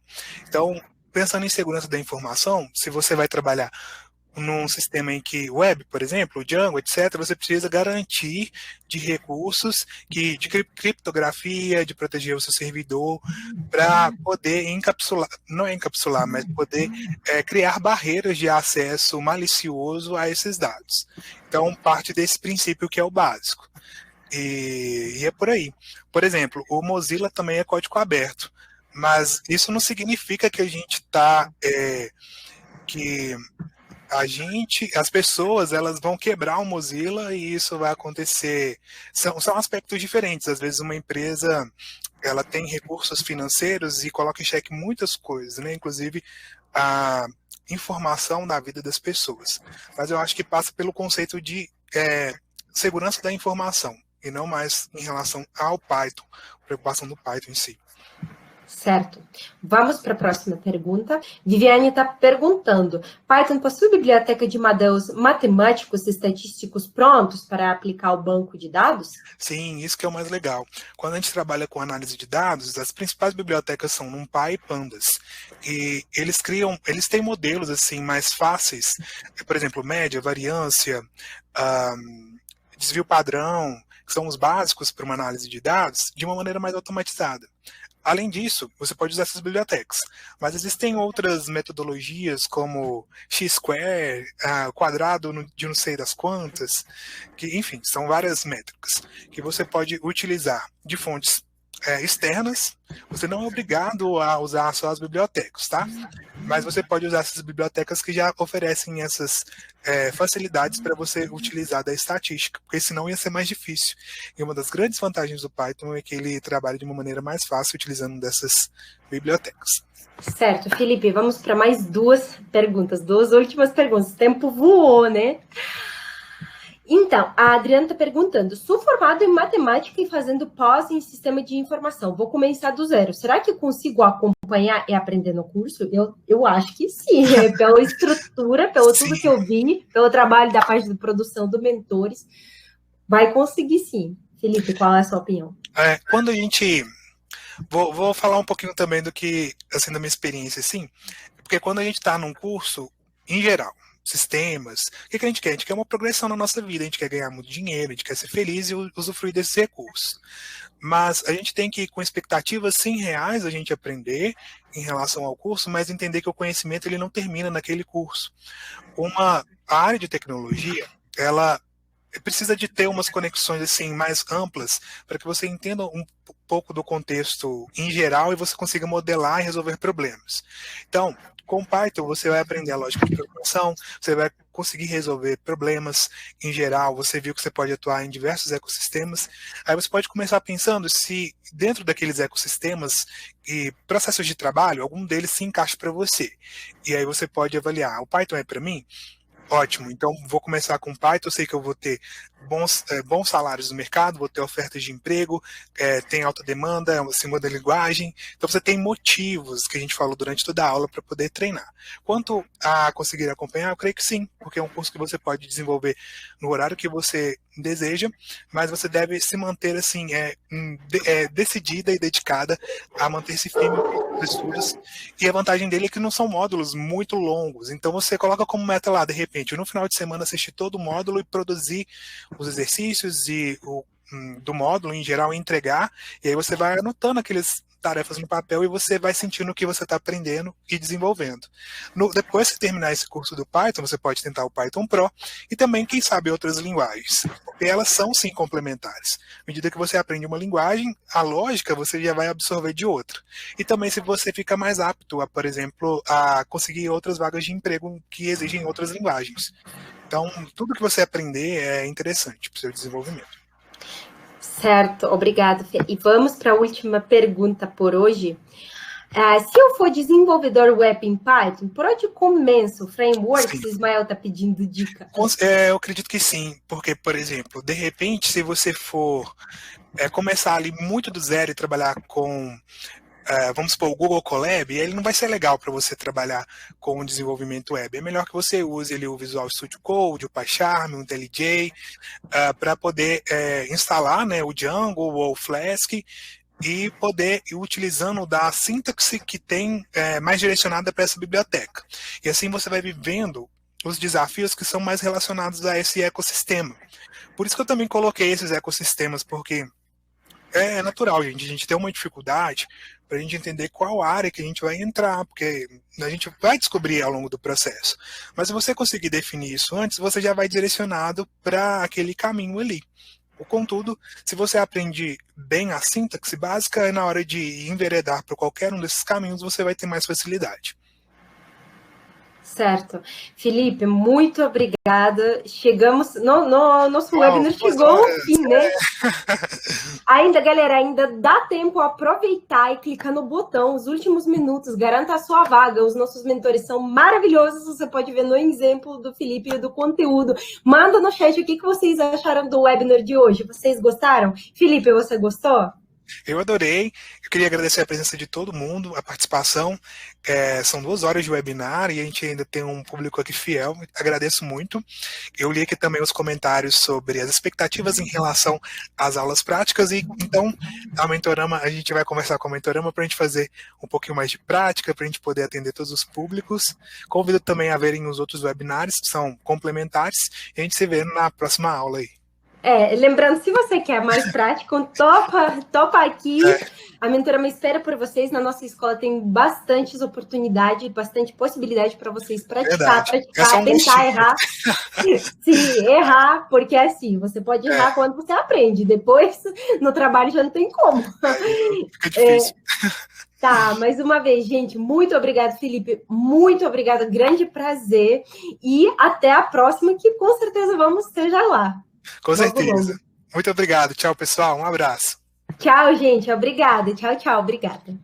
[SPEAKER 2] Então, pensando em segurança da informação, se você vai trabalhar num sistema em que web, por exemplo, o Django, etc., você precisa garantir de recursos de criptografia, de proteger o seu servidor, para poder mas poder criar barreiras de acesso malicioso a esses dados. Então, parte desse princípio que é o básico. E é por aí. Por exemplo, o Mozilla também é código aberto, mas isso não significa que a gente está... as pessoas, elas vão quebrar o Mozilla e isso vai acontecer. São aspectos diferentes. Às vezes uma empresa, ela tem recursos financeiros e coloca em xeque muitas coisas, né? Inclusive a informação da vida das pessoas. Mas eu acho que passa pelo conceito de segurança da informação e não mais em relação ao Python, preocupação do Python em si.
[SPEAKER 1] Certo. Vamos para a próxima pergunta. Viviane está perguntando: Python possui biblioteca de modelos matemáticos e estatísticos prontos para aplicar ao banco de dados?
[SPEAKER 2] Sim, isso que é o mais legal. Quando a gente trabalha com análise de dados, as principais bibliotecas são NumPy e Pandas. E eles têm modelos assim mais fáceis, por exemplo, média, variância, desvio padrão, que são os básicos para uma análise de dados, de uma maneira mais automatizada. Além disso, você pode usar essas bibliotecas, mas existem outras metodologias como X-square, quadrado de não sei das quantas, que, enfim, são várias métricas que você pode utilizar de fontes externas, você não é obrigado a usar só as bibliotecas, tá? Mas você pode usar essas bibliotecas que já oferecem essas facilidades para você utilizar da estatística, porque senão ia ser mais difícil. E uma das grandes vantagens do Python é que ele trabalha de uma maneira mais fácil utilizando dessas bibliotecas.
[SPEAKER 1] Certo, Felipe, vamos para mais duas perguntas, duas últimas perguntas. O tempo voou, né? Então, a Adriana está perguntando: sou formada em matemática e fazendo pós em sistema de informação. Vou começar do zero. Será que eu consigo acompanhar e aprender no curso? Eu acho que sim, pela estrutura, pelo
[SPEAKER 2] Sim.
[SPEAKER 1] tudo que eu vi, pelo trabalho da parte de produção do Mentores. Vai conseguir sim. Felipe, qual é a sua opinião?
[SPEAKER 2] Quando a gente... Vou falar um pouquinho também do que, assim, da minha experiência, assim, porque quando a gente está num curso, em geral, sistemas, o que a gente quer? A gente quer uma progressão na nossa vida, a gente quer ganhar muito dinheiro, a gente quer ser feliz e usufruir desses recursos. Mas a gente tem que ir com expectativas sim reais, a gente aprender em relação ao curso, mas entender que o conhecimento ele não termina naquele curso. A área de tecnologia, ela precisa de ter umas conexões assim mais amplas para que você entenda um pouco do contexto em geral e você consiga modelar e resolver problemas. Então, com Python você vai aprender a lógica de programação, você vai conseguir resolver problemas em geral, você viu que você pode atuar em diversos ecossistemas, aí você pode começar pensando se dentro daqueles ecossistemas e processos de trabalho, algum deles se encaixa para você. E aí você pode avaliar, o Python é para mim? Ótimo, então vou começar com Python, eu sei que eu vou ter bons salários no mercado, vou ter ofertas de emprego, tem alta demanda, é uma segunda linguagem, então você tem motivos que a gente falou durante toda a aula para poder treinar. Quanto a conseguir acompanhar, eu creio que sim, porque é um curso que você pode desenvolver no horário que você deseja, mas você deve se manter assim, decidida e dedicada a manter-se firme nos estudos, e a vantagem dele é que não são módulos muito longos, então você coloca como meta lá, de repente, no final de semana assistir todo o módulo e produzir os exercícios do módulo em geral e entregar, e aí você vai anotando aquelas tarefas no papel e você vai sentindo o que você está aprendendo e desenvolvendo. Depois que terminar esse curso do Python, você pode tentar o Python Pro e também, quem sabe, outras linguagens, porque elas são sim complementares. À medida que você aprende uma linguagem, a lógica você já vai absorver de outra. E também se você fica mais apto, por exemplo, a conseguir outras vagas de emprego que exigem outras linguagens. Então, tudo que você aprender é interessante para o seu desenvolvimento.
[SPEAKER 1] Certo, obrigado, Fê. E vamos para a última pergunta por hoje. Se eu for desenvolvedor web em Python, por onde começo? Frameworks? Sim. Ismael está pedindo dica.
[SPEAKER 2] Eu acredito que sim, porque, por exemplo, de repente, se você for começar ali muito do zero e trabalhar com... vamos supor, o Google Colab, ele não vai ser legal para você trabalhar com o desenvolvimento web. É melhor que você use ali o Visual Studio Code, o PyCharm, o IntelliJ, para poder instalar, né, o Django ou o Flask e poder ir utilizando da sintaxe que tem mais direcionada para essa biblioteca. E assim você vai vivendo os desafios que são mais relacionados a esse ecossistema. Por isso que eu também coloquei esses ecossistemas, porque é natural, gente. A gente tem uma dificuldade para a gente entender qual área que a gente vai entrar, porque a gente vai descobrir ao longo do processo. Mas se você conseguir definir isso antes, você já vai direcionado para aquele caminho ali. Contudo, se você aprende bem a sintaxe básica, na hora de enveredar para qualquer um desses caminhos, você vai ter mais facilidade.
[SPEAKER 1] Certo. Felipe, muito obrigada. Chegamos, nosso webinar chegou ao fim, né? Galera, ainda dá tempo a aproveitar e clicar no botão, os últimos minutos, garanta a sua vaga. Os nossos mentores são maravilhosos, você pode ver no exemplo do Felipe e do conteúdo. Manda no chat o que vocês acharam do webinar de hoje. Vocês gostaram? Felipe, você gostou?
[SPEAKER 2] Eu adorei, eu queria agradecer a presença de todo mundo, a participação. São 2 horas de webinar e a gente ainda tem um público aqui fiel, agradeço muito. Eu li aqui também os comentários sobre as expectativas em relação às aulas práticas e então a gente vai conversar com a Mentorama para a gente fazer um pouquinho mais de prática, para a gente poder atender todos os públicos. Convido também a verem os outros webinars que são complementares e a gente se vê na próxima aula aí.
[SPEAKER 1] Lembrando, se você quer mais prático, topa aqui. A mentora me espera por vocês. Na nossa escola tem bastantes oportunidades, bastante possibilidade para vocês praticar, tentar errar. Sim, errar, porque é assim, você pode errar quando você aprende. Depois, no trabalho, já não tem como.
[SPEAKER 2] Fica difícil.
[SPEAKER 1] Tá, mais uma vez, gente, muito obrigada, Felipe. Muito obrigada, grande prazer. E até a próxima, que com certeza vamos esteja lá.
[SPEAKER 2] Com certeza. Muito obrigado. Tchau, pessoal. Um abraço.
[SPEAKER 1] Tchau, gente. Obrigada. Tchau, obrigada.